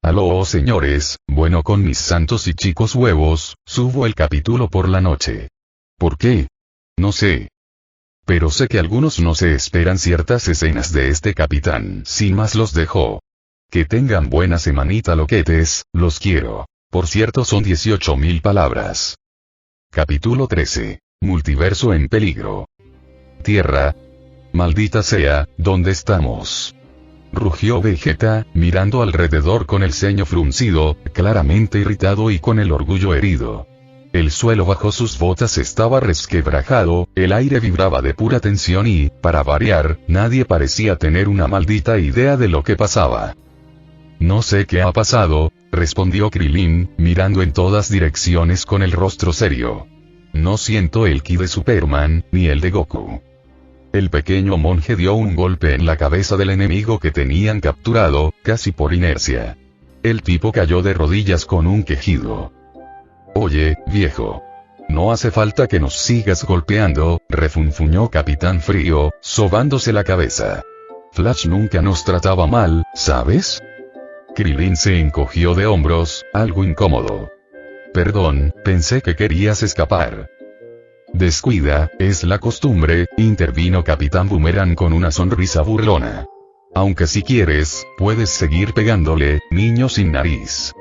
Aló señores, bueno con mis santos y chicos huevos, subo el capítulo por la noche. ¿Por qué? No sé. Pero sé que algunos no se esperan ciertas escenas de este capitán. Sin más los dejo. Que tengan buena semanita loquetes, los quiero. Por cierto son 18.000 palabras. Capítulo 13. Multiverso en peligro. Tierra. Maldita sea, ¿dónde estamos? Rugió Vegeta, mirando alrededor con el ceño fruncido, claramente irritado y con el orgullo herido. El suelo bajo sus botas estaba resquebrajado, el aire vibraba de pura tensión y, para variar, nadie parecía tener una maldita idea de lo que pasaba. No sé qué ha pasado, respondió Krillin, mirando en todas direcciones con el rostro serio. No siento el ki de Superman, ni el de Goku. El pequeño monje dio un golpe en la cabeza del enemigo que tenían capturado, casi por inercia. El tipo cayó de rodillas con un quejido. Oye, viejo. No hace falta que nos sigas golpeando, refunfuñó Capitán Frío, sobándose la cabeza. Flash nunca nos trataba mal, ¿sabes? Krillin se encogió de hombros, algo incómodo. Perdón, pensé que querías escapar. Descuida, es la costumbre, intervino Capitán Boomerang con una sonrisa burlona. Aunque si quieres, puedes seguir pegándole, niño sin nariz.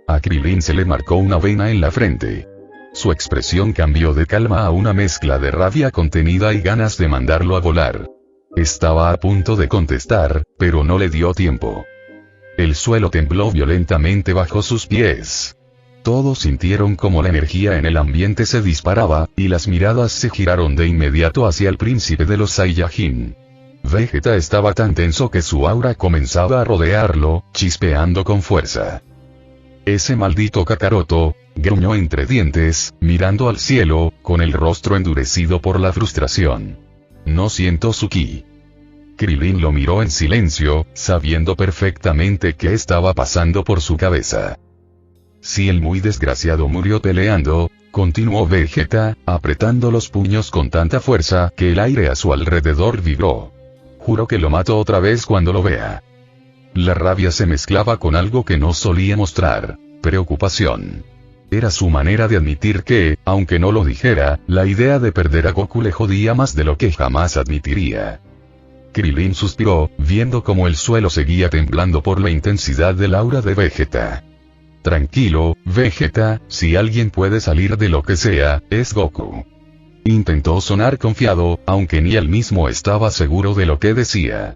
A Krillin se le marcó una vena en la frente. Su expresión cambió de calma a una mezcla de rabia contenida y ganas de mandarlo a volar. Estaba a punto de contestar, pero no le dio tiempo. El suelo tembló violentamente bajo sus pies. Todos sintieron como la energía en el ambiente se disparaba, y las miradas se giraron de inmediato hacia el príncipe de los Saiyajin. Vegeta estaba tan tenso que su aura comenzaba a rodearlo, chispeando con fuerza. Ese maldito Kakaroto, gruñó entre dientes, mirando al cielo, con el rostro endurecido por la frustración. No siento su ki. Krillin lo miró en silencio, sabiendo perfectamente qué estaba pasando por su cabeza. Si el muy desgraciado murió peleando, continuó Vegeta, apretando los puños con tanta fuerza que el aire a su alrededor vibró. Juro que lo mato otra vez cuando lo vea. La rabia se mezclaba con algo que no solía mostrar, preocupación. Era su manera de admitir que, aunque no lo dijera, la idea de perder a Goku le jodía más de lo que jamás admitiría. Krillin suspiró, viendo cómo el suelo seguía temblando por la intensidad del aura de Vegeta. Tranquilo, Vegeta, si alguien puede salir de lo que sea, es Goku. Intentó sonar confiado, aunque ni él mismo estaba seguro de lo que decía.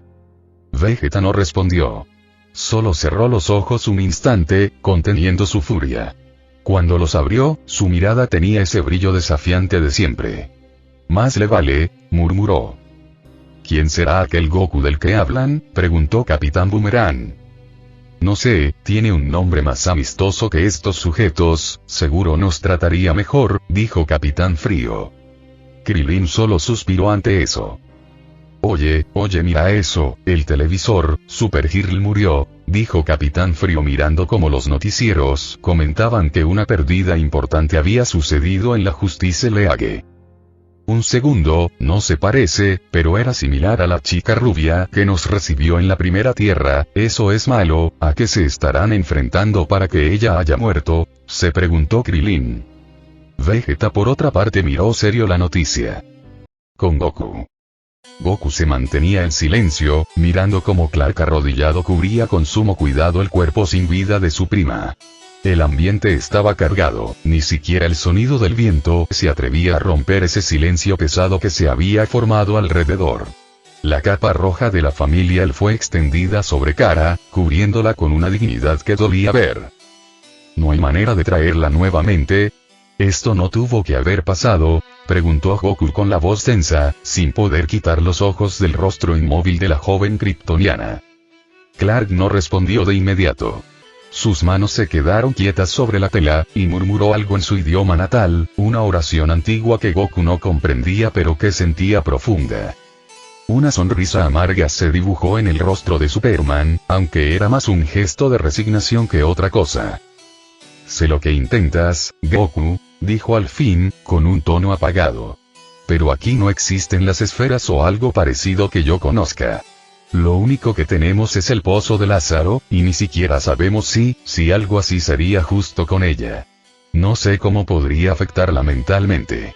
Vegeta no respondió. Solo cerró los ojos un instante, conteniendo su furia. Cuando los abrió, su mirada tenía ese brillo desafiante de siempre. Más le vale, murmuró. ¿Quién será aquel Goku del que hablan?, preguntó Capitán Boomerang. No sé, tiene un nombre más amistoso que estos sujetos, seguro nos trataría mejor, dijo Capitán Frío. Krillin solo suspiró ante eso. Oye, mira eso, el televisor, Super Girl murió, dijo Capitán Frío mirando como los noticieros comentaban que una pérdida importante había sucedido en la Justice League. Un segundo, no se parece, pero era similar a la chica rubia que nos recibió en la primera Tierra. ¿Eso es malo? ¿A qué se estarán enfrentando para que ella haya muerto?, se preguntó Krillin. Vegeta por otra parte miró serio la noticia. Con Goku. Goku se mantenía en silencio, mirando cómo Clark arrodillado cubría con sumo cuidado el cuerpo sin vida de su prima. El ambiente estaba cargado, ni siquiera el sonido del viento se atrevía a romper ese silencio pesado que se había formado alrededor. La capa roja de la familia él fue extendida sobre Kara, cubriéndola con una dignidad que dolía ver. ¿No hay manera de traerla nuevamente? ¿Esto no tuvo que haber pasado?, preguntó Goku con la voz tensa, sin poder quitar los ojos del rostro inmóvil de la joven kryptoniana. Clark no respondió de inmediato. Sus manos se quedaron quietas sobre la tela, y murmuró algo en su idioma natal, una oración antigua que Goku no comprendía pero que sentía profunda. Una sonrisa amarga se dibujó en el rostro de Superman, aunque era más un gesto de resignación que otra cosa. Sé lo que intentas, Goku, dijo al fin, con un tono apagado. Pero aquí no existen las esferas o algo parecido que yo conozca. Lo único que tenemos es el pozo de Lázaro, y ni siquiera sabemos si algo así sería justo con ella. No sé cómo podría afectarla mentalmente.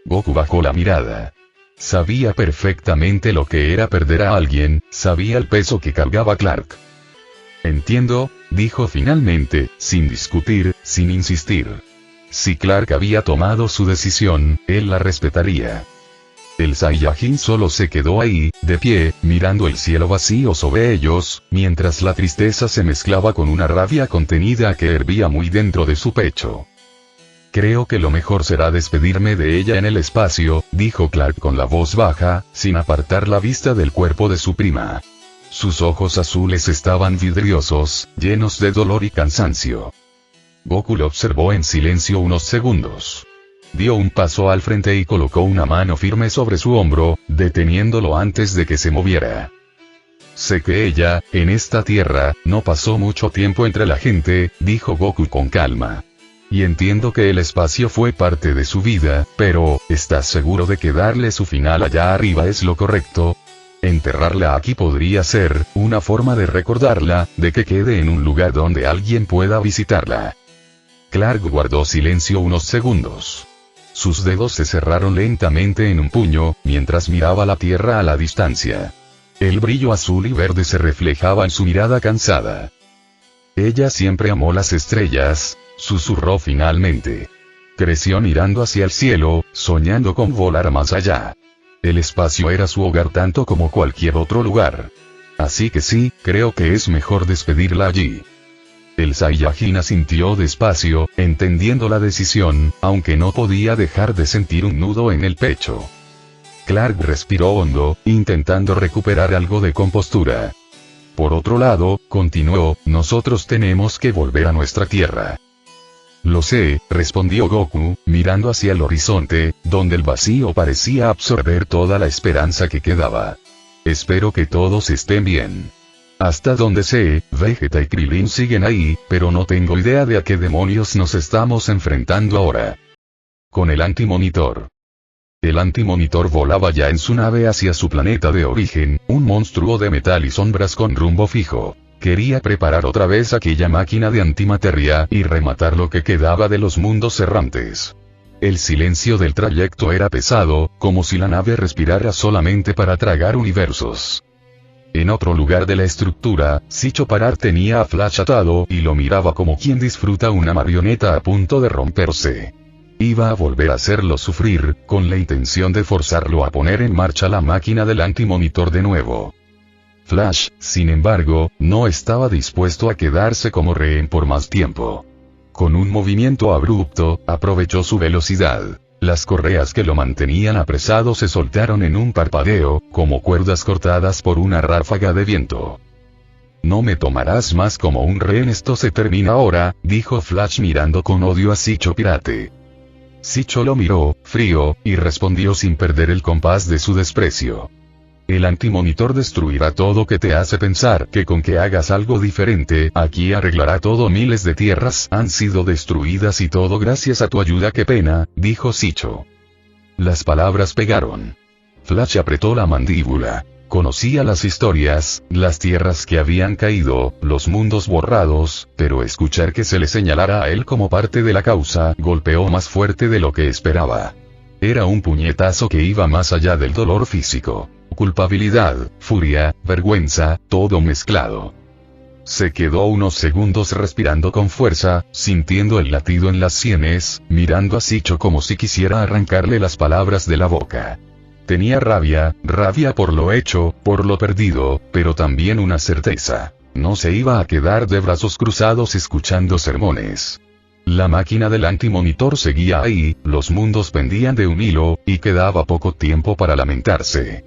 Goku bajó la mirada. Sabía perfectamente lo que era perder a alguien, sabía el peso que cargaba Clark. Entiendo, dijo finalmente, sin discutir, sin insistir. Si Clark había tomado su decisión, él la respetaría. El Saiyajin solo se quedó ahí, de pie, mirando el cielo vacío sobre ellos, mientras la tristeza se mezclaba con una rabia contenida que hervía muy dentro de su pecho. Creo que lo mejor será despedirme de ella en el espacio, dijo Clark con la voz baja, sin apartar la vista del cuerpo de su prima. Sus ojos azules estaban vidriosos, llenos de dolor y cansancio. Goku lo observó en silencio unos segundos. Dio un paso al frente y colocó una mano firme sobre su hombro, deteniéndolo antes de que se moviera. Sé que ella, en esta tierra, no pasó mucho tiempo entre la gente, dijo Goku con calma. Y entiendo que el espacio fue parte de su vida, pero, ¿estás seguro de que darle su final allá arriba es lo correcto? Enterrarla aquí podría ser una forma de recordarla, de que quede en un lugar donde alguien pueda visitarla. Clark guardó silencio unos segundos. Sus dedos se cerraron lentamente en un puño, mientras miraba la tierra a la distancia. El brillo azul y verde se reflejaba en su mirada cansada. Ella siempre amó las estrellas, susurró finalmente. Creció mirando hacia el cielo, soñando con volar más allá. El espacio era su hogar tanto como cualquier otro lugar. Así que sí, creo que es mejor despedirla allí. El Saiyajin asintió despacio, entendiendo la decisión, aunque no podía dejar de sentir un nudo en el pecho. Clark respiró hondo, intentando recuperar algo de compostura. Por otro lado, continuó, nosotros tenemos que volver a nuestra tierra. Lo sé, respondió Goku, mirando hacia el horizonte, donde el vacío parecía absorber toda la esperanza que quedaba. Espero que todos estén bien. Hasta donde sé, Vegeta y Krillin siguen ahí, pero no tengo idea de a qué demonios nos estamos enfrentando ahora. Con el antimonitor. El antimonitor volaba ya en su nave hacia su planeta de origen, un monstruo de metal y sombras con rumbo fijo. Quería preparar otra vez aquella máquina de antimateria y rematar lo que quedaba de los mundos errantes. El silencio del trayecto era pesado, como si la nave respirara solamente para tragar universos. En otro lugar de la estructura, Sicho Parar tenía a Flash atado y lo miraba como quien disfruta una marioneta a punto de romperse. Iba a volver a hacerlo sufrir, con la intención de forzarlo a poner en marcha la máquina del antimonitor de nuevo. Flash, sin embargo, no estaba dispuesto a quedarse como rehén por más tiempo. Con un movimiento abrupto, aprovechó su velocidad. Las correas que lo mantenían apresado se soltaron en un parpadeo, como cuerdas cortadas por una ráfaga de viento. No me tomarás más como un rehén, esto se termina ahora, dijo Flash mirando con odio a Sicho Pirate. Sicho lo miró, frío, y respondió sin perder el compás de su desprecio. El antimonitor destruirá todo que te hace pensar que con que hagas algo diferente, aquí arreglará todo. Miles de tierras han sido destruidas y todo gracias a tu ayuda. Qué pena, dijo Sicho. Las palabras pegaron. Flash apretó la mandíbula. Conocía las historias, las tierras que habían caído, los mundos borrados, pero escuchar que se le señalara a él como parte de la causa, golpeó más fuerte de lo que esperaba. Era un puñetazo que iba más allá del dolor físico. Culpabilidad, furia, vergüenza, todo mezclado. Se quedó unos segundos respirando con fuerza, sintiendo el latido en las sienes, mirando a Sicho como si quisiera arrancarle las palabras de la boca. Tenía rabia por lo hecho, por lo perdido, pero también una certeza. No se iba a quedar de brazos cruzados escuchando sermones. La máquina del antimonitor seguía ahí, los mundos pendían de un hilo, y quedaba poco tiempo para lamentarse.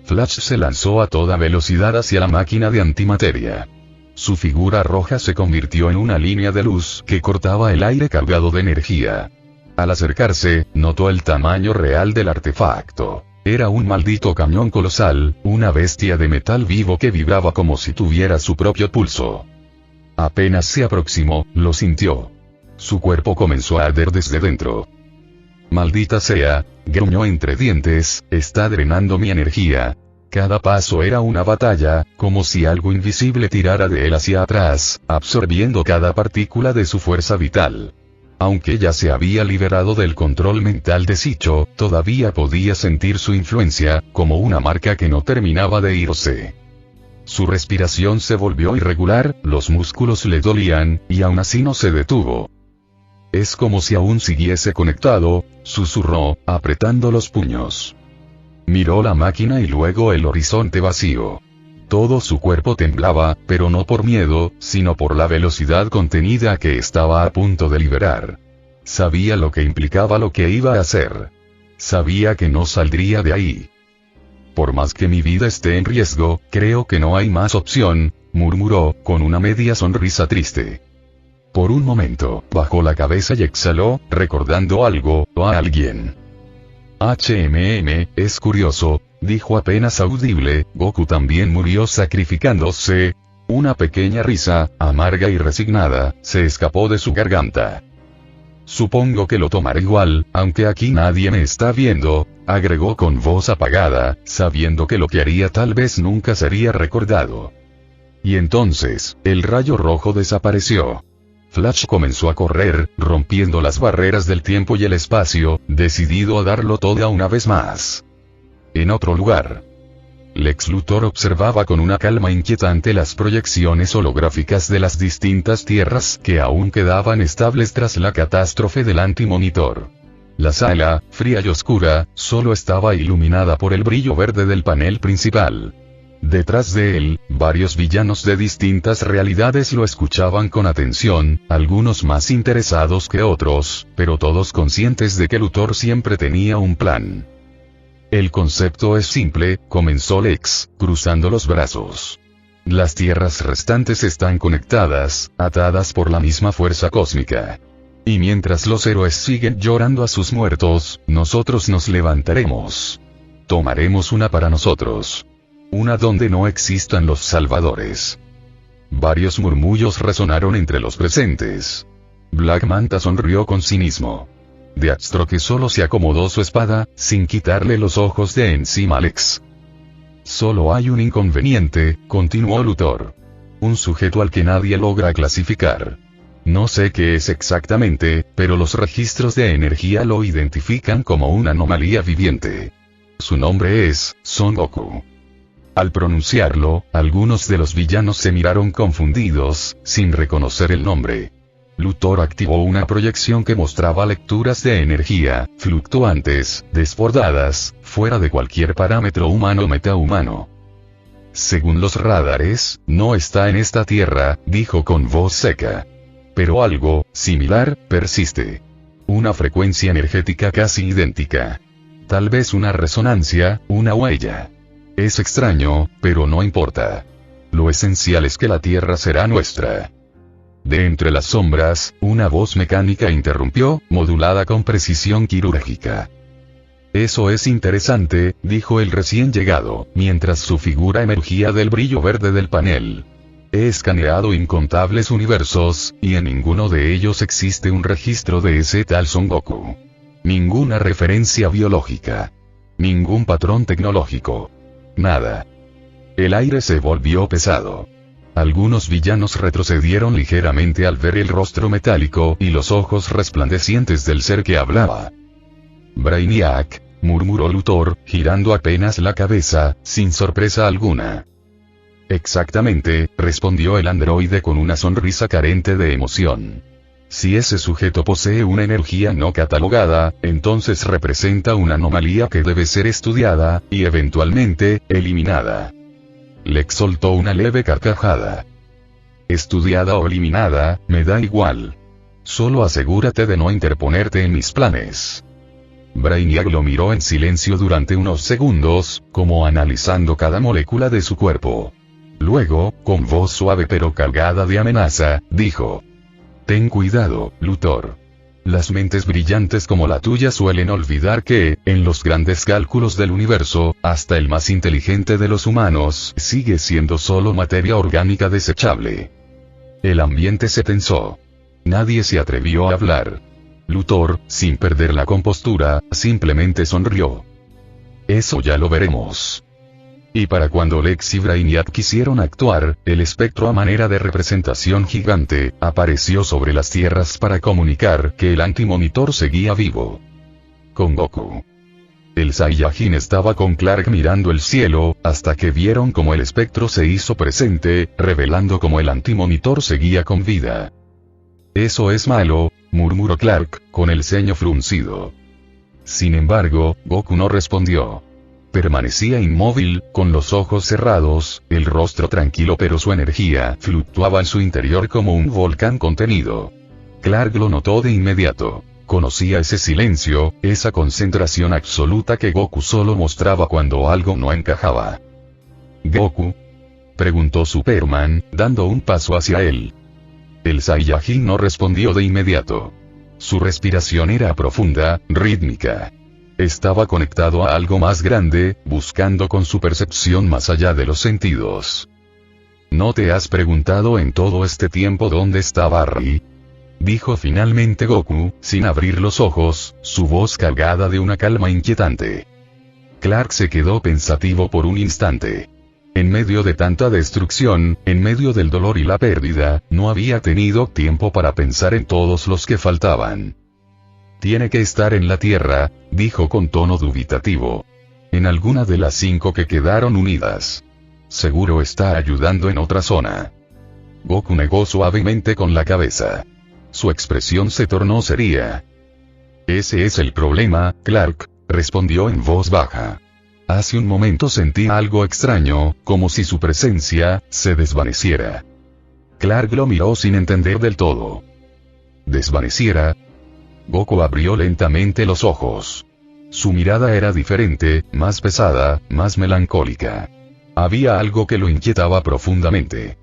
Flash se lanzó a toda velocidad hacia la máquina de antimateria. Su figura roja se convirtió en una línea de luz que cortaba el aire cargado de energía. Al acercarse, notó el tamaño real del artefacto. Era un maldito camión colosal, una bestia de metal vivo que vibraba como si tuviera su propio pulso. Apenas se aproximó, lo sintió. Su cuerpo comenzó a arder desde dentro. Maldita sea, gruñó entre dientes, está drenando mi energía. Cada paso era una batalla, como si algo invisible tirara de él hacia atrás, absorbiendo cada partícula de su fuerza vital. Aunque ya se había liberado del control mental de Sicho, todavía podía sentir su influencia, como una marca que no terminaba de irse. Su respiración se volvió irregular, los músculos le dolían, y aún así no se detuvo. Es como si aún siguiese conectado, susurró, apretando los puños. Miró la máquina y luego el horizonte vacío. Todo su cuerpo temblaba, pero no por miedo, sino por la velocidad contenida que estaba a punto de liberar. Sabía lo que implicaba lo que iba a hacer. Sabía que no saldría de ahí. Por más que mi vida esté en riesgo, creo que no hay más opción, murmuró, con una media sonrisa triste. Por un momento, bajó la cabeza y exhaló, recordando algo, o a alguien. Es curioso, dijo apenas audible, Goku también murió sacrificándose. Una pequeña risa, amarga y resignada, se escapó de su garganta. Supongo que lo tomaré igual, aunque aquí nadie me está viendo, agregó con voz apagada, sabiendo que lo que haría tal vez nunca sería recordado. Y entonces, el rayo rojo desapareció. Flash comenzó a correr, rompiendo las barreras del tiempo y el espacio, decidido a darlo todo una vez más. En otro lugar, Lex Luthor observaba con una calma inquietante las proyecciones holográficas de las distintas tierras que aún quedaban estables tras la catástrofe del antimonitor. La sala, fría y oscura, solo estaba iluminada por el brillo verde del panel principal. Detrás de él, varios villanos de distintas realidades lo escuchaban con atención, algunos más interesados que otros, pero todos conscientes de que Luthor siempre tenía un plan. El concepto es simple, comenzó Lex, cruzando los brazos. Las tierras restantes están conectadas, atadas por la misma fuerza cósmica. Y mientras los héroes siguen llorando a sus muertos, nosotros nos levantaremos. Tomaremos una para nosotros. Una donde no existan los salvadores. Varios murmullos resonaron entre los presentes. Black Manta sonrió con cinismo. Deathstroke solo se acomodó su espada, sin quitarle los ojos de encima a Lex. Solo hay un inconveniente, continuó Luthor. Un sujeto al que nadie logra clasificar. No sé qué es exactamente, pero los registros de energía lo identifican como una anomalía viviente. Su nombre es Son Goku. Al pronunciarlo, algunos de los villanos se miraron confundidos, sin reconocer el nombre. Luthor activó una proyección que mostraba lecturas de energía, fluctuantes, desbordadas, fuera de cualquier parámetro humano o metahumano. Según los radares, no está en esta tierra, dijo con voz seca. Pero algo similar persiste. Una frecuencia energética casi idéntica. Tal vez una resonancia, una huella. Es extraño, pero no importa. Lo esencial es que la Tierra será nuestra. De entre las sombras, una voz mecánica interrumpió, modulada con precisión quirúrgica. Eso es interesante, dijo el recién llegado, mientras su figura emergía del brillo verde del panel. He escaneado incontables universos, y en ninguno de ellos existe un registro de ese tal Son Goku. Ninguna referencia biológica. Ningún patrón tecnológico. Nada. El aire se volvió pesado. Algunos villanos retrocedieron ligeramente al ver el rostro metálico y los ojos resplandecientes del ser que hablaba. Brainiac, murmuró Luthor, girando apenas la cabeza, sin sorpresa alguna. Exactamente, respondió el androide con una sonrisa carente de emoción. Si ese sujeto posee una energía no catalogada, entonces representa una anomalía que debe ser estudiada, y eventualmente, eliminada. Lex soltó una leve carcajada. Estudiada o eliminada, me da igual. Solo asegúrate de no interponerte en mis planes. Brainiac lo miró en silencio durante unos segundos, como analizando cada molécula de su cuerpo. Luego, con voz suave pero cargada de amenaza, dijo: Ten cuidado, Luthor. Las mentes brillantes como la tuya suelen olvidar que, en los grandes cálculos del universo, hasta el más inteligente de los humanos sigue siendo solo materia orgánica desechable. El ambiente se tensó. Nadie se atrevió a hablar. Luthor, sin perder la compostura, simplemente sonrió. Eso ya lo veremos. Y para cuando Lex y Brainiac quisieron actuar, el espectro a manera de representación gigante, apareció sobre las tierras para comunicar que el antimonitor seguía vivo. Con Goku. El Saiyajin estaba con Clark mirando el cielo, hasta que vieron como el espectro se hizo presente, revelando como el antimonitor seguía con vida. Eso es malo, murmuró Clark, con el ceño fruncido. Sin embargo, Goku no respondió. Permanecía inmóvil, con los ojos cerrados, el rostro tranquilo, pero su energía fluctuaba en su interior como un volcán contenido. Clark lo notó de inmediato. Conocía ese silencio, esa concentración absoluta que Goku solo mostraba cuando algo no encajaba. ¿Goku?, preguntó Superman, dando un paso hacia él. El Saiyajin no respondió de inmediato. Su respiración era profunda, rítmica. Estaba conectado a algo más grande, buscando con su percepción más allá de los sentidos. ¿No te has preguntado en todo este tiempo dónde está Barry?, dijo finalmente Goku, sin abrir los ojos, su voz cargada de una calma inquietante. Clark se quedó pensativo por un instante. En medio de tanta destrucción, en medio del dolor y la pérdida, no había tenido tiempo para pensar en todos los que faltaban. Tiene que estar en la Tierra, dijo con tono dubitativo. En alguna de las 5 que quedaron unidas. Seguro está ayudando en otra zona. Goku negó suavemente con la cabeza. Su expresión se tornó seria. Ese es el problema, Clark, respondió en voz baja. Hace un momento sentí algo extraño, como si su presencia se desvaneciera. Clark lo miró sin entender del todo. ¿Desvaneciera? Goku abrió lentamente los ojos. Su mirada era diferente, más pesada, más melancólica. Había algo que lo inquietaba profundamente.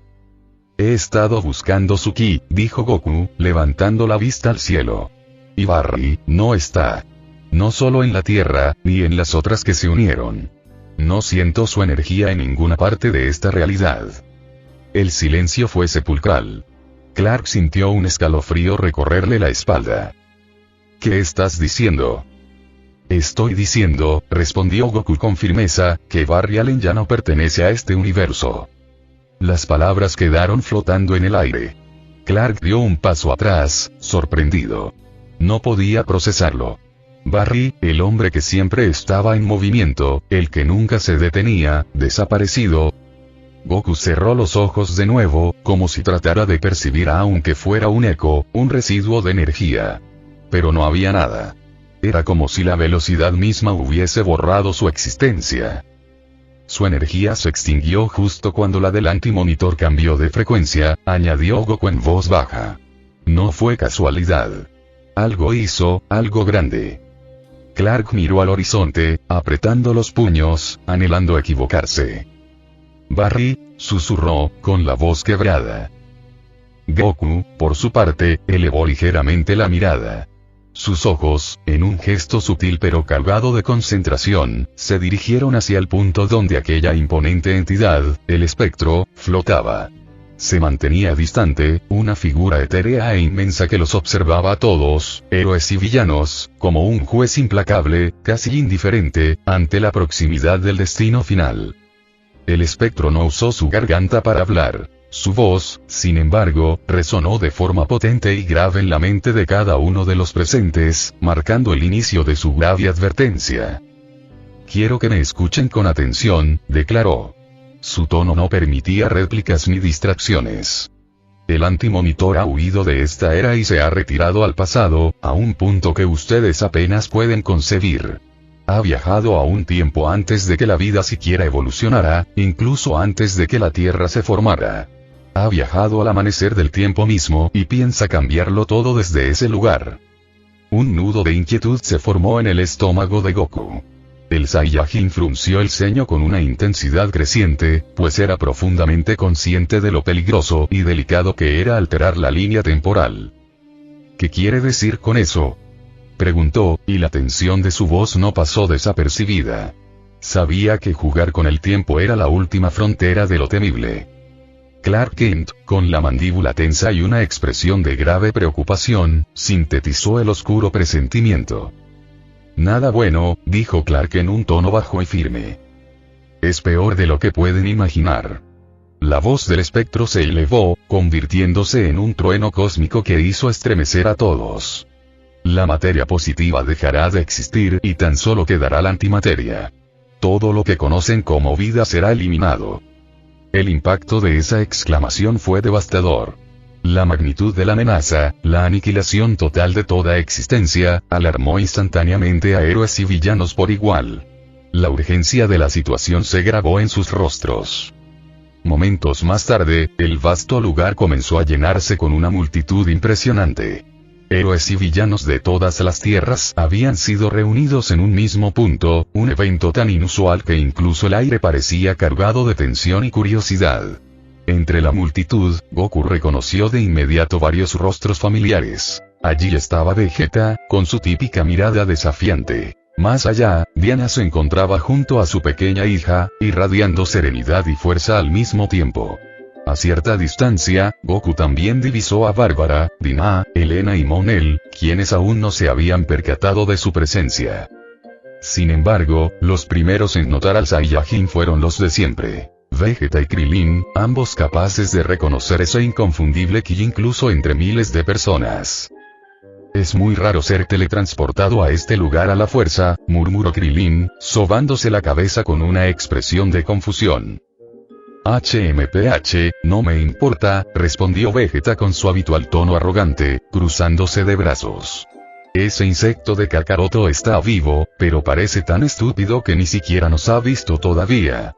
He estado buscando su ki, dijo Goku, levantando la vista al cielo. Y Barry no está. No solo en la Tierra, ni en las otras que se unieron. No siento su energía en ninguna parte de esta realidad. El silencio fue sepulcral. Clark sintió un escalofrío recorrerle la espalda. ¿Qué estás diciendo? Estoy diciendo, respondió Goku con firmeza, que Barry Allen ya no pertenece a este universo. Las palabras quedaron flotando en el aire. Clark dio un paso atrás, sorprendido. No podía procesarlo. Barry, el hombre que siempre estaba en movimiento, el que nunca se detenía, desaparecido. Goku cerró los ojos de nuevo, como si tratara de percibir aunque fuera un eco, un residuo de energía. Pero no había nada. Era como si la velocidad misma hubiese borrado su existencia. Su energía se extinguió justo cuando la del antimonitor cambió de frecuencia, añadió Goku en voz baja. No fue casualidad. Algo hizo, algo grande. Clark miró al horizonte, apretando los puños, anhelando equivocarse. Barry, susurró, con la voz quebrada. Goku, por su parte, elevó ligeramente la mirada. Sus ojos, en un gesto sutil pero cargado de concentración, se dirigieron hacia el punto donde aquella imponente entidad, el espectro, flotaba. Se mantenía distante, una figura etérea e inmensa que los observaba a todos, héroes y villanos, como un juez implacable, casi indiferente, ante la proximidad del destino final. El espectro no usó su garganta para hablar. Su voz, sin embargo, resonó de forma potente y grave en la mente de cada uno de los presentes, marcando el inicio de su grave advertencia. Quiero que me escuchen con atención, declaró. Su tono no permitía réplicas ni distracciones. El antimonitor ha huido de esta era y se ha retirado al pasado, a un punto que ustedes apenas pueden concebir. Ha viajado a un tiempo antes de que la vida siquiera evolucionara, incluso antes de que la Tierra se formara. Ha viajado al amanecer del tiempo mismo y piensa cambiarlo todo desde ese lugar. Un nudo de inquietud se formó en el estómago de Goku. El Saiyajin frunció el ceño con una intensidad creciente, pues era profundamente consciente de lo peligroso y delicado que era alterar la línea temporal. ¿Qué quiere decir con eso?, preguntó, y la tensión de su voz no pasó desapercibida. Sabía que jugar con el tiempo era la última frontera de lo temible. Clark Kent, con la mandíbula tensa y una expresión de grave preocupación, sintetizó el oscuro presentimiento. Nada bueno, dijo Clark en un tono bajo y firme. Es peor de lo que pueden imaginar. La voz del espectro se elevó, convirtiéndose en un trueno cósmico que hizo estremecer a todos. La materia positiva dejará de existir y tan solo quedará la antimateria. Todo lo que conocen como vida será eliminado. El impacto de esa exclamación fue devastador. La magnitud de la amenaza, la aniquilación total de toda existencia, alarmó instantáneamente a héroes y villanos por igual. La urgencia de la situación se grabó en sus rostros. Momentos más tarde, el vasto lugar comenzó a llenarse con una multitud impresionante. Héroes y villanos de todas las tierras habían sido reunidos en un mismo punto, un evento tan inusual que incluso el aire parecía cargado de tensión y curiosidad. Entre la multitud, Goku reconoció de inmediato varios rostros familiares. Allí estaba Vegeta, con su típica mirada desafiante. Más allá, Diana se encontraba junto a su pequeña hija, irradiando serenidad y fuerza al mismo tiempo. A cierta distancia, Goku también divisó a Bárbara, Dinah, Elena y Monel, quienes aún no se habían percatado de su presencia. Sin embargo, los primeros en notar al Saiyajin fueron los de siempre. Vegeta y Krillin, ambos capaces de reconocer ese inconfundible ki incluso entre miles de personas. Es muy raro ser teletransportado a este lugar a la fuerza, murmuró Krillin, sobándose la cabeza con una expresión de confusión. HMPH, no me importa, respondió Vegeta con su habitual tono arrogante, cruzándose de brazos. Ese insecto de Kakaroto está vivo, pero parece tan estúpido que ni siquiera nos ha visto todavía.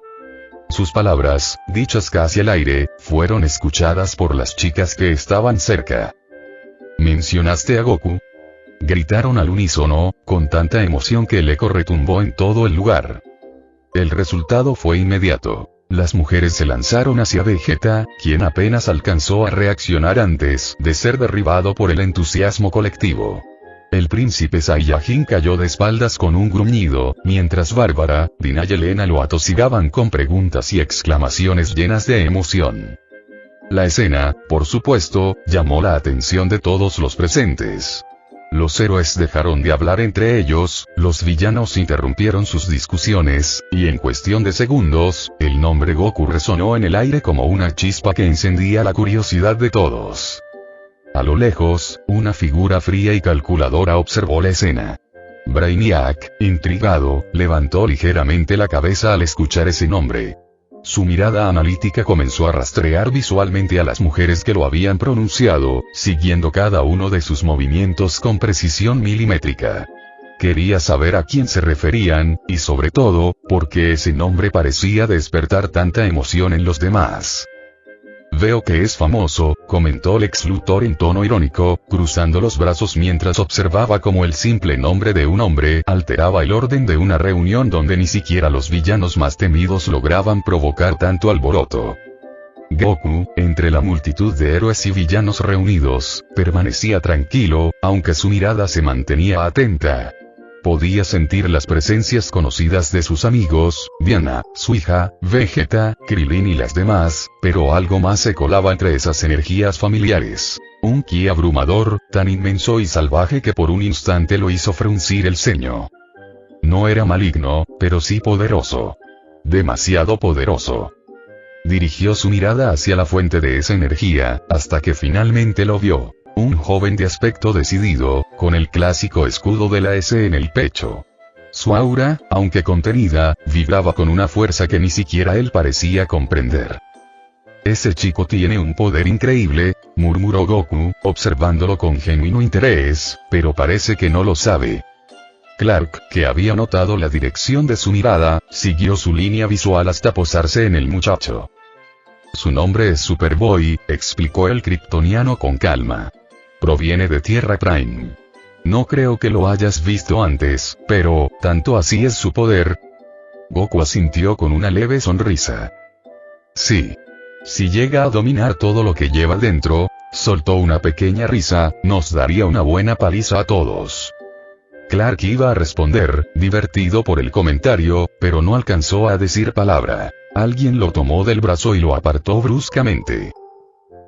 Sus palabras, dichas casi al aire, fueron escuchadas por las chicas que estaban cerca. ¿Mencionaste a Goku? Gritaron al unísono, con tanta emoción que el eco retumbó en todo el lugar. El resultado fue inmediato. Las mujeres se lanzaron hacia Vegeta, quien apenas alcanzó a reaccionar antes de ser derribado por el entusiasmo colectivo. El príncipe Saiyajin cayó de espaldas con un gruñido, mientras Bárbara, Dinah y Elena lo atosigaban con preguntas y exclamaciones llenas de emoción. La escena, por supuesto, llamó la atención de todos los presentes. Los héroes dejaron de hablar entre ellos, los villanos interrumpieron sus discusiones, y en cuestión de segundos, el nombre Goku resonó en el aire como una chispa que encendía la curiosidad de todos. A lo lejos, una figura fría y calculadora observó la escena. Brainiac, intrigado, levantó ligeramente la cabeza al escuchar ese nombre. Su mirada analítica comenzó a rastrear visualmente a las mujeres que lo habían pronunciado, siguiendo cada uno de sus movimientos con precisión milimétrica. Quería saber a quién se referían, y sobre todo, por qué ese nombre parecía despertar tanta emoción en los demás. Veo que es famoso, comentó Lex Luthor en tono irónico, cruzando los brazos mientras observaba cómo el simple nombre de un hombre alteraba el orden de una reunión donde ni siquiera los villanos más temidos lograban provocar tanto alboroto. Goku, entre la multitud de héroes y villanos reunidos, permanecía tranquilo, aunque su mirada se mantenía atenta. Podía sentir las presencias conocidas de sus amigos, Diana, su hija, Vegeta, Krillin y las demás, pero algo más se colaba entre esas energías familiares. Un ki abrumador, tan inmenso y salvaje que por un instante lo hizo fruncir el ceño. No era maligno, pero sí poderoso. Demasiado poderoso. Dirigió su mirada hacia la fuente de esa energía, hasta que finalmente lo vio. Un joven de aspecto decidido, con el clásico escudo de la S en el pecho. Su aura, aunque contenida, vibraba con una fuerza que ni siquiera él parecía comprender. Ese chico tiene un poder increíble, murmuró Goku, observándolo con genuino interés, pero parece que no lo sabe. Clark, que había notado la dirección de su mirada, siguió su línea visual hasta posarse en el muchacho. Su nombre es Superboy, explicó el kryptoniano con calma. Proviene de Tierra Prime. No creo que lo hayas visto antes, pero, ¿tanto así es su poder? Goku asintió con una leve sonrisa. Sí. Si llega a dominar todo lo que lleva dentro, soltó una pequeña risa, nos daría una buena paliza a todos. Clark iba a responder, divertido por el comentario, pero no alcanzó a decir palabra. Alguien lo tomó del brazo y lo apartó bruscamente.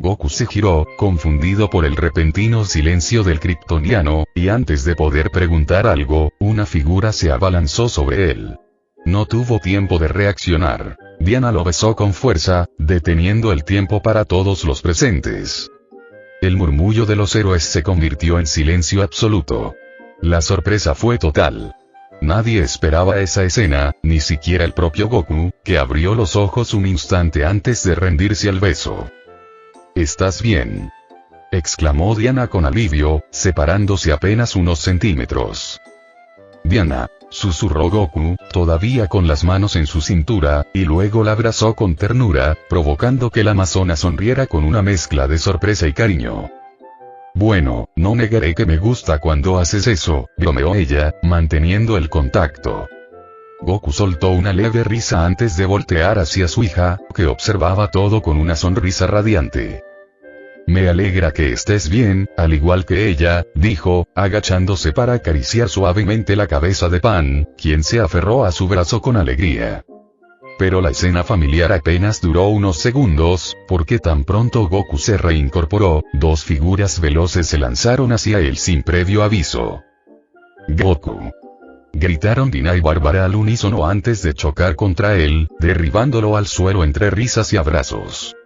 Goku se giró, confundido por el repentino silencio del kryptoniano, y antes de poder preguntar algo, una figura se abalanzó sobre él. No tuvo tiempo de reaccionar. Diana lo besó con fuerza, deteniendo el tiempo para todos los presentes. El murmullo de los héroes se convirtió en silencio absoluto. La sorpresa fue total. Nadie esperaba esa escena, ni siquiera el propio Goku, que abrió los ojos un instante antes de rendirse al beso. «¿Estás bien?», exclamó Diana con alivio, separándose apenas unos centímetros. «Diana», susurró Goku, todavía con las manos en su cintura, y luego la abrazó con ternura, provocando que la amazona sonriera con una mezcla de sorpresa y cariño. «Bueno, no negaré que me gusta cuando haces eso», bromeó ella, manteniendo el contacto. Goku soltó una leve risa antes de voltear hacia su hija, que observaba todo con una sonrisa radiante. «Me alegra que estés bien, al igual que ella», dijo, agachándose para acariciar suavemente la cabeza de Pan, quien se aferró a su brazo con alegría. Pero la escena familiar apenas duró unos segundos, porque tan pronto Goku se reincorporó, dos figuras veloces se lanzaron hacia él sin previo aviso. «Goku», gritaron Dina y Bárbara al unísono antes de chocar contra él, derribándolo al suelo entre risas y abrazos.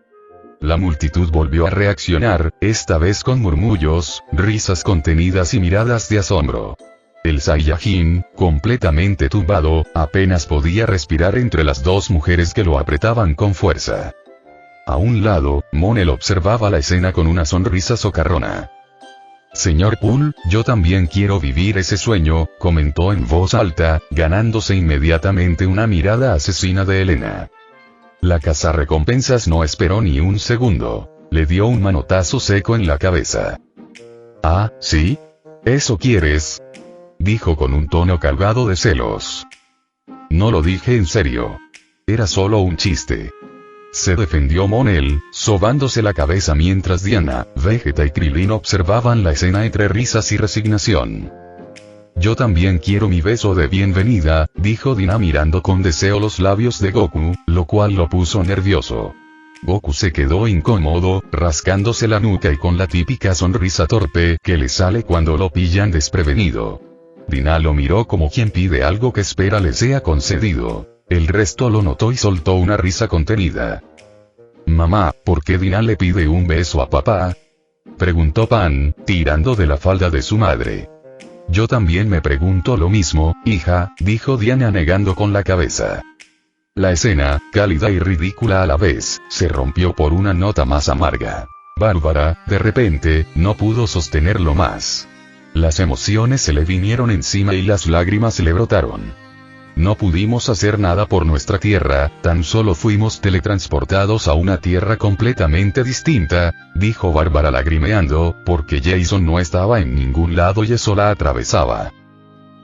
La multitud volvió a reaccionar, esta vez con murmullos, risas contenidas y miradas de asombro. El Saiyajin, completamente tumbado, apenas podía respirar entre las dos mujeres que lo apretaban con fuerza. A un lado, Monel observaba la escena con una sonrisa socarrona. «Señor Pool, yo también quiero vivir ese sueño», comentó en voz alta, ganándose inmediatamente una mirada asesina de Helena. La cazarrecompensas no esperó ni un segundo. Le dio un manotazo seco en la cabeza. «Ah, ¿sí? ¿Eso quieres?», dijo con un tono cargado de celos. «No lo dije en serio. Era solo un chiste», se defendió Monel, sobándose la cabeza mientras Diana, Vegeta y Krillin observaban la escena entre risas y resignación. «Yo también quiero mi beso de bienvenida», dijo Dina mirando con deseo los labios de Goku, lo cual lo puso nervioso. Goku se quedó incómodo, rascándose la nuca y con la típica sonrisa torpe que le sale cuando lo pillan desprevenido. Dina lo miró como quien pide algo que espera le sea concedido. El resto lo notó y soltó una risa contenida. «Mamá, ¿por qué Dina le pide un beso a papá?», preguntó Pan, tirando de la falda de su madre. «Yo también me pregunto lo mismo, hija», dijo Diana negando con la cabeza. La escena, cálida y ridícula a la vez, se rompió por una nota más amarga. Bárbara, de repente, no pudo sostenerlo más. Las emociones se le vinieron encima y las lágrimas le brotaron. «No pudimos hacer nada por nuestra tierra, tan solo fuimos teletransportados a una tierra completamente distinta», dijo Bárbara lagrimeando, porque Jason no estaba en ningún lado y eso la atravesaba.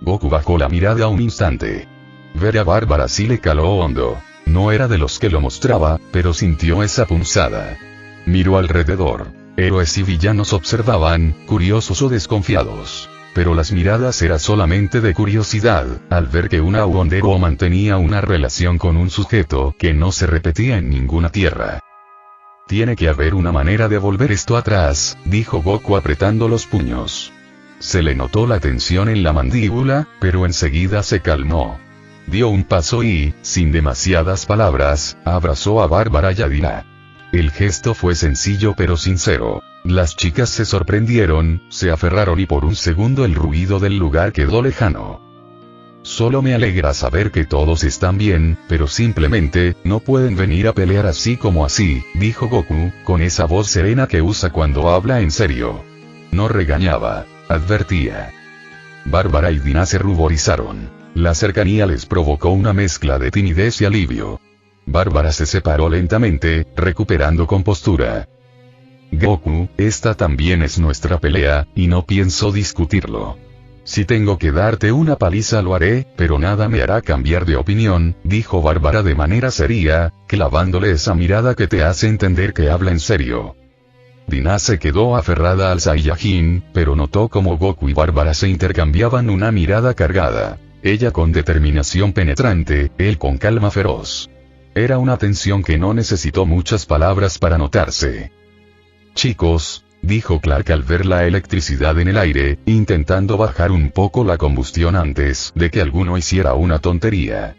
Goku bajó la mirada un instante. Ver a Bárbara sí le caló hondo. No era de los que lo mostraba, pero sintió esa punzada. Miró alrededor. Héroes y villanos observaban, curiosos o desconfiados. Pero las miradas eran solamente de curiosidad, al ver que una Wonder mantenía una relación con un sujeto que no se repetía en ninguna tierra. «Tiene que haber una manera de volver esto atrás», dijo Goku apretando los puños. Se le notó la tensión en la mandíbula, pero enseguida se calmó. Dio un paso y, sin demasiadas palabras, abrazó a Bárbara y a Dina. El gesto fue sencillo pero sincero. Las chicas se sorprendieron, se aferraron y por un segundo el ruido del lugar quedó lejano. «Solo me alegra saber que todos están bien, pero simplemente, no pueden venir a pelear así como así», dijo Goku, con esa voz serena que usa cuando habla en serio. No regañaba, advertía. Bárbara y Dina se ruborizaron. La cercanía les provocó una mezcla de timidez y alivio. Bárbara se separó lentamente, recuperando compostura. «Goku, esta también es nuestra pelea, y no pienso discutirlo. Si tengo que darte una paliza lo haré, pero nada me hará cambiar de opinión», dijo Bárbara de manera seria, clavándole esa mirada que te hace entender que habla en serio. Dina se quedó aferrada al Saiyajin, pero notó como Goku y Bárbara se intercambiaban una mirada cargada. Ella con determinación penetrante, él con calma feroz. Era una tensión que no necesitó muchas palabras para notarse. «Chicos», dijo Clark al ver la electricidad en el aire, intentando bajar un poco la combustión antes de que alguno hiciera una tontería.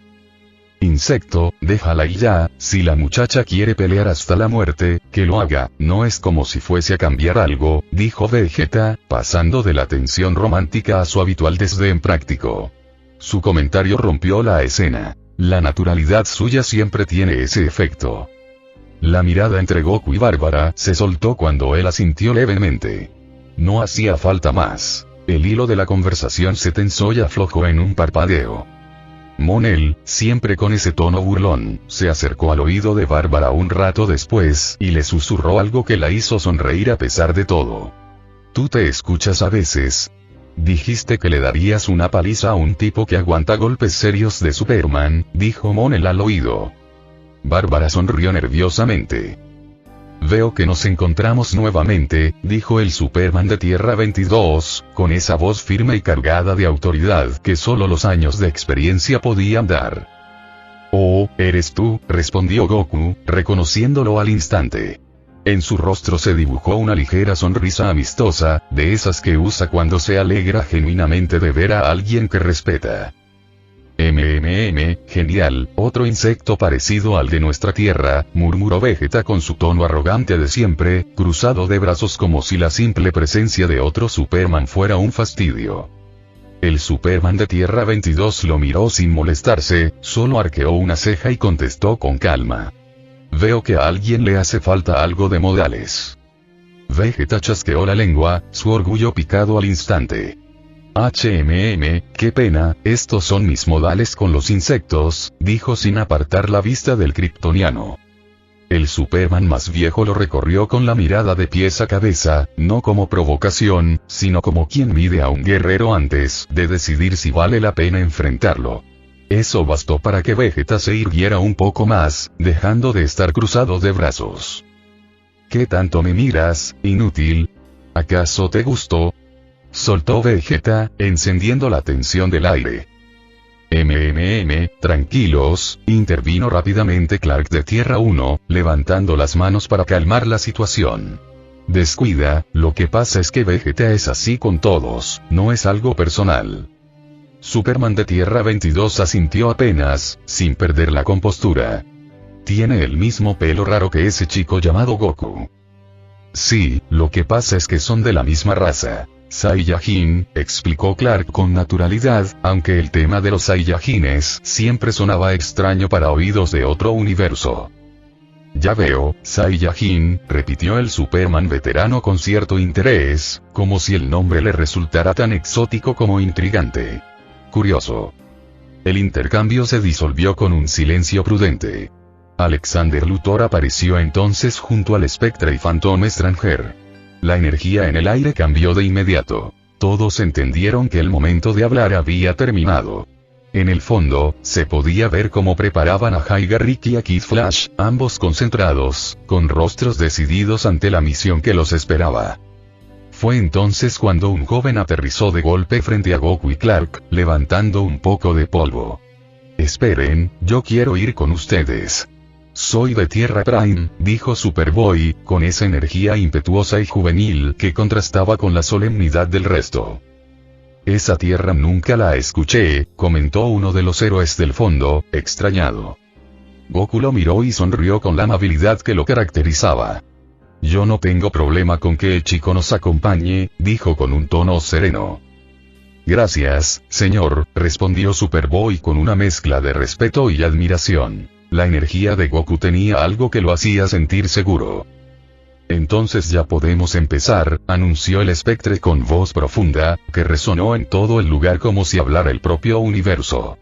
Insecto, déjala y ya, si la muchacha quiere pelear hasta la muerte, que lo haga, no es como si fuese a cambiar algo, dijo Vegeta, pasando de la tensión romántica a su habitual desdén práctico. Su comentario rompió la escena. La naturalidad suya siempre tiene ese efecto. La mirada entre Goku y Bárbara se soltó cuando él asintió levemente. No hacía falta más. El hilo de la conversación se tensó y aflojó en un parpadeo. Monel, siempre con ese tono burlón, se acercó al oído de Bárbara un rato después y le susurró algo que la hizo sonreír a pesar de todo. Tú te escuchas a veces. Dijiste que le darías una paliza a un tipo que aguanta golpes serios de Superman, dijo Monel al oído. Bárbara sonrió nerviosamente. Veo que nos encontramos nuevamente, dijo el Superman de Tierra 22, con esa voz firme y cargada de autoridad que solo los años de experiencia podían dar. Oh, eres tú, respondió Goku, reconociéndolo al instante. En su rostro se dibujó una ligera sonrisa amistosa, de esas que usa cuando se alegra genuinamente de ver a alguien que respeta. Genial, otro insecto parecido al de nuestra tierra, murmuró Vegeta con su tono arrogante de siempre, cruzado de brazos como si la simple presencia de otro Superman fuera un fastidio. El Superman de Tierra 22 lo miró sin molestarse, solo arqueó una ceja y contestó con calma. Veo que a alguien le hace falta algo de modales. Vegeta chasqueó la lengua, su orgullo picado al instante. Qué pena, estos son mis modales con los insectos, dijo sin apartar la vista del kryptoniano. El Superman más viejo lo recorrió con la mirada de pies a cabeza, no como provocación, sino como quien mide a un guerrero antes de decidir si vale la pena enfrentarlo. Eso bastó para que Vegeta se irguiera un poco más, dejando de estar cruzado de brazos. ¿Qué tanto me miras, inútil? ¿Acaso te gustó? Soltó Vegeta, encendiendo la tensión del aire. Tranquilos, intervino rápidamente Clark de Tierra 1, levantando las manos para calmar la situación. Descuida, lo que pasa es que Vegeta es así con todos, no es algo personal. Superman de Tierra 22 asintió apenas, sin perder la compostura. Tiene el mismo pelo raro que ese chico llamado Goku. Sí, lo que pasa es que son de la misma raza. Saiyajin, explicó Clark con naturalidad, aunque el tema de los Saiyajines siempre sonaba extraño para oídos de otro universo. Ya veo, Saiyajin, repitió el Superman veterano con cierto interés, como si el nombre le resultara tan exótico como intrigante. Curioso. El intercambio se disolvió con un silencio prudente. Alexander Luthor apareció entonces junto al Spectre y Phantom Stranger. La energía en el aire cambió de inmediato. Todos entendieron que el momento de hablar había terminado. En el fondo, se podía ver cómo preparaban a Hygar-Rick y a Kid Flash, ambos concentrados, con rostros decididos ante la misión que los esperaba. Fue entonces cuando un joven aterrizó de golpe frente a Goku y Clark, levantando un poco de polvo. Esperen, yo quiero ir con ustedes. Soy de Tierra Prime, dijo Superboy, con esa energía impetuosa y juvenil que contrastaba con la solemnidad del resto. Esa tierra nunca la escuché, comentó uno de los héroes del fondo, extrañado. Goku lo miró y sonrió con la amabilidad que lo caracterizaba. Yo no tengo problema con que el chico nos acompañe, dijo con un tono sereno. Gracias, señor, respondió Superboy con una mezcla de respeto y admiración. La energía de Goku tenía algo que lo hacía sentir seguro. Entonces ya podemos empezar, anunció el Spectre con voz profunda, que resonó en todo el lugar como si hablara el propio universo.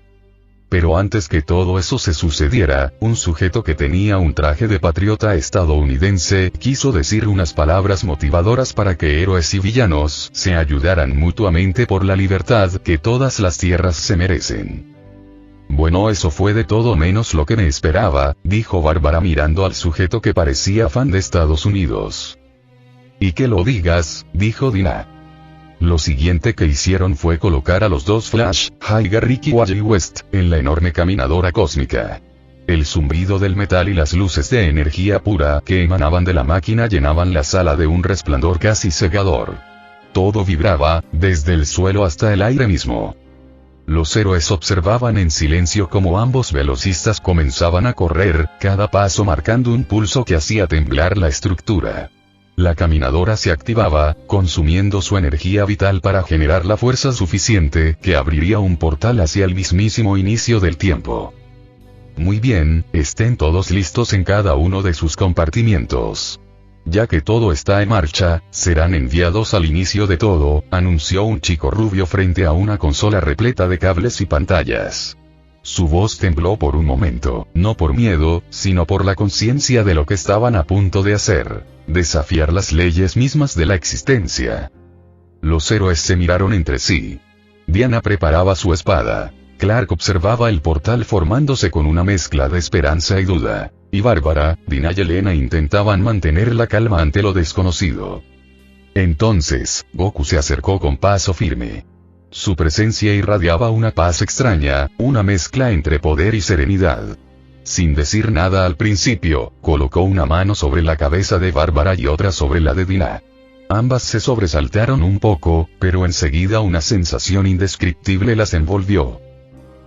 Pero antes que todo eso se sucediera, un sujeto que tenía un traje de patriota estadounidense quiso decir unas palabras motivadoras para que héroes y villanos se ayudaran mutuamente por la libertad que todas las tierras se merecen. Bueno, eso fue de todo menos lo que me esperaba, dijo Bárbara mirando al sujeto que parecía fan de Estados Unidos. Y que lo digas, dijo Dina. Lo siguiente que hicieron fue colocar a los dos Flash, Hygar-Rick y Wally West, en la enorme caminadora cósmica. El zumbido del metal y las luces de energía pura que emanaban de la máquina llenaban la sala de un resplandor casi cegador. Todo vibraba, desde el suelo hasta el aire mismo. Los héroes observaban en silencio cómo ambos velocistas comenzaban a correr, cada paso marcando un pulso que hacía temblar la estructura. La caminadora se activaba, consumiendo su energía vital para generar la fuerza suficiente que abriría un portal hacia el mismísimo inicio del tiempo. Muy bien, estén todos listos en cada uno de sus compartimientos. Ya que todo está en marcha, serán enviados al inicio de todo, anunció un chico rubio frente a una consola repleta de cables y pantallas. Su voz tembló por un momento, no por miedo, sino por la conciencia de lo que estaban a punto de hacer: desafiar las leyes mismas de la existencia. Los héroes se miraron entre sí. Diana preparaba su espada. Clark observaba el portal formándose con una mezcla de esperanza y duda. Y Bárbara, Dina y Elena intentaban mantener la calma ante lo desconocido. Entonces, Goku se acercó con paso firme. Su presencia irradiaba una paz extraña, una mezcla entre poder y serenidad. Sin decir nada al principio, colocó una mano sobre la cabeza de Bárbara y otra sobre la de Dina. Ambas se sobresaltaron un poco, pero enseguida una sensación indescriptible las envolvió.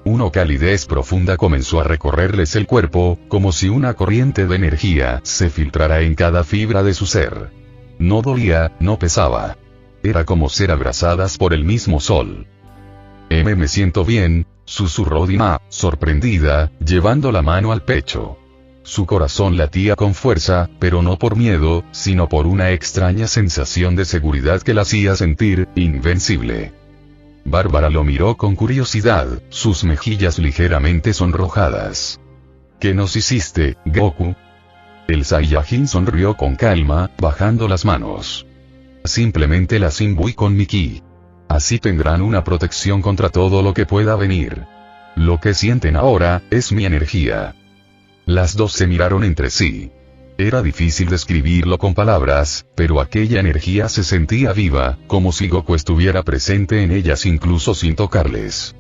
Una calidez profunda comenzó a recorrerles el cuerpo, como si una corriente de energía se filtrara en cada fibra de su ser. No dolía, no pesaba. Era como ser abrazadas por el mismo sol. Me siento bien, susurró Dina, sorprendida, llevando la mano al pecho. Su corazón latía con fuerza, pero no por miedo, sino por una extraña sensación de seguridad que la hacía sentir invencible. Bárbara lo miró con curiosidad, sus mejillas ligeramente sonrojadas. ¿Qué nos hiciste, Goku? El Saiyajin sonrió con calma, bajando las manos. Simplemente las imbuí con mi ki. Así tendrán una protección contra todo lo que pueda venir. Lo que sienten ahora, es mi energía. Las dos se miraron entre sí. Era difícil describirlo con palabras, pero aquella energía se sentía viva, como si Goku estuviera presente en ellas incluso sin tocarles.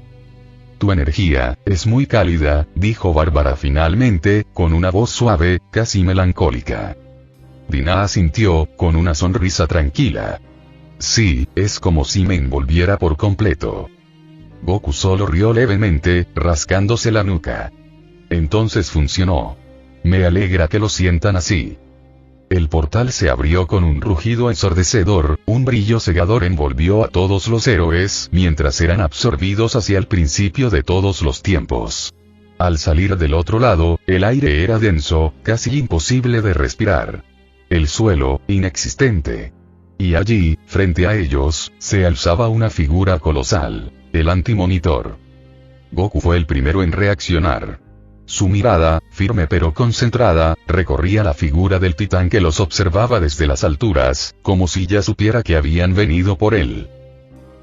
Tu energía es muy cálida, dijo Bárbara finalmente, con una voz suave, casi melancólica. Dina asintió, con una sonrisa tranquila. Sí, es como si me envolviera por completo. Goku solo rió levemente, rascándose la nuca. Entonces funcionó. Me alegra que lo sientan así. El portal se abrió con un rugido ensordecedor, un brillo cegador envolvió a todos los héroes mientras eran absorbidos hacia el principio de todos los tiempos. Al salir del otro lado, el aire era denso, casi imposible de respirar. El suelo, inexistente. Y allí, frente a ellos, se alzaba una figura colosal, el Antimonitor. Goku fue el primero en reaccionar. Su mirada, firme pero concentrada, recorría la figura del titán que los observaba desde las alturas, como si ya supiera que habían venido por él.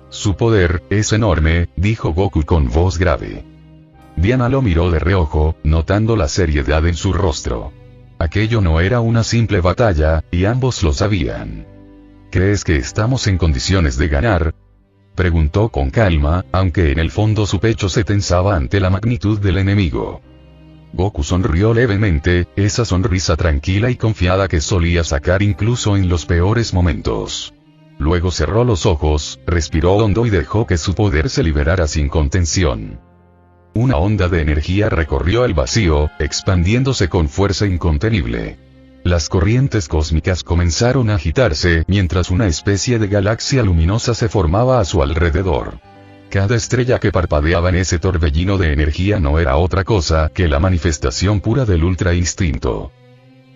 Su poder es enorme, dijo Goku con voz grave. Diana lo miró de reojo, notando la seriedad en su rostro. Aquello no era una simple batalla, y ambos lo sabían. ¿Crees que estamos en condiciones de ganar?, preguntó con calma, aunque en el fondo su pecho se tensaba ante la magnitud del enemigo. Goku sonrió levemente, esa sonrisa tranquila y confiada que solía sacar incluso en los peores momentos. Luego cerró los ojos, respiró hondo y dejó que su poder se liberara sin contención. Una onda de energía recorrió el vacío, expandiéndose con fuerza incontenible. Las corrientes cósmicas comenzaron a agitarse mientras una especie de galaxia luminosa se formaba a su alrededor. Cada estrella que parpadeaba en ese torbellino de energía no era otra cosa que la manifestación pura del ultra instinto.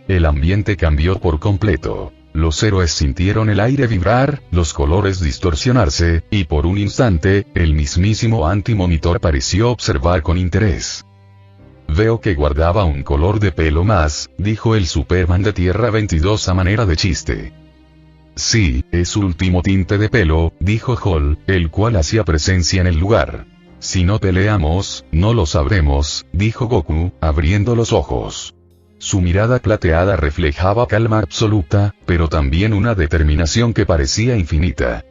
El ambiente cambió por completo. Los héroes sintieron el aire vibrar, los colores distorsionarse, y por un instante, el mismísimo Antimonitor pareció observar con interés. Veo que guardaba un color de pelo más, dijo el Superman de Tierra 22 a manera de chiste. Sí, es su último tinte de pelo, dijo Hall, el cual hacía presencia en el lugar. Si no peleamos, no lo sabremos, dijo Goku, abriendo los ojos. Su mirada plateada reflejaba calma absoluta, pero también una determinación que parecía infinita.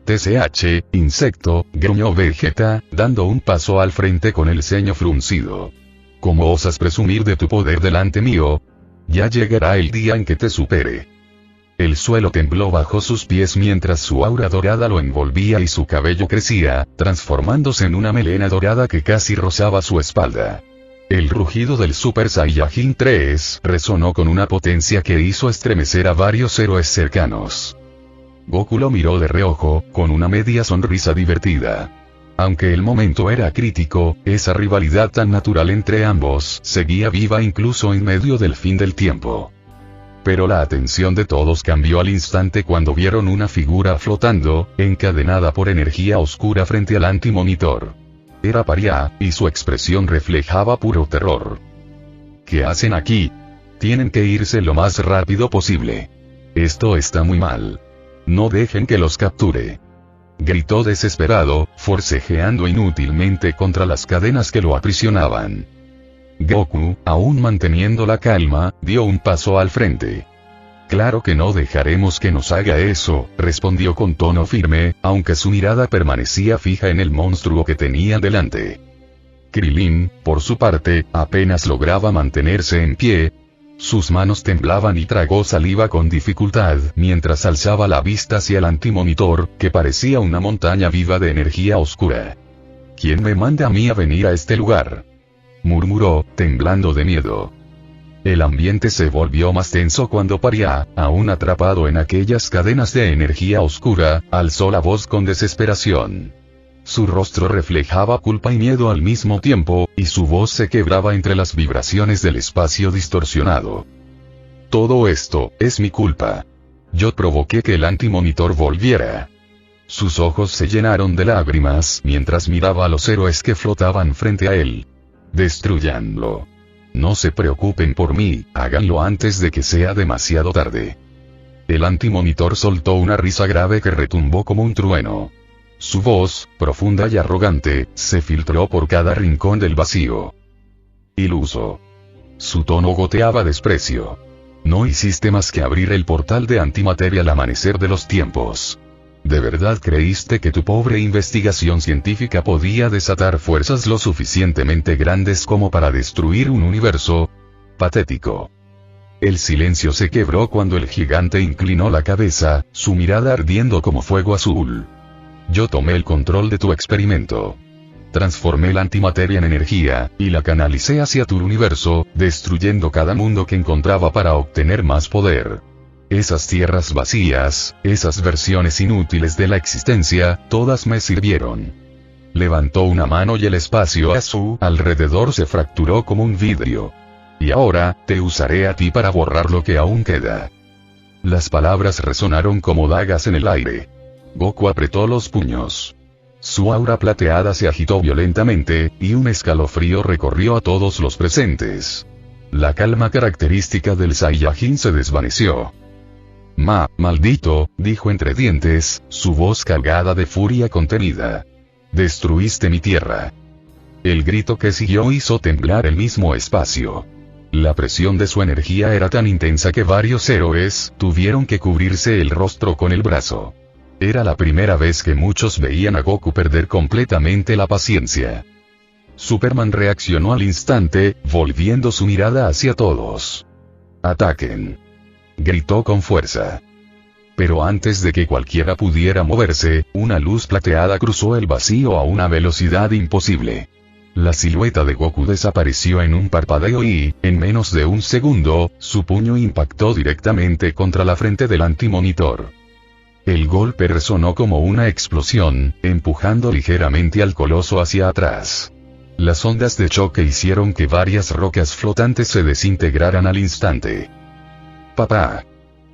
TCH, insecto, gruñó Vegeta, dando un paso al frente con el ceño fruncido. ¿Cómo osas presumir de tu poder delante mío? Ya llegará el día en que te supere. El suelo tembló bajo sus pies mientras su aura dorada lo envolvía y su cabello crecía, transformándose en una melena dorada que casi rozaba su espalda. El rugido del Super Saiyajin 3 resonó con una potencia que hizo estremecer a varios héroes cercanos. Goku lo miró de reojo, con una media sonrisa divertida. Aunque el momento era crítico, esa rivalidad tan natural entre ambos seguía viva incluso en medio del fin del tiempo. Pero la atención de todos cambió al instante cuando vieron una figura flotando, encadenada por energía oscura frente al antimonitor. Era Paria, y su expresión reflejaba puro terror. ¿Qué hacen aquí? Tienen que irse lo más rápido posible. Esto está muy mal. No dejen que los capture. Gritó desesperado, forcejeando inútilmente contra las cadenas que lo aprisionaban. Goku, aún manteniendo la calma, dio un paso al frente. Claro que no dejaremos que nos haga eso, respondió con tono firme, aunque su mirada permanecía fija en el monstruo que tenía delante. Krilin, por su parte, apenas lograba mantenerse en pie. Sus manos temblaban y tragó saliva con dificultad mientras alzaba la vista hacia el antimonitor, que parecía una montaña viva de energía oscura. ¿Quién me manda a mí a venir a este lugar?, murmuró, temblando de miedo. El ambiente se volvió más tenso cuando Paria, aún atrapado en aquellas cadenas de energía oscura, alzó la voz con desesperación. Su rostro reflejaba culpa y miedo al mismo tiempo, y su voz se quebraba entre las vibraciones del espacio distorsionado. Todo esto es mi culpa. Yo provoqué que el antimonitor volviera. Sus ojos se llenaron de lágrimas mientras miraba a los héroes que flotaban frente a él. Destrúyanlo. No se preocupen por mí, háganlo antes de que sea demasiado tarde. El antimonitor soltó una risa grave que retumbó como un trueno. Su voz, profunda y arrogante, se filtró por cada rincón del vacío. Iluso. Su tono goteaba desprecio. No hiciste más que abrir el portal de antimateria al amanecer de los tiempos. ¿De verdad creíste que tu pobre investigación científica podía desatar fuerzas lo suficientemente grandes como para destruir un universo? Patético. El silencio se quebró cuando el gigante inclinó la cabeza, su mirada ardiendo como fuego azul. Yo tomé el control de tu experimento. Transformé la antimateria en energía, y la canalicé hacia tu universo, destruyendo cada mundo que encontraba para obtener más poder. Esas tierras vacías, esas versiones inútiles de la existencia, todas me sirvieron. Levantó una mano y el espacio a su alrededor se fracturó como un vidrio. Y ahora, te usaré a ti para borrar lo que aún queda. Las palabras resonaron como dagas en el aire. Goku apretó los puños. Su aura plateada se agitó violentamente, y un escalofrío recorrió a todos los presentes. La calma característica del Saiyajin se desvaneció. Maldito, dijo entre dientes, su voz cargada de furia contenida. Destruiste mi tierra. El grito que siguió hizo temblar el mismo espacio. La presión de su energía era tan intensa que varios héroes tuvieron que cubrirse el rostro con el brazo. Era la primera vez que muchos veían a Goku perder completamente la paciencia. Superman reaccionó al instante, volviendo su mirada hacia todos. ¡Ataquen!, gritó con fuerza. Pero antes de que cualquiera pudiera moverse, una luz plateada cruzó el vacío a una velocidad imposible. La silueta de Goku desapareció en un parpadeo y, en menos de un segundo, su puño impactó directamente contra la frente del antimonitor. El golpe resonó como una explosión, empujando ligeramente al coloso hacia atrás. Las ondas de choque hicieron que varias rocas flotantes se desintegraran al instante. ¡Papá!,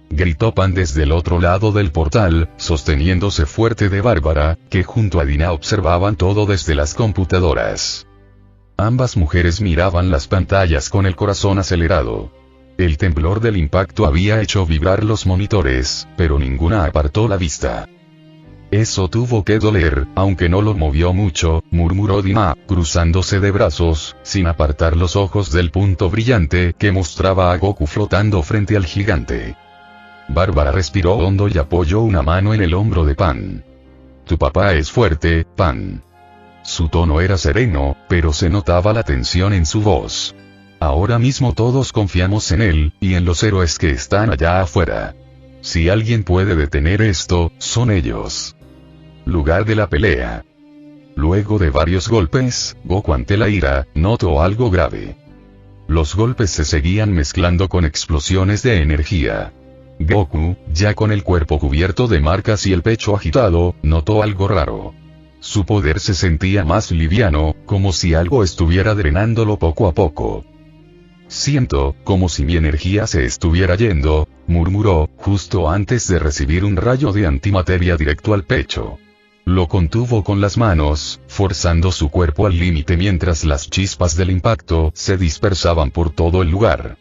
gritó Pan desde el otro lado del portal, sosteniéndose fuerte de Bárbara, que junto a Dina observaban todo desde las computadoras. Ambas mujeres miraban las pantallas con el corazón acelerado. El temblor del impacto había hecho vibrar los monitores, pero ninguna apartó la vista. Eso tuvo que doler, aunque no lo movió mucho, murmuró Dina, cruzándose de brazos, sin apartar los ojos del punto brillante que mostraba a Goku flotando frente al gigante. Bárbara respiró hondo y apoyó una mano en el hombro de Pan. Tu papá es fuerte, Pan. Su tono era sereno, pero se notaba la tensión en su voz. Ahora mismo todos confiamos en él, y en los héroes que están allá afuera. Si alguien puede detener esto, son ellos. Lugar de la pelea. Luego de varios golpes, Goku ante la ira, notó algo grave. Los golpes se seguían mezclando con explosiones de energía. Goku, ya con el cuerpo cubierto de marcas y el pecho agitado, notó algo raro. Su poder se sentía más liviano, como si algo estuviera drenándolo poco a poco. Siento, como si mi energía se estuviera yendo, murmuró, justo antes de recibir un rayo de antimateria directo al pecho. Lo contuvo con las manos, forzando su cuerpo al límite mientras las chispas del impacto se dispersaban por todo el lugar.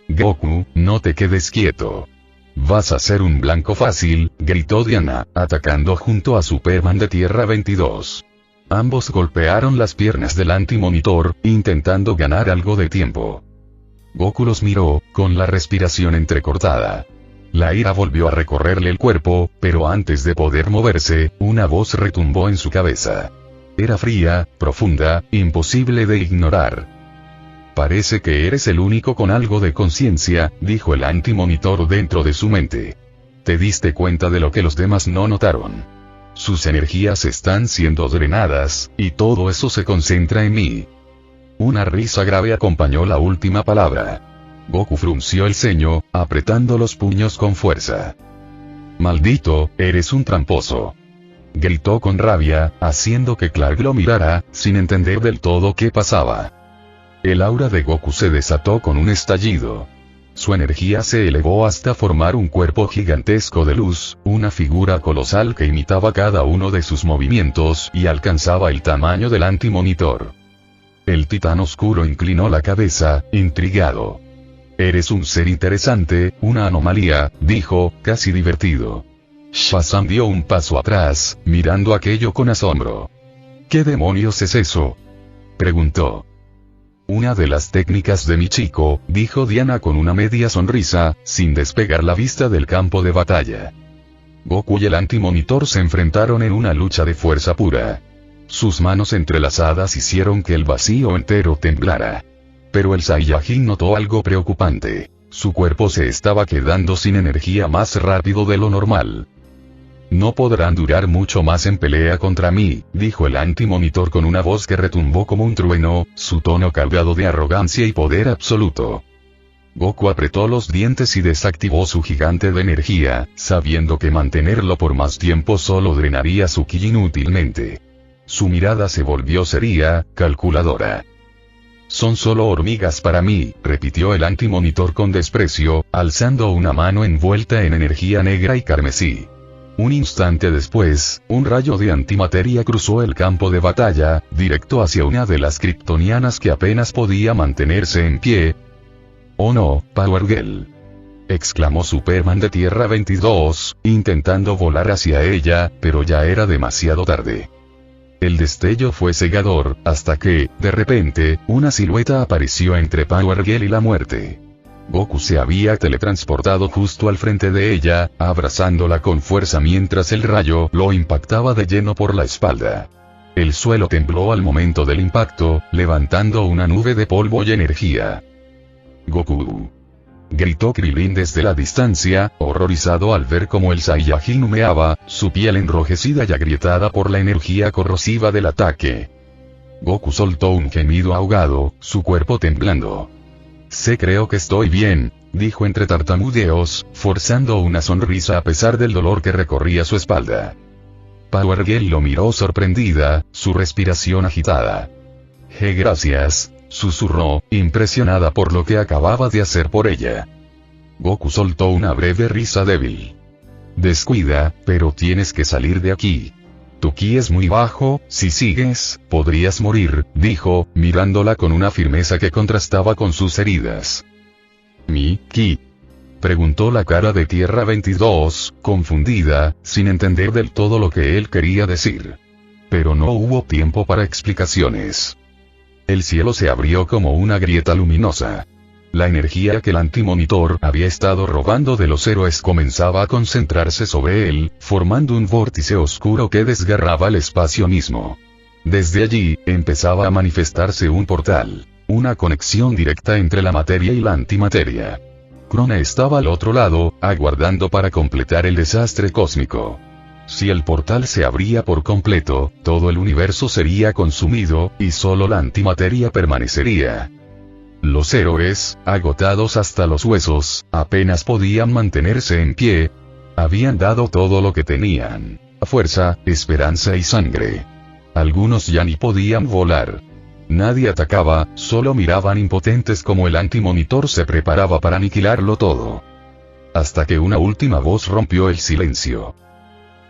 Goku, no te quedes quieto. Vas a ser un blanco fácil, gritó Diana, atacando junto a Superman de Tierra 22. Ambos golpearon las piernas del antimonitor, intentando ganar algo de tiempo. Goku los miró, con la respiración entrecortada. La ira volvió a recorrerle el cuerpo, pero antes de poder moverse, una voz retumbó en su cabeza. Era fría, profunda, imposible de ignorar. Parece que eres el único con algo de conciencia, dijo el antimonitor dentro de su mente. Te diste cuenta de lo que los demás no notaron. Sus energías están siendo drenadas, y todo eso se concentra en mí. Una risa grave acompañó la última palabra. Goku frunció el ceño, apretando los puños con fuerza. Maldito, eres un tramposo. Gritó con rabia, haciendo que Clark lo mirara, sin entender del todo qué pasaba. El aura de Goku se desató con un estallido. Su energía se elevó hasta formar un cuerpo gigantesco de luz, una figura colosal que imitaba cada uno de sus movimientos y alcanzaba el tamaño del antimonitor. El titán oscuro inclinó la cabeza, intrigado. Eres un ser interesante, una anomalía, dijo, casi divertido. Shazam dio un paso atrás, mirando aquello con asombro. ¿Qué demonios es eso?, preguntó. Una de las técnicas de mi chico, dijo Diana con una media sonrisa, sin despegar la vista del campo de batalla. Goku y el antimonitor se enfrentaron en una lucha de fuerza pura. Sus manos entrelazadas hicieron que el vacío entero temblara. Pero el Saiyajin notó algo preocupante. Su cuerpo se estaba quedando sin energía más rápido de lo normal. No podrán durar mucho más en pelea contra mí, dijo el antimonitor con una voz que retumbó como un trueno, su tono cargado de arrogancia y poder absoluto. Goku apretó los dientes y desactivó su gigante de energía, sabiendo que mantenerlo por más tiempo solo drenaría su ki inútilmente. Su mirada se volvió seria, calculadora. Son solo hormigas para mí, repitió el antimonitor con desprecio, alzando una mano envuelta en energía negra y carmesí. Un instante después, un rayo de antimateria cruzó el campo de batalla, directo hacia una de las kryptonianas que apenas podía mantenerse en pie. «Oh no, Power Girl», exclamó Superman de Tierra 22, intentando volar hacia ella, pero ya era demasiado tarde. El destello fue cegador, hasta que, de repente, una silueta apareció entre Power Girl y la muerte. Goku se había teletransportado justo al frente de ella, abrazándola con fuerza mientras el rayo lo impactaba de lleno por la espalda. El suelo tembló al momento del impacto, levantando una nube de polvo y energía. «Goku», gritó Krillin desde la distancia, horrorizado al ver cómo el Saiyajin humeaba, su piel enrojecida y agrietada por la energía corrosiva del ataque. Goku soltó un gemido ahogado, su cuerpo temblando. Creo que estoy bien», dijo entre tartamudeos, forzando una sonrisa a pesar del dolor que recorría su espalda. Power Girl lo miró sorprendida, su respiración agitada. «Gracias», susurró, impresionada por lo que acababa de hacer por ella. Goku soltó una breve risa débil. «Descuida, pero tienes que salir de aquí. Tu ki es muy bajo, si sigues, podrías morir», dijo, mirándola con una firmeza que contrastaba con sus heridas. «¿Mi ki?», preguntó la cara de Tierra 22, confundida, sin entender del todo lo que él quería decir. Pero no hubo tiempo para explicaciones. El cielo se abrió como una grieta luminosa. La energía que el antimonitor había estado robando de los héroes comenzaba a concentrarse sobre él, formando un vórtice oscuro que desgarraba el espacio mismo. Desde allí, empezaba a manifestarse un portal, una conexión directa entre la materia y la antimateria. Krona estaba al otro lado, aguardando para completar el desastre cósmico. Si el portal se abría por completo, todo el universo sería consumido, y solo la antimateria permanecería. Los héroes, agotados hasta los huesos, apenas podían mantenerse en pie. Habían dado todo lo que tenían: fuerza, esperanza y sangre. Algunos ya ni podían volar. Nadie atacaba, solo miraban impotentes como el antimonitor se preparaba para aniquilarlo todo. Hasta que una última voz rompió el silencio.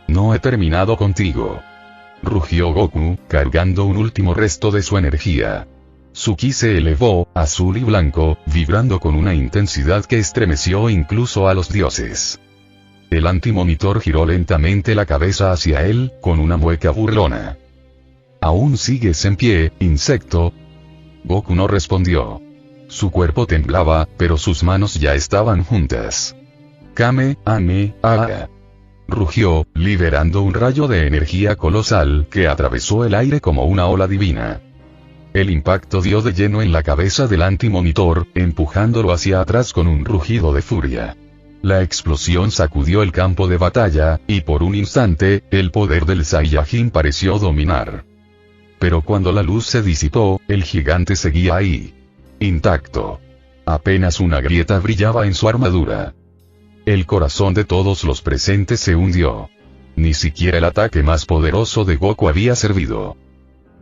«No he terminado contigo», rugió Goku, cargando un último resto de su energía. Su ki se elevó, azul y blanco, vibrando con una intensidad que estremeció incluso a los dioses. El antimonitor giró lentamente la cabeza hacia él, con una mueca burlona. «¿Aún sigues en pie, insecto?». Goku no respondió. Su cuerpo temblaba, pero sus manos ya estaban juntas. «Kame-ame-a-a», rugió, liberando un rayo de energía colosal que atravesó el aire como una ola divina. El impacto dio de lleno en la cabeza del antimonitor, empujándolo hacia atrás con un rugido de furia. La explosión sacudió el campo de batalla, y por un instante, el poder del Saiyajin pareció dominar. Pero cuando la luz se disipó, el gigante seguía ahí. Intacto. Apenas una grieta brillaba en su armadura. El corazón de todos los presentes se hundió. Ni siquiera el ataque más poderoso de Goku había servido.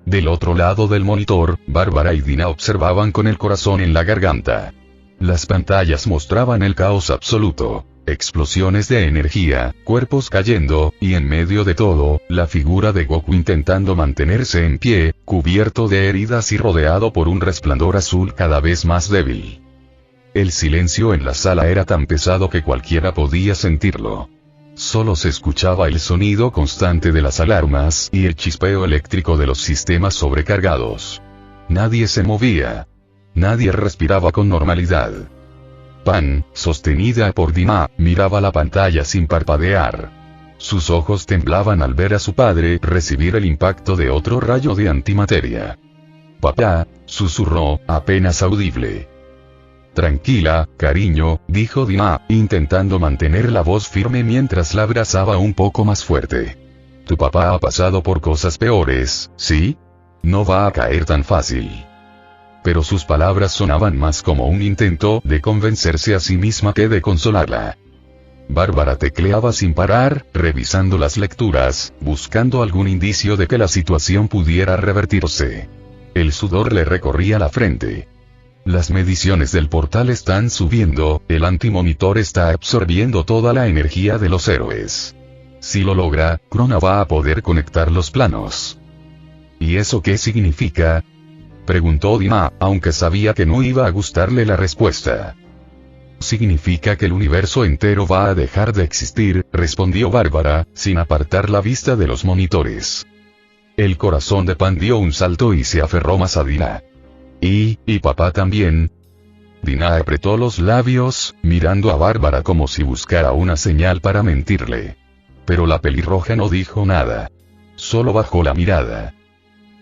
Del otro lado del monitor, Bárbara y Dina observaban con el corazón en la garganta. Las pantallas mostraban el caos absoluto. Explosiones de energía, cuerpos cayendo, y en medio de todo, la figura de Goku intentando mantenerse en pie, cubierto de heridas y rodeado por un resplandor azul cada vez más débil. El silencio en la sala era tan pesado que cualquiera podía sentirlo. Solo se escuchaba el sonido constante de las alarmas y el chispeo eléctrico de los sistemas sobrecargados. Nadie se movía. Nadie respiraba con normalidad. Pan, sostenida por Dina, miraba la pantalla sin parpadear. Sus ojos temblaban al ver a su padre recibir el impacto de otro rayo de antimateria. «Papá», susurró, apenas audible. «Tranquila, cariño», dijo Dina, intentando mantener la voz firme mientras la abrazaba un poco más fuerte. «Tu papá ha pasado por cosas peores, ¿sí? No va a caer tan fácil». Pero sus palabras sonaban más como un intento de convencerse a sí misma que de consolarla. Bárbara tecleaba sin parar, revisando las lecturas, buscando algún indicio de que la situación pudiera revertirse. El sudor le recorría la frente. Las mediciones del portal están subiendo, el antimonitor está absorbiendo toda la energía de los héroes. Si lo logra, Krona va a poder conectar los planos. ¿Y eso qué significa?, preguntó Dina, aunque sabía que no iba a gustarle la respuesta. «Significa que el universo entero va a dejar de existir», respondió Bárbara, sin apartar la vista de los monitores. El corazón de Pan dio un salto y se aferró más a Dina. ¿Y papá también?» Dina apretó los labios, mirando a Bárbara como si buscara una señal para mentirle. Pero la pelirroja no dijo nada. Solo bajó la mirada.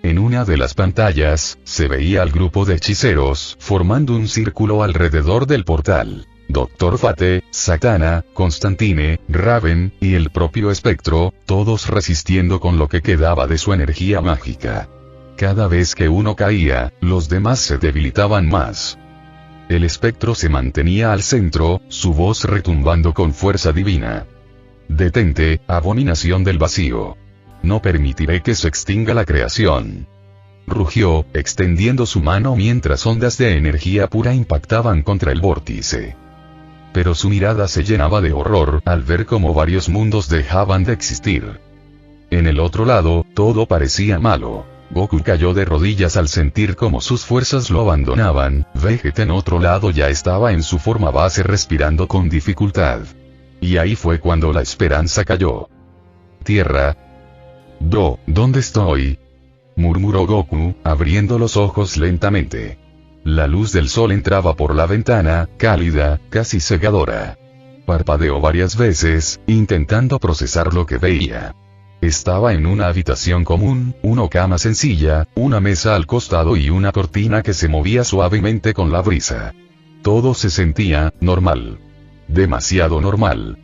En una de las pantallas, se veía al grupo de hechiceros formando un círculo alrededor del portal. Dr. Fate, Satana, Constantine, Raven, y el propio Espectro, todos resistiendo con lo que quedaba de su energía mágica. Cada vez que uno caía, los demás se debilitaban más. El Espectro se mantenía al centro, su voz retumbando con fuerza divina. «Detente, abominación del vacío. No permitiré que se extinga la creación», rugió, extendiendo su mano mientras ondas de energía pura impactaban contra el vórtice. Pero su mirada se llenaba de horror al ver cómo varios mundos dejaban de existir. En el otro lado, todo parecía malo. Goku cayó de rodillas al sentir cómo sus fuerzas lo abandonaban. Vegeta en otro lado ya estaba en su forma base respirando con dificultad. Y ahí fue cuando la esperanza cayó. «Tierra. ¿Dónde estoy?», murmuró Goku, abriendo los ojos lentamente. La luz del sol entraba por la ventana, cálida, casi cegadora. Parpadeó varias veces, intentando procesar lo que veía. Estaba en una habitación común, una cama sencilla, una mesa al costado y una cortina que se movía suavemente con la brisa. Todo se sentía normal. Demasiado normal.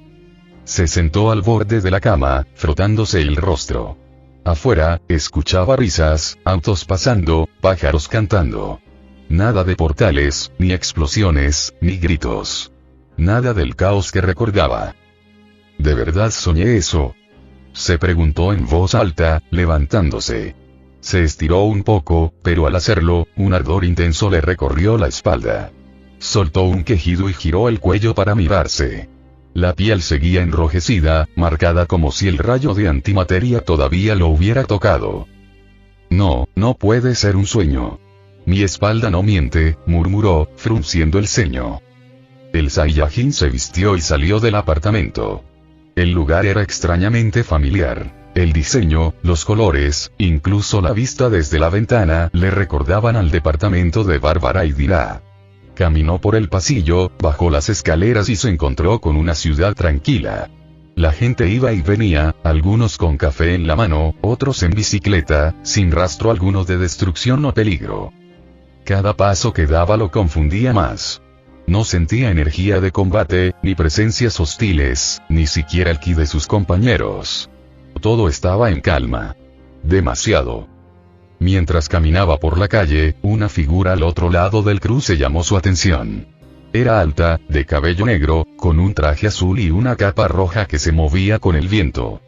Se sentó al borde de la cama, frotándose el rostro. Afuera, escuchaba risas, autos pasando, pájaros cantando. Nada de portales, ni explosiones, ni gritos. Nada del caos que recordaba. ¿De verdad soñé eso? Se preguntó en voz alta, levantándose. Se estiró un poco, pero al hacerlo, un ardor intenso le recorrió la espalda. Soltó un quejido y giró el cuello para mirarse. La piel seguía enrojecida, marcada como si el rayo de antimateria todavía lo hubiera tocado. No, no puede ser un sueño. Mi espalda no miente, murmuró, frunciendo el ceño. El Saiyajin se vistió y salió del apartamento. El lugar era extrañamente familiar. El diseño, los colores, incluso la vista desde la ventana, le recordaban al departamento de Bárbara y Dira. Caminó por el pasillo, bajó las escaleras y se encontró con una ciudad tranquila. La gente iba y venía, algunos con café en la mano, otros en bicicleta, sin rastro alguno de destrucción o peligro. Cada paso que daba lo confundía más. No sentía energía de combate, ni presencias hostiles, ni siquiera el ki de sus compañeros. Todo estaba en calma. Demasiado. Mientras caminaba por la calle, una figura al otro lado del cruce llamó su atención. Era alta, de cabello negro, con un traje azul y una capa roja que se movía con el viento.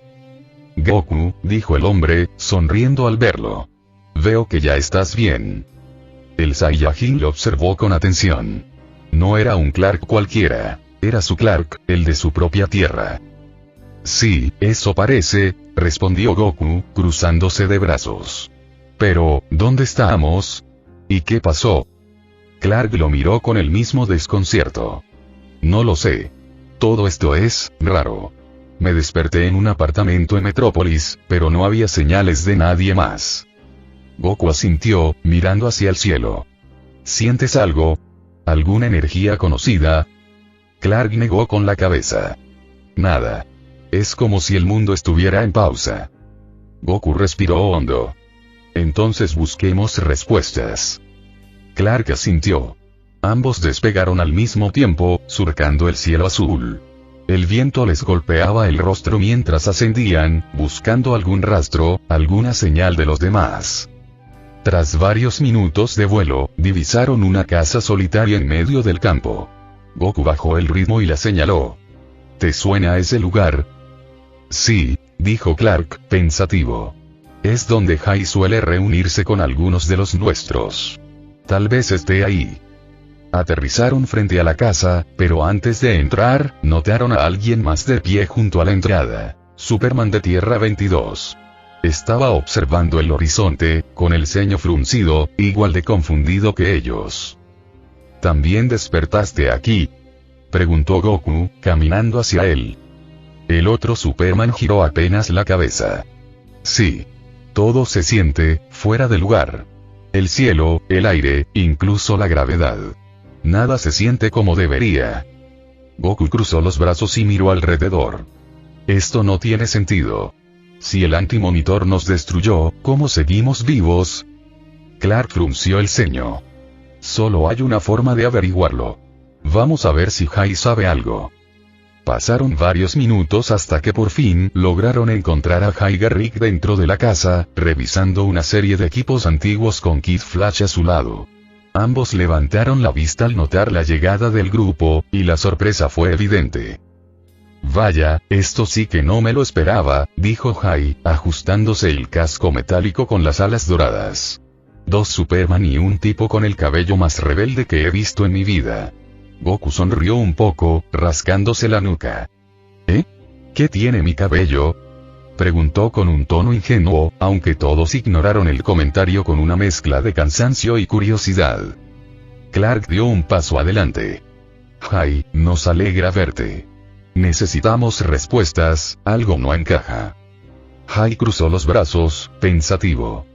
Goku, dijo el hombre, sonriendo al verlo. Veo que ya estás bien. El Saiyajin lo observó con atención. No era un Clark cualquiera, era su Clark, el de su propia tierra. Sí, eso parece, respondió Goku, cruzándose de brazos. Pero, ¿dónde estamos? ¿Y qué pasó? Clark lo miró con el mismo desconcierto. No lo sé. Todo esto es raro. Me desperté en un apartamento en Metrópolis, pero no había señales de nadie más. Goku asintió, mirando hacia el cielo. ¿Sientes algo? ¿Alguna energía conocida? Clark negó con la cabeza. Nada. Es como si el mundo estuviera en pausa. Goku respiró hondo. Entonces busquemos respuestas. Clark asintió. Ambos despegaron al mismo tiempo, surcando el cielo azul. El viento les golpeaba el rostro mientras ascendían, buscando algún rastro, alguna señal de los demás. Tras varios minutos de vuelo, divisaron una casa solitaria en medio del campo. Goku bajó el ritmo y la señaló. ¿Te suena ese lugar? Sí, dijo Clark, pensativo. Es donde Jai suele reunirse con algunos de los nuestros. Tal vez esté ahí. Aterrizaron frente a la casa, pero antes de entrar, notaron a alguien más de pie junto a la entrada. Superman de Tierra 22. Estaba observando el horizonte, con el ceño fruncido, igual de confundido que ellos. ¿También despertaste aquí?, preguntó Goku, caminando hacia él. El otro Superman giró apenas la cabeza. Sí. Todo se siente fuera de lugar. El cielo, el aire, incluso la gravedad. Nada se siente como debería. Goku cruzó los brazos y miró alrededor. Esto no tiene sentido. Si el antimonitor nos destruyó, ¿cómo seguimos vivos? Clark frunció el ceño. Solo hay una forma de averiguarlo. Vamos a ver si Jai sabe algo. Pasaron varios minutos hasta que por fin lograron encontrar a Jai Garrick dentro de la casa, revisando una serie de equipos antiguos con Kid Flash a su lado. Ambos levantaron la vista al notar la llegada del grupo, y la sorpresa fue evidente. Vaya, esto sí que no me lo esperaba, dijo Jai, ajustándose el casco metálico con las alas doradas. Dos Superman y un tipo con el cabello más rebelde que he visto en mi vida. Goku sonrió un poco, rascándose la nuca. ¿Eh? ¿Qué tiene mi cabello?, preguntó con un tono ingenuo, aunque todos ignoraron el comentario con una mezcla de cansancio y curiosidad. Clark dio un paso adelante. Jai, nos alegra verte. Necesitamos respuestas, algo no encaja. Jai cruzó los brazos, pensativo.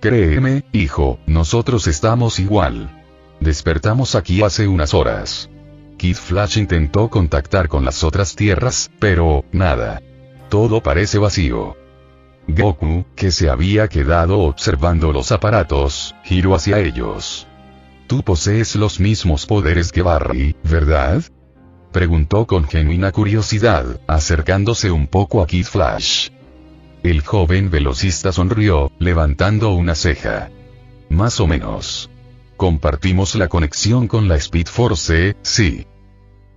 Créeme, hijo, nosotros estamos igual. Despertamos aquí hace unas horas. Kid Flash intentó contactar con las otras tierras, pero, nada. Todo parece vacío. Goku, que se había quedado observando los aparatos, giró hacia ellos. Tú posees los mismos poderes que Barry, ¿verdad? Preguntó con genuina curiosidad, acercándose un poco a Kid Flash. El joven velocista sonrió, levantando una ceja. Más o menos. Compartimos la conexión con la Speed Force, sí.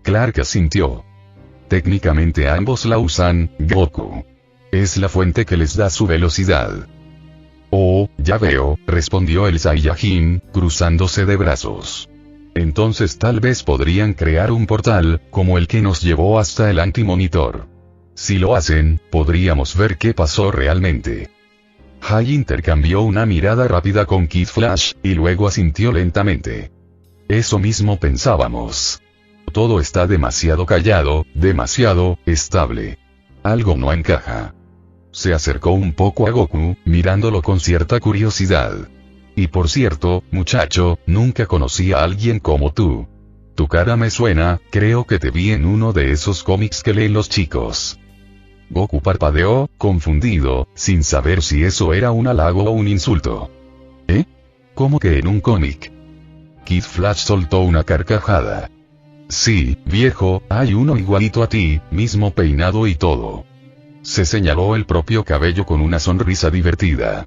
Clark asintió. Técnicamente ambos la usan, Goku. Es la fuente que les da su velocidad. Oh, ya veo, respondió el Saiyajin, cruzándose de brazos. Entonces tal vez podrían crear un portal, como el que nos llevó hasta el antimonitor. Si lo hacen, podríamos ver qué pasó realmente. Hai intercambió una mirada rápida con Kid Flash, y luego asintió lentamente. Eso mismo pensábamos. Todo está demasiado callado, demasiado estable. Algo no encaja. Se acercó un poco a Goku, mirándolo con cierta curiosidad. Y por cierto, muchacho, nunca conocí a alguien como tú. Tu cara me suena, creo que te vi en uno de esos cómics que leen los chicos. Goku parpadeó, confundido, sin saber si eso era un halago o un insulto. ¿Eh? ¿Cómo que en un cómic? Kid Flash soltó una carcajada. Sí, viejo, hay uno igualito a ti, mismo peinado y todo. Se señaló el propio cabello con una sonrisa divertida.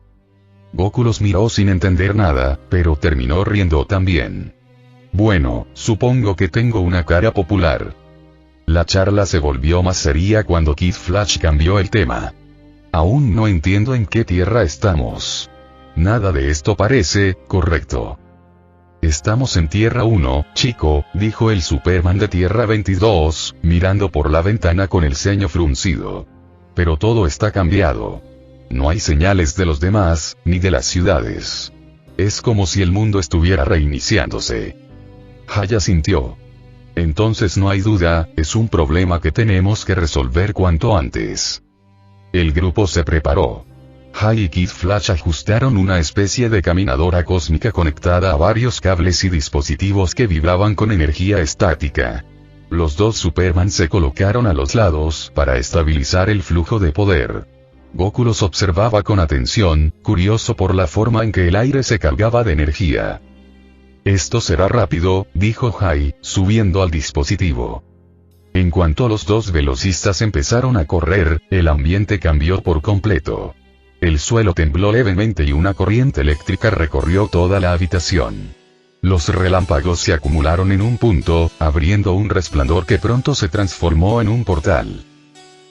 Goku los miró sin entender nada, pero terminó riendo también. Bueno, supongo que tengo una cara popular. La charla se volvió más seria cuando Kid Flash cambió el tema. Aún no entiendo en qué tierra estamos. Nada de esto parece correcto. Estamos en Tierra 1, chico, dijo el Superman de Tierra 22, mirando por la ventana con el ceño fruncido. Pero todo está cambiado. No hay señales de los demás, ni de las ciudades. Es como si el mundo estuviera reiniciándose. Haya sintió. Entonces no hay duda, es un problema que tenemos que resolver cuanto antes. El grupo se preparó. Hai y Kid Flash ajustaron una especie de caminadora cósmica conectada a varios cables y dispositivos que vibraban con energía estática. Los dos Superman se colocaron a los lados para estabilizar el flujo de poder. Goku los observaba con atención, curioso por la forma en que el aire se cargaba de energía. Esto será rápido, dijo Hai, subiendo al dispositivo. En cuanto los dos velocistas empezaron a correr, el ambiente cambió por completo. El suelo tembló levemente y una corriente eléctrica recorrió toda la habitación. Los relámpagos se acumularon en un punto, abriendo un resplandor que pronto se transformó en un portal.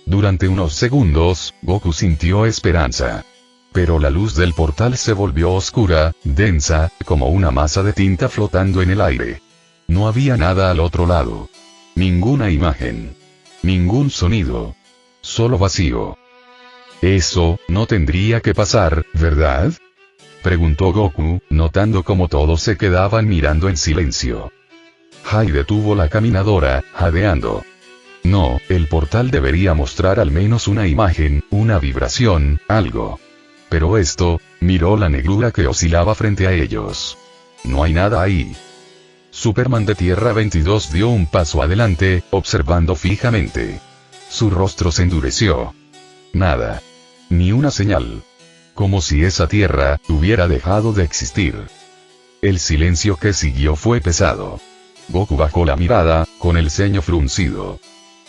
Durante unos segundos, Goku sintió esperanza. Pero la luz del portal se volvió oscura, densa, como una masa de tinta flotando en el aire. No había nada al otro lado. Ninguna imagen. Ningún sonido. Solo vacío. Eso, no tendría que pasar, ¿verdad? Preguntó Goku, notando cómo todos se quedaban mirando en silencio. Hai detuvo la caminadora, jadeando. No, el portal debería mostrar al menos una imagen, una vibración, algo. Pero esto, miró la negrura que oscilaba frente a ellos. No hay nada ahí. Superman de Tierra 22 dio un paso adelante, observando fijamente. Su rostro se endureció. Nada. Ni una señal. Como si esa tierra hubiera dejado de existir. El silencio que siguió fue pesado. Goku bajó la mirada, con el ceño fruncido.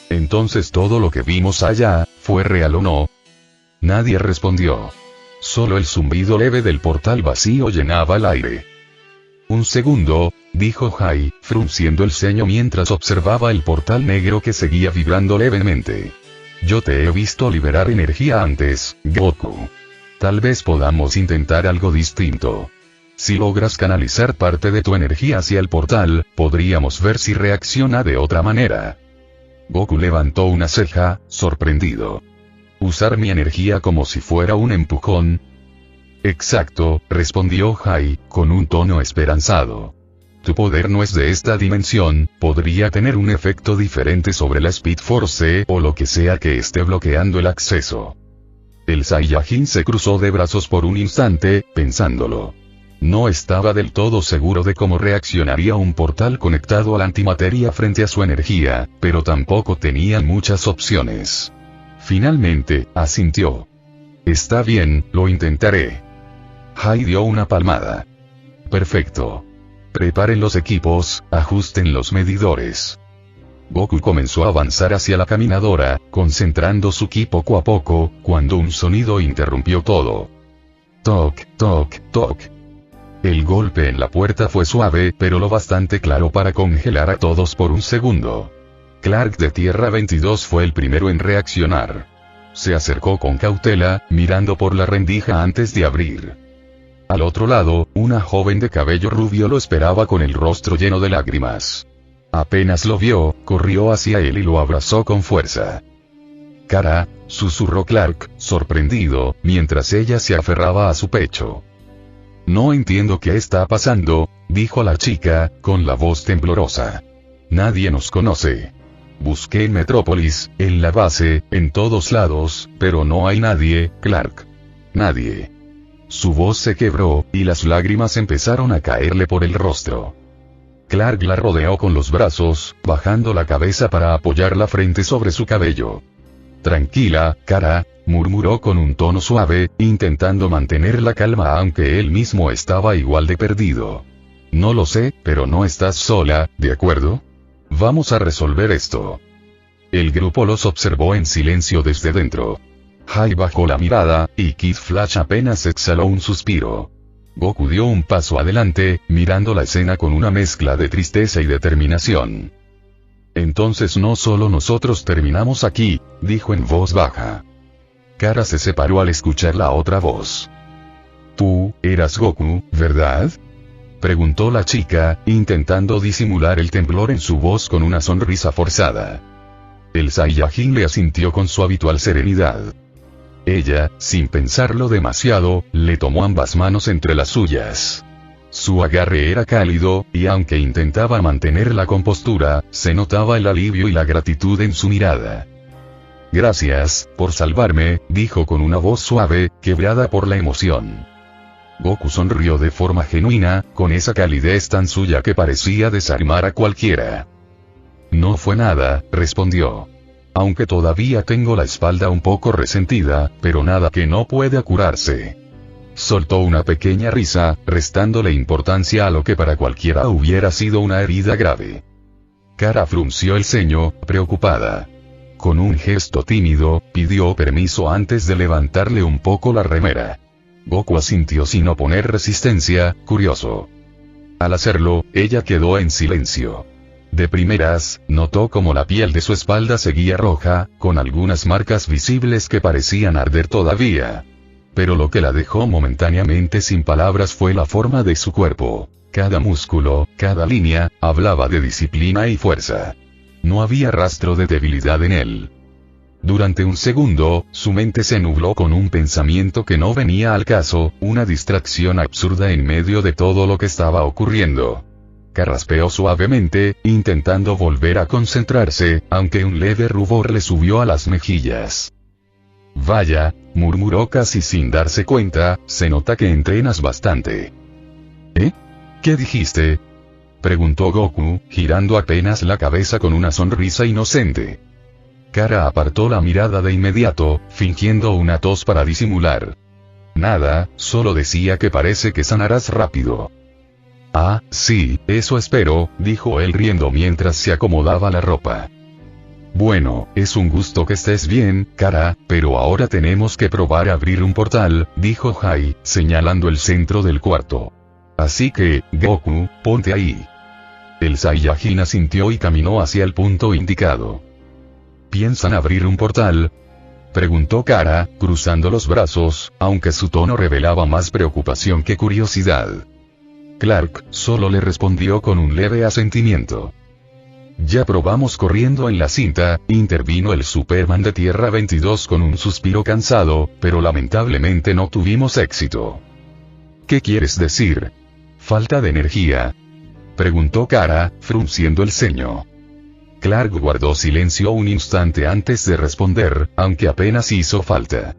Entonces todo lo que vimos allá, ¿fue real o no? Nadie respondió. Solo el zumbido leve del portal vacío llenaba el aire. Un segundo, dijo Hai, frunciendo el ceño mientras observaba el portal negro que seguía vibrando levemente. Yo te he visto liberar energía antes, Goku. Tal vez podamos intentar algo distinto. Si logras canalizar parte de tu energía hacia el portal, podríamos ver si reacciona de otra manera. Goku levantó una ceja, sorprendido. ¿Usar mi energía como si fuera un empujón? Exacto, respondió Hai, con un tono esperanzado. Tu poder no es de esta dimensión, podría tener un efecto diferente sobre la Speed Force o lo que sea que esté bloqueando el acceso. El Saiyajin se cruzó de brazos por un instante, pensándolo. No estaba del todo seguro de cómo reaccionaría un portal conectado a la antimateria frente a su energía, pero tampoco tenía muchas opciones. Finalmente, asintió. Está bien, lo intentaré. Hai dio una palmada. Perfecto. Preparen los equipos, ajusten los medidores. Goku comenzó a avanzar hacia la caminadora, concentrando su ki poco a poco, cuando un sonido interrumpió todo. Toc, toc, toc. El golpe en la puerta fue suave, pero lo bastante claro para congelar a todos por un segundo. Clark de Tierra 22 fue el primero en reaccionar. Se acercó con cautela, mirando por la rendija antes de abrir. Al otro lado, una joven de cabello rubio lo esperaba con el rostro lleno de lágrimas. Apenas lo vio, corrió hacia él y lo abrazó con fuerza. Kara, susurró Clark, sorprendido, mientras ella se aferraba a su pecho. No entiendo qué está pasando, dijo la chica, con la voz temblorosa. Nadie nos conoce. Busqué en Metrópolis, en la base, en todos lados, pero no hay nadie, Clark. Nadie. Su voz se quebró, y las lágrimas empezaron a caerle por el rostro. Clark la rodeó con los brazos, bajando la cabeza para apoyar la frente sobre su cabello. Tranquila, Kara, murmuró con un tono suave, intentando mantener la calma aunque él mismo estaba igual de perdido. No lo sé, pero no estás sola, ¿de acuerdo? Vamos a resolver esto. El grupo los observó en silencio desde dentro. Hai bajó la mirada, y Kid Flash apenas exhaló un suspiro. Goku dio un paso adelante, mirando la escena con una mezcla de tristeza y determinación. Entonces no solo nosotros terminamos aquí, dijo en voz baja. Kara se separó al escuchar la otra voz. Tú, eras Goku, ¿verdad? Preguntó la chica, intentando disimular el temblor en su voz con una sonrisa forzada. El Saiyajin le asintió con su habitual serenidad. Ella, sin pensarlo demasiado, le tomó ambas manos entre las suyas. Su agarre era cálido, y aunque intentaba mantener la compostura, se notaba el alivio y la gratitud en su mirada. Gracias, por salvarme, dijo con una voz suave, quebrada por la emoción. Goku sonrió de forma genuina, con esa calidez tan suya que parecía desarmar a cualquiera. No fue nada, respondió. Aunque todavía tengo la espalda un poco resentida, pero nada que no pueda curarse. Soltó una pequeña risa, restándole importancia a lo que para cualquiera hubiera sido una herida grave. Kara frunció el ceño, preocupada. Con un gesto tímido, pidió permiso antes de levantarle un poco la remera. Goku asintió sin oponer resistencia, curioso. Al hacerlo, ella quedó en silencio. De primeras, notó como la piel de su espalda seguía roja, con algunas marcas visibles que parecían arder todavía. Pero lo que la dejó momentáneamente sin palabras fue la forma de su cuerpo. Cada músculo, cada línea, hablaba de disciplina y fuerza. No había rastro de debilidad en él. Durante un segundo, su mente se nubló con un pensamiento que no venía al caso, una distracción absurda en medio de todo lo que estaba ocurriendo. Carraspeó suavemente, intentando volver a concentrarse, aunque un leve rubor le subió a las mejillas. Vaya, murmuró casi sin darse cuenta, se nota que entrenas bastante. ¿Eh? ¿Qué dijiste? Preguntó Goku, girando apenas la cabeza con una sonrisa inocente. Kara apartó la mirada de inmediato, fingiendo una tos para disimular. Nada, solo decía que parece que sanarás rápido. Ah, sí, eso espero, dijo él riendo mientras se acomodaba la ropa. Bueno, es un gusto que estés bien, Kara, pero ahora tenemos que probar a abrir un portal, dijo Hai, señalando el centro del cuarto. Así que, Goku, ponte ahí. El Saiyajin asintió y caminó hacia el punto indicado. ¿Piensan abrir un portal? Preguntó Kara, cruzando los brazos, aunque su tono revelaba más preocupación que curiosidad. Clark solo le respondió con un leve asentimiento. Ya probamos corriendo en la cinta, intervino el Superman de Tierra 22 con un suspiro cansado, pero lamentablemente no tuvimos éxito. ¿Qué quieres decir? ¿Falta de energía? Preguntó Kara, frunciendo el ceño. Clark guardó silencio un instante antes de responder, aunque apenas hizo falta.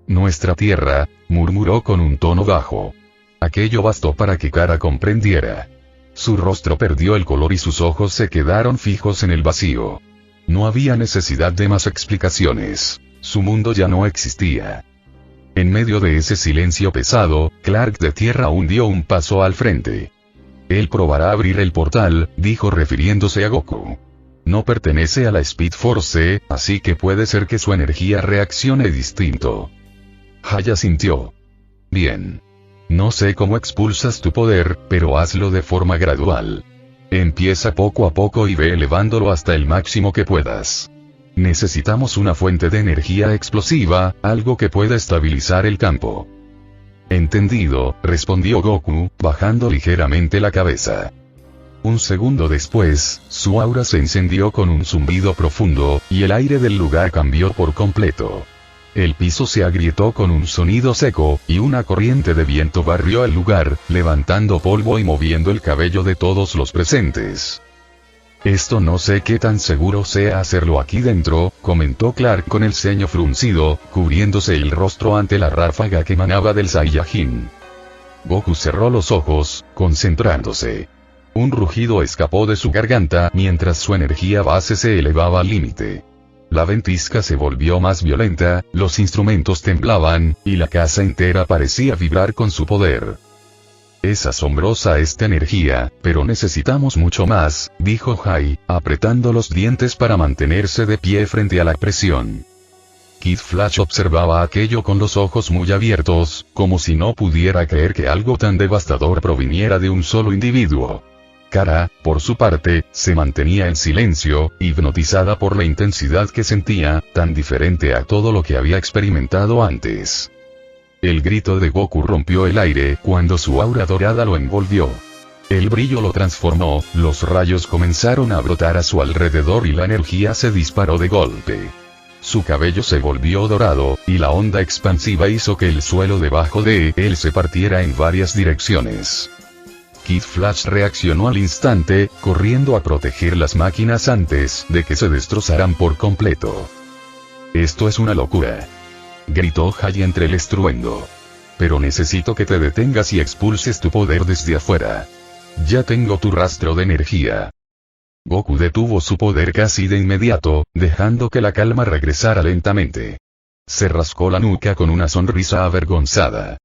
Nuestra Tierra, murmuró con un tono bajo. Aquello bastó para que Kara comprendiera. Su rostro perdió el color y sus ojos se quedaron fijos en el vacío. No había necesidad de más explicaciones. Su mundo ya no existía. En medio de ese silencio pesado, Clark de Tierra hundió un paso al frente. Él probará a abrir el portal, dijo refiriéndose a Goku. No pertenece a la Speed Force, así que puede ser que su energía reaccione distinto. Haya sintió. Bien. No sé cómo expulsas tu poder, pero hazlo de forma gradual. Empieza poco a poco y ve elevándolo hasta el máximo que puedas. Necesitamos una fuente de energía explosiva, algo que pueda estabilizar el campo. Entendido, respondió Goku, bajando ligeramente la cabeza. Un segundo después, su aura se encendió con un zumbido profundo, y el aire del lugar cambió por completo. El piso se agrietó con un sonido seco, y una corriente de viento barrió el lugar, levantando polvo y moviendo el cabello de todos los presentes. Esto no sé qué tan seguro sea hacerlo aquí dentro, comentó Clark con el ceño fruncido, cubriéndose el rostro ante la ráfaga que emanaba del Saiyajin. Goku cerró los ojos, concentrándose. Un rugido escapó de su garganta mientras su energía base se elevaba al límite. La ventisca se volvió más violenta, los instrumentos temblaban, y la casa entera parecía vibrar con su poder. Es asombrosa esta energía, pero necesitamos mucho más, dijo Hai, apretando los dientes para mantenerse de pie frente a la presión. Kid Flash observaba aquello con los ojos muy abiertos, como si no pudiera creer que algo tan devastador proviniera de un solo individuo. Kara, por su parte, se mantenía en silencio, hipnotizada por la intensidad que sentía, tan diferente a todo lo que había experimentado antes. El grito de Goku rompió el aire cuando su aura dorada lo envolvió. El brillo lo transformó, los rayos comenzaron a brotar a su alrededor y la energía se disparó de golpe. Su cabello se volvió dorado, y la onda expansiva hizo que el suelo debajo de él se partiera en varias direcciones. Kid Flash reaccionó al instante, corriendo a proteger las máquinas antes de que se destrozaran por completo. Esto es una locura, gritó Hai entre el estruendo. Pero necesito que te detengas y expulses tu poder desde afuera. Ya tengo tu rastro de energía. Goku detuvo su poder casi de inmediato, dejando que la calma regresara lentamente. Se rascó la nuca con una sonrisa avergonzada.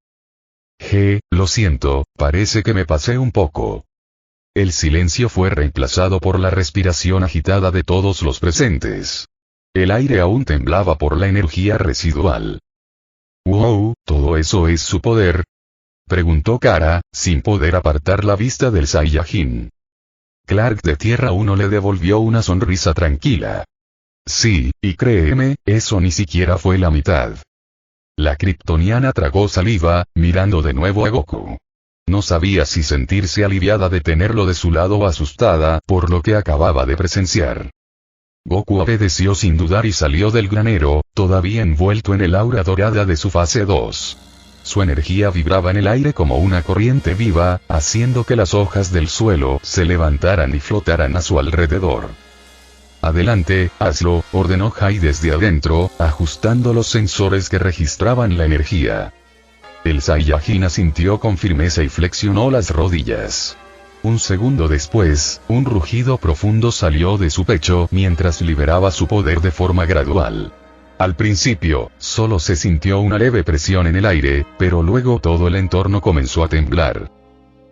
Lo siento, parece que me pasé un poco. El silencio fue reemplazado por la respiración agitada de todos los presentes. El aire aún temblaba por la energía residual. «Wow, ¿todo eso es su poder?», preguntó Kara, sin poder apartar la vista del Saiyajin. Clark de Tierra 1 le devolvió una sonrisa tranquila. «Sí, y créeme, eso ni siquiera fue la mitad». La kryptoniana tragó saliva, mirando de nuevo a Goku. No sabía si sentirse aliviada de tenerlo de su lado o asustada por lo que acababa de presenciar. Goku obedeció sin dudar y salió del granero, todavía envuelto en el aura dorada de su fase 2. Su energía vibraba en el aire como una corriente viva, haciendo que las hojas del suelo se levantaran y flotaran a su alrededor. «Adelante, hazlo», ordenó Hai desde adentro, ajustando los sensores que registraban la energía. El Saiyajin asintió con firmeza y flexionó las rodillas. Un segundo después, un rugido profundo salió de su pecho mientras liberaba su poder de forma gradual. Al principio, solo se sintió una leve presión en el aire, pero luego todo el entorno comenzó a temblar.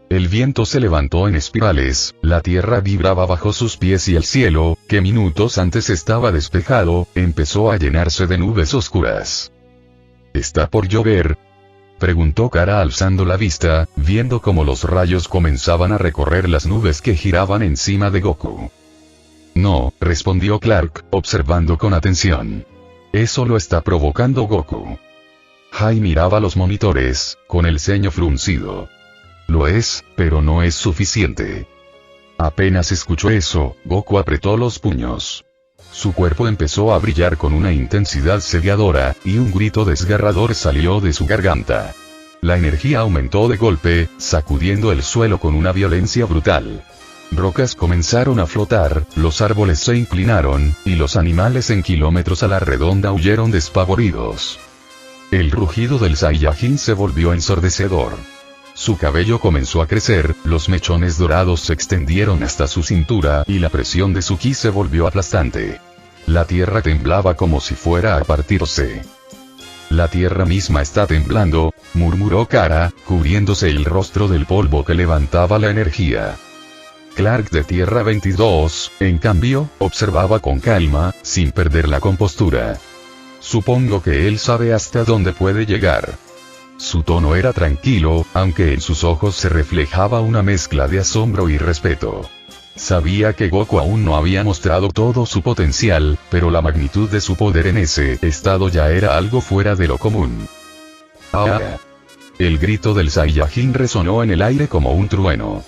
El viento se levantó en espirales, la tierra vibraba bajo sus pies y el cielo, que minutos antes estaba despejado, empezó a llenarse de nubes oscuras. «¿Está por llover?», preguntó Kara alzando la vista, viendo cómo los rayos comenzaban a recorrer las nubes que giraban encima de Goku. «No», respondió Clark, observando con atención. «Eso lo está provocando Goku». Hai miraba los monitores, con el ceño fruncido. «Lo es, pero no es suficiente». Apenas escuchó eso, Goku apretó los puños. Su cuerpo empezó a brillar con una intensidad cegadora, y un grito desgarrador salió de su garganta. La energía aumentó de golpe, sacudiendo el suelo con una violencia brutal. Rocas comenzaron a flotar, los árboles se inclinaron, y los animales en kilómetros a la redonda huyeron despavoridos. El rugido del Saiyajin se volvió ensordecedor. Su cabello comenzó a crecer, los mechones dorados se extendieron hasta su cintura y la presión de su ki se volvió aplastante. La tierra temblaba como si fuera a partirse. La tierra misma está temblando, murmuró Kara, cubriéndose el rostro del polvo que levantaba la energía. Clark de Tierra 22, en cambio, observaba con calma, sin perder la compostura. Supongo que él sabe hasta dónde puede llegar. Su tono era tranquilo, aunque en sus ojos se reflejaba una mezcla de asombro y respeto. Sabía que Goku aún no había mostrado todo su potencial, pero la magnitud de su poder en ese estado ya era algo fuera de lo común. ¡Ah! El grito del Saiyajin resonó en el aire como un trueno.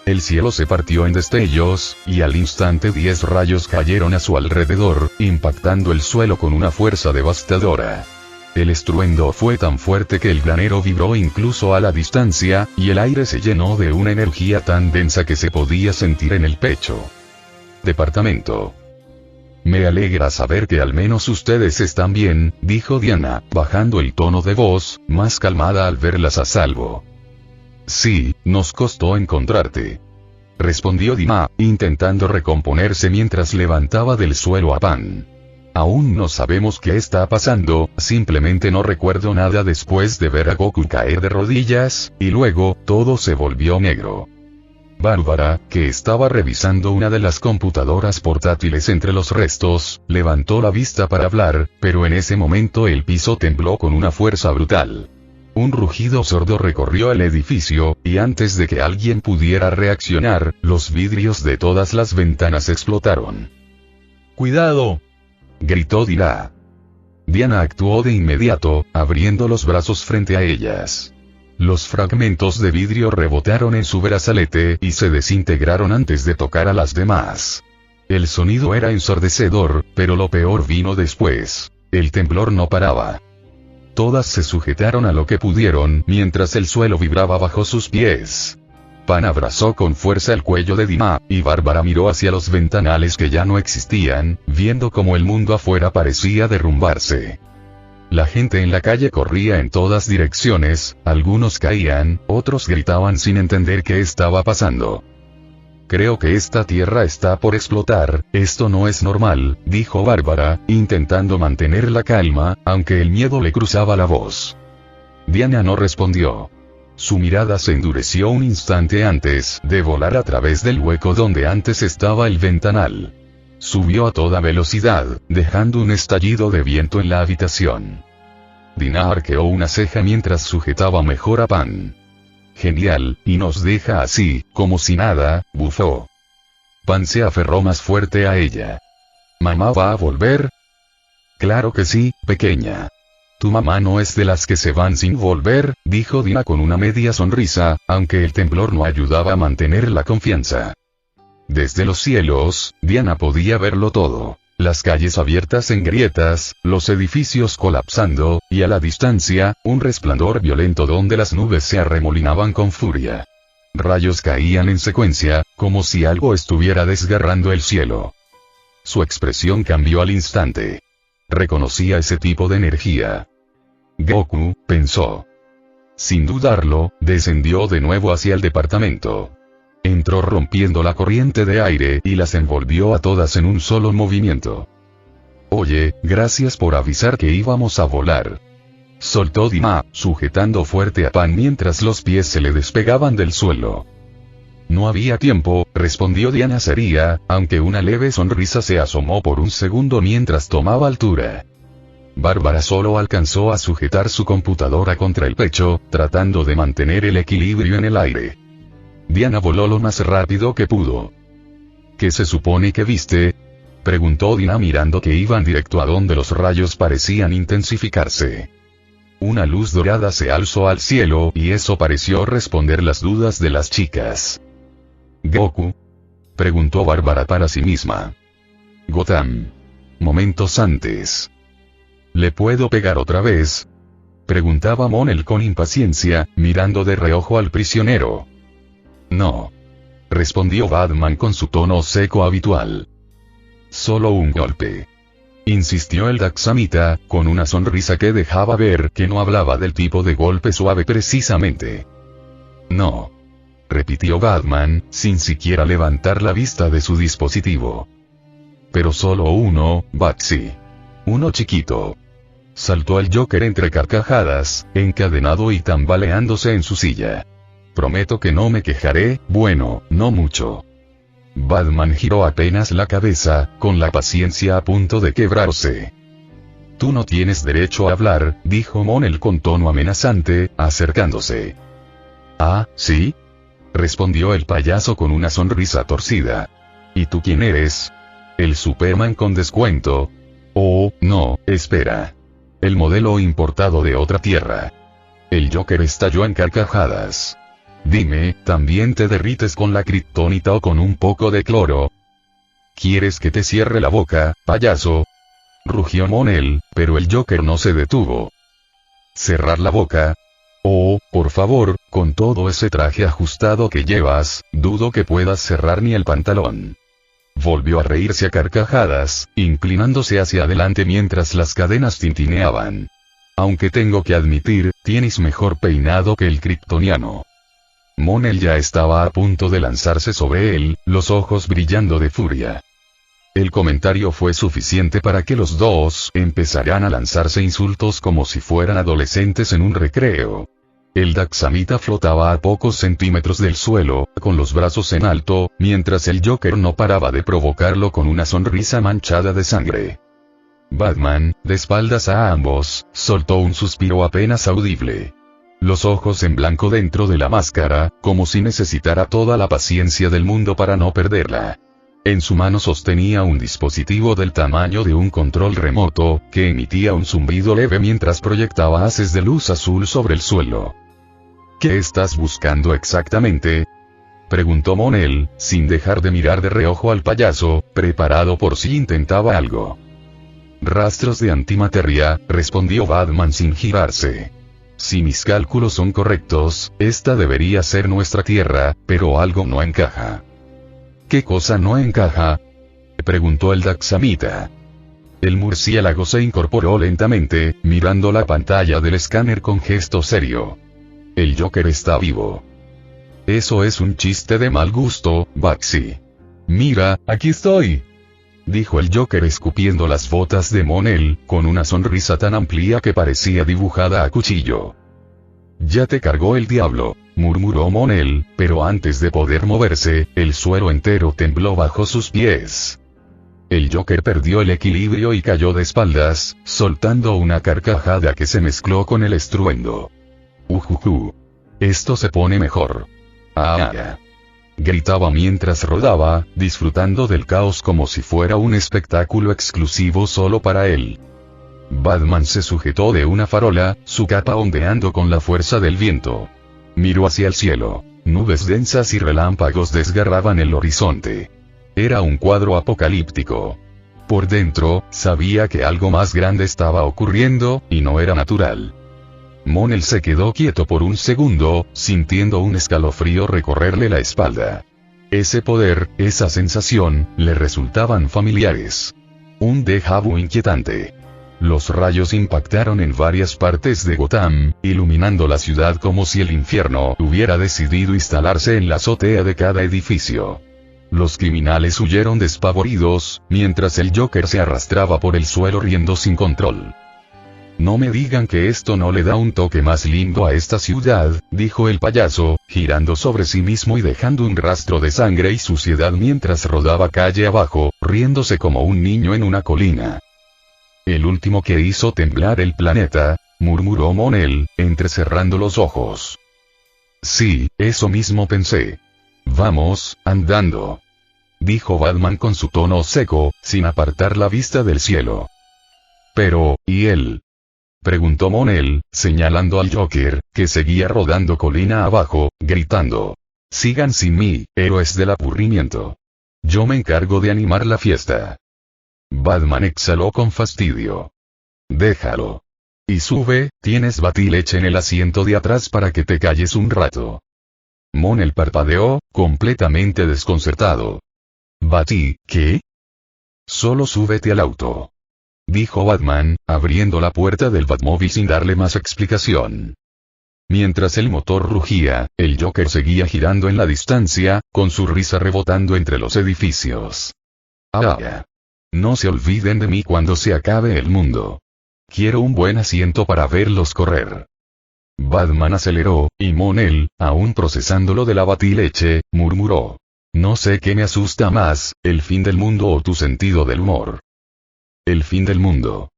El cielo se partió en destellos, y al instante 10 rayos cayeron a su alrededor, impactando el suelo con una fuerza devastadora. El estruendo fue tan fuerte que el granero vibró incluso a la distancia, y el aire se llenó de una energía tan densa que se podía sentir en el pecho. Departamento. Me alegra saber que al menos ustedes están bien, dijo Diana, bajando el tono de voz, más calmada al verlas a salvo. Sí, nos costó encontrarte. Respondió Dima, intentando recomponerse mientras levantaba del suelo a Pan. Aún no sabemos qué está pasando, simplemente no recuerdo nada después de ver a Goku caer de rodillas, y luego, todo se volvió negro. Bárbara, que estaba revisando una de las computadoras portátiles entre los restos, levantó la vista para hablar, pero en ese momento el piso tembló con una fuerza brutal. Un rugido sordo recorrió el edificio, y antes de que alguien pudiera reaccionar, los vidrios de todas las ventanas explotaron. ¡Cuidado!, gritó Dina. Diana actuó de inmediato, abriendo los brazos frente a ellas. Los fragmentos de vidrio rebotaron en su brazalete y se desintegraron antes de tocar a las demás. El sonido era ensordecedor, pero lo peor vino después. El temblor no paraba. Todas se sujetaron a lo que pudieron mientras el suelo vibraba bajo sus pies. Pan abrazó con fuerza el cuello de Dima, y Bárbara miró hacia los ventanales que ya no existían, viendo cómo el mundo afuera parecía derrumbarse. La gente en la calle corría en todas direcciones, algunos caían, otros gritaban sin entender qué estaba pasando. Creo que esta tierra está por explotar, esto no es normal, dijo Bárbara, intentando mantener la calma, aunque el miedo le cruzaba la voz. Diana no respondió. Su mirada se endureció un instante antes de volar a través del hueco donde antes estaba el ventanal. Subió a toda velocidad, dejando un estallido de viento en la habitación. Dina arqueó una ceja mientras sujetaba mejor a Pan. Genial, y nos deja así, como si nada, bufó. Pan se aferró más fuerte a ella. ¿Mamá va a volver? Claro que sí, pequeña. Tu mamá no es de las que se van sin volver, dijo Dina con una media sonrisa, aunque el temblor no ayudaba a mantener la confianza. Desde los cielos, Diana podía verlo todo. Las calles abiertas en grietas, los edificios colapsando, y a la distancia, un resplandor violento donde las nubes se arremolinaban con furia. Rayos caían en secuencia, como si algo estuviera desgarrando el cielo. Su expresión cambió al instante. Reconocía ese tipo de energía. Goku, pensó. Sin dudarlo, descendió de nuevo hacia el departamento. Entró rompiendo la corriente de aire y las envolvió a todas en un solo movimiento. Oye, gracias por avisar que íbamos a volar. Soltó Dima, sujetando fuerte a Pan mientras los pies se le despegaban del suelo. No había tiempo, respondió Diana seria, aunque una leve sonrisa se asomó por un segundo mientras tomaba altura. Bárbara solo alcanzó a sujetar su computadora contra el pecho, tratando de mantener el equilibrio en el aire. Diana voló lo más rápido que pudo. ¿Qué se supone que viste?, preguntó Dina mirando que iban directo a donde los rayos parecían intensificarse. Una luz dorada se alzó al cielo y eso pareció responder las dudas de las chicas. ¿Goku?, preguntó Bárbara para sí misma. Gotham. Momentos antes. ¿Le puedo pegar otra vez?, preguntaba Monel con impaciencia, mirando de reojo al prisionero. No. Respondió Batman con su tono seco habitual. Solo un golpe. Insistió el Daxamita, con una sonrisa que dejaba ver que no hablaba del tipo de golpe suave precisamente. No. Repitió Batman, sin siquiera levantar la vista de su dispositivo. Pero solo uno, Batsy. Uno chiquito. Saltó el Joker entre carcajadas, encadenado y tambaleándose en su silla. Prometo que no me quejaré, bueno, no mucho. Batman giró apenas la cabeza, con la paciencia a punto de quebrarse. Tú no tienes derecho a hablar, dijo Mon-El con tono amenazante, acercándose. Ah, ¿sí? Respondió el payaso con una sonrisa torcida. ¿Y tú quién eres? ¿El Superman con descuento? Oh, no, espera. El modelo importado de otra tierra. El Joker estalló en carcajadas. Dime, ¿también te derrites con la kriptonita o con un poco de cloro? ¿Quieres que te cierre la boca, payaso? Rugió Mon-El, pero el Joker no se detuvo. ¿Cerrar la boca? Oh, por favor, con todo ese traje ajustado que llevas, dudo que puedas cerrar ni el pantalón. Volvió a reírse a carcajadas, inclinándose hacia adelante mientras las cadenas tintineaban. Aunque tengo que admitir, tienes mejor peinado que el kryptoniano. Mon-El ya estaba a punto de lanzarse sobre él, los ojos brillando de furia. El comentario fue suficiente para que los dos empezaran a lanzarse insultos como si fueran adolescentes en un recreo. El Daxamita flotaba a pocos centímetros del suelo, con los brazos en alto, mientras el Joker no paraba de provocarlo con una sonrisa manchada de sangre. Batman, de espaldas a ambos, soltó un suspiro apenas audible. Los ojos en blanco dentro de la máscara, como si necesitara toda la paciencia del mundo para no perderla. En su mano sostenía un dispositivo del tamaño de un control remoto, que emitía un zumbido leve mientras proyectaba haces de luz azul sobre el suelo. ¿Qué estás buscando exactamente? Preguntó Mon-El, sin dejar de mirar de reojo al payaso, preparado por si intentaba algo. Rastros de antimateria, respondió Batman sin girarse. Si mis cálculos son correctos, esta debería ser nuestra tierra, pero algo no encaja. ¿Qué cosa no encaja? Preguntó el Daxamita. El murciélago se incorporó lentamente, mirando la pantalla del escáner con gesto serio. El Joker está vivo. Eso es un chiste de mal gusto, Baxi. Mira, aquí estoy. Dijo el Joker escupiendo las botas de Mon-El, con una sonrisa tan amplia que parecía dibujada a cuchillo. Ya te cargó el diablo, murmuró Mon-El, pero antes de poder moverse, el suelo entero tembló bajo sus pies. El Joker perdió el equilibrio y cayó de espaldas, soltando una carcajada que se mezcló con el estruendo. Esto se pone mejor. Ah. Gritaba mientras rodaba, disfrutando del caos como si fuera un espectáculo exclusivo solo para él. Batman se sujetó de una farola, su capa ondeando con la fuerza del viento. Miró hacia el cielo. Nubes densas y relámpagos desgarraban el horizonte. Era un cuadro apocalíptico. Por dentro, sabía que algo más grande estaba ocurriendo, y no era natural. Mon-El se quedó quieto por un segundo, sintiendo un escalofrío recorrerle la espalda. Ese poder, esa sensación, le resultaban familiares. Un déjà vu inquietante. Los rayos impactaron en varias partes de Gotham, iluminando la ciudad como si el infierno hubiera decidido instalarse en la azotea de cada edificio. Los criminales huyeron despavoridos, mientras el Joker se arrastraba por el suelo riendo sin control. No me digan que esto no le da un toque más lindo a esta ciudad, dijo el payaso, girando sobre sí mismo y dejando un rastro de sangre y suciedad mientras rodaba calle abajo, riéndose como un niño en una colina. El último que hizo temblar el planeta, murmuró Mon-El, entrecerrando los ojos. Sí, eso mismo pensé. Vamos, andando. Dijo Batman con su tono seco, sin apartar la vista del cielo. Pero, ¿y él? Preguntó Mon-El, señalando al Joker, que seguía rodando colina abajo, gritando. Sigan sin mí, héroes del aburrimiento. Yo me encargo de animar la fiesta. Batman exhaló con fastidio. Déjalo. Y sube, tienes batileche en el asiento de atrás para que te calles un rato. Mon-El parpadeó, completamente desconcertado. ¿Bati, qué? Solo súbete al auto. Dijo Batman, abriendo la puerta del Batmóvil sin darle más explicación. Mientras el motor rugía, el Joker seguía girando en la distancia, con su risa rebotando entre los edificios. Ah. No se olviden de mí cuando se acabe el mundo. Quiero un buen asiento para verlos correr. Batman aceleró, y Monel, aún procesando lo de la batileche, murmuró. No sé qué me asusta más, el fin del mundo o tu sentido del humor. El fin del mundo.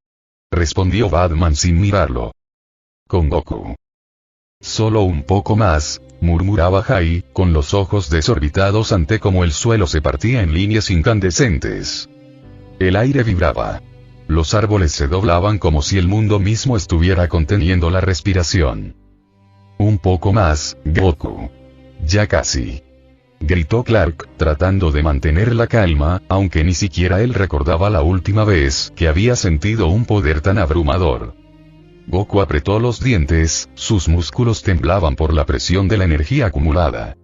Respondió Batman sin mirarlo. Con Goku. Solo un poco más, murmuraba Jai, con los ojos desorbitados ante cómo el suelo se partía en líneas incandescentes. El aire vibraba. Los árboles se doblaban como si el mundo mismo estuviera conteniendo la respiración. Un poco más, Goku. Ya casi. Gritó Clark, tratando de mantener la calma, aunque ni siquiera él recordaba la última vez que había sentido un poder tan abrumador. Goku apretó los dientes, sus músculos temblaban por la presión de la energía acumulada.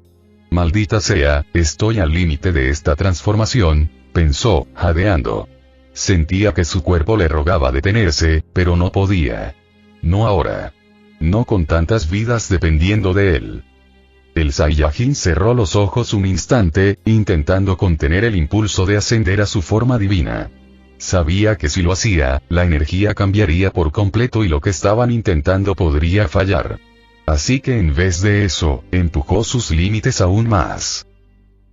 Maldita sea, estoy al límite de esta transformación, pensó, jadeando. Sentía que su cuerpo le rogaba detenerse, pero no podía. No ahora. No con tantas vidas dependiendo de él. El Saiyajin cerró los ojos un instante, intentando contener el impulso de ascender a su forma divina. Sabía que si lo hacía, la energía cambiaría por completo y lo que estaban intentando podría fallar. Así que en vez de eso, empujó sus límites aún más.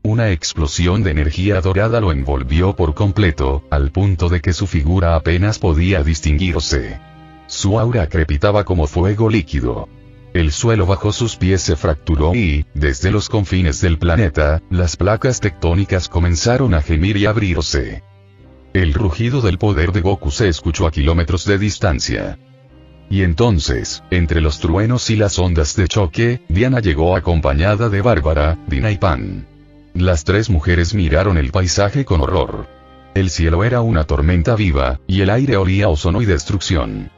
Una explosión de energía dorada lo envolvió por completo, al punto de que su figura apenas podía distinguirse. Su aura crepitaba como fuego líquido. El suelo bajo sus pies se fracturó y, desde los confines del planeta, las placas tectónicas comenzaron a gemir y abrirse. El rugido del poder de Goku se escuchó a kilómetros de distancia. Y entonces, entre los truenos y las ondas de choque, Diana llegó acompañada de Bárbara, Dina y Pan. Las tres mujeres miraron el paisaje con horror. El cielo era una tormenta viva, y el aire olía a ozono y destrucción.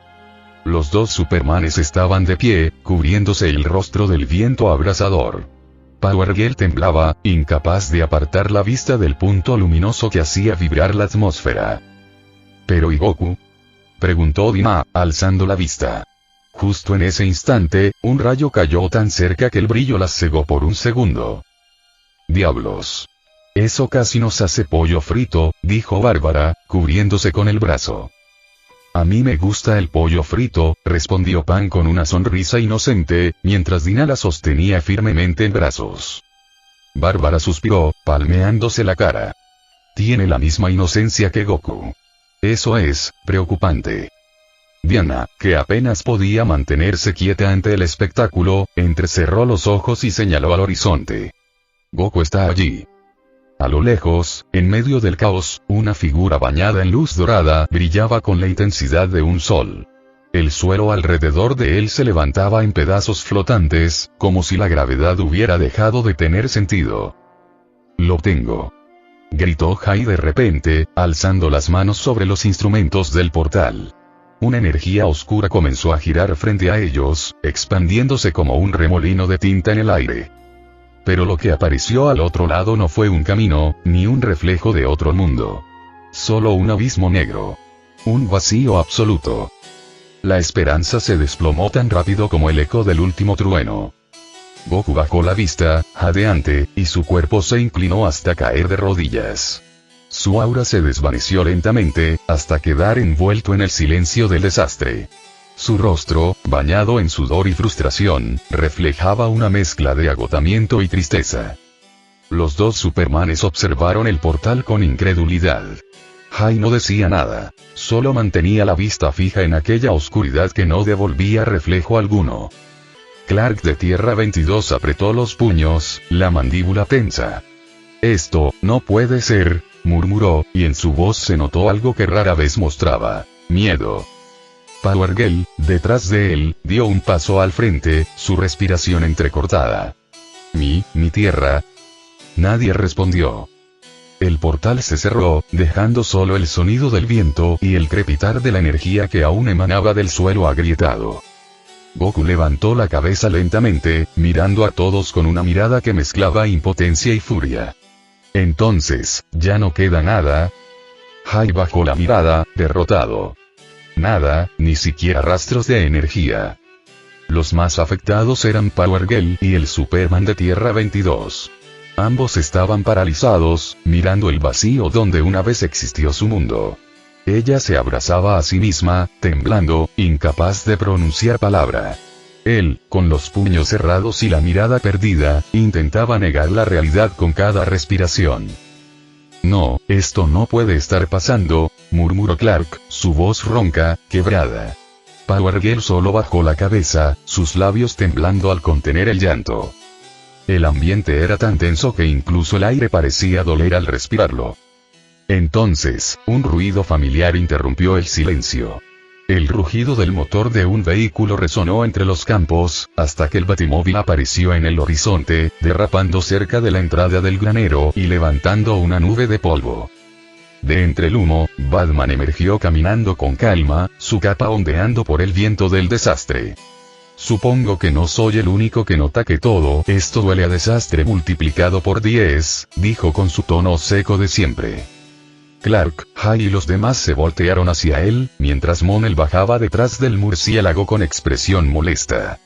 Los dos Supermanes estaban de pie, cubriéndose el rostro del viento abrasador. Power Girl temblaba, incapaz de apartar la vista del punto luminoso que hacía vibrar la atmósfera. ¿Pero y Goku?, preguntó Dina, alzando la vista. Justo en ese instante, un rayo cayó tan cerca que el brillo las cegó por un segundo. «Diablos. Eso casi nos hace pollo frito», dijo Bárbara, cubriéndose con el brazo. «A mí me gusta el pollo frito», respondió Pan con una sonrisa inocente, mientras Dina la sostenía firmemente en brazos. Bárbara suspiró, palmeándose la cara. Tiene la misma inocencia que Goku. Eso es preocupante. Diana, que apenas podía mantenerse quieta ante el espectáculo, entrecerró los ojos y señaló al horizonte. Goku está allí. A lo lejos, en medio del caos, una figura bañada en luz dorada brillaba con la intensidad de un sol. El suelo alrededor de él se levantaba en pedazos flotantes, como si la gravedad hubiera dejado de tener sentido. «Lo tengo», gritó Jai de repente, alzando las manos sobre los instrumentos del portal. Una energía oscura comenzó a girar frente a ellos, expandiéndose como un remolino de tinta en el aire. Pero lo que apareció al otro lado no fue un camino, ni un reflejo de otro mundo. Solo un abismo negro. Un vacío absoluto. La esperanza se desplomó tan rápido como el eco del último trueno. Goku bajó la vista, jadeante, y su cuerpo se inclinó hasta caer de rodillas. Su aura se desvaneció lentamente, hasta quedar envuelto en el silencio del desastre. Su rostro, bañado en sudor y frustración, reflejaba una mezcla de agotamiento y tristeza. Los dos Supermanes observaron el portal con incredulidad. Jai no decía nada, solo mantenía la vista fija en aquella oscuridad que no devolvía reflejo alguno. Clark de Tierra 22 apretó los puños, la mandíbula tensa. «Esto, no puede ser», murmuró, y en su voz se notó algo que rara vez mostraba: miedo. Power Girl, detrás de él, dio un paso al frente, su respiración entrecortada. Mi tierra». Nadie respondió. El portal se cerró, dejando solo el sonido del viento y el crepitar de la energía que aún emanaba del suelo agrietado. Goku levantó la cabeza lentamente, mirando a todos con una mirada que mezclaba impotencia y furia. «Entonces, ¿ya no queda nada?». Jai bajó la mirada, derrotado. Nada, ni siquiera rastros de energía. Los más afectados eran Power Girl y el Superman de Tierra 22. Ambos estaban paralizados, mirando el vacío donde una vez existió su mundo. Ella se abrazaba a sí misma, temblando, incapaz de pronunciar palabra. Él, con los puños cerrados y la mirada perdida, intentaba negar la realidad con cada respiración. No, esto no puede estar pasando, murmuró Clark, su voz ronca, quebrada. Power Girl solo bajó la cabeza, sus labios temblando al contener el llanto. El ambiente era tan tenso que incluso el aire parecía doler al respirarlo. Entonces, un ruido familiar interrumpió el silencio. El rugido del motor de un vehículo resonó entre los campos, hasta que el batimóvil apareció en el horizonte, derrapando cerca de la entrada del granero y levantando una nube de polvo. De entre el humo, Batman emergió caminando con calma, su capa ondeando por el viento del desastre. Supongo que no soy el único que nota que todo esto huele a desastre multiplicado por 10, dijo con su tono seco de siempre. Clark, Hay y los demás se voltearon hacia él, mientras Mon-El bajaba detrás del murciélago con expresión molesta.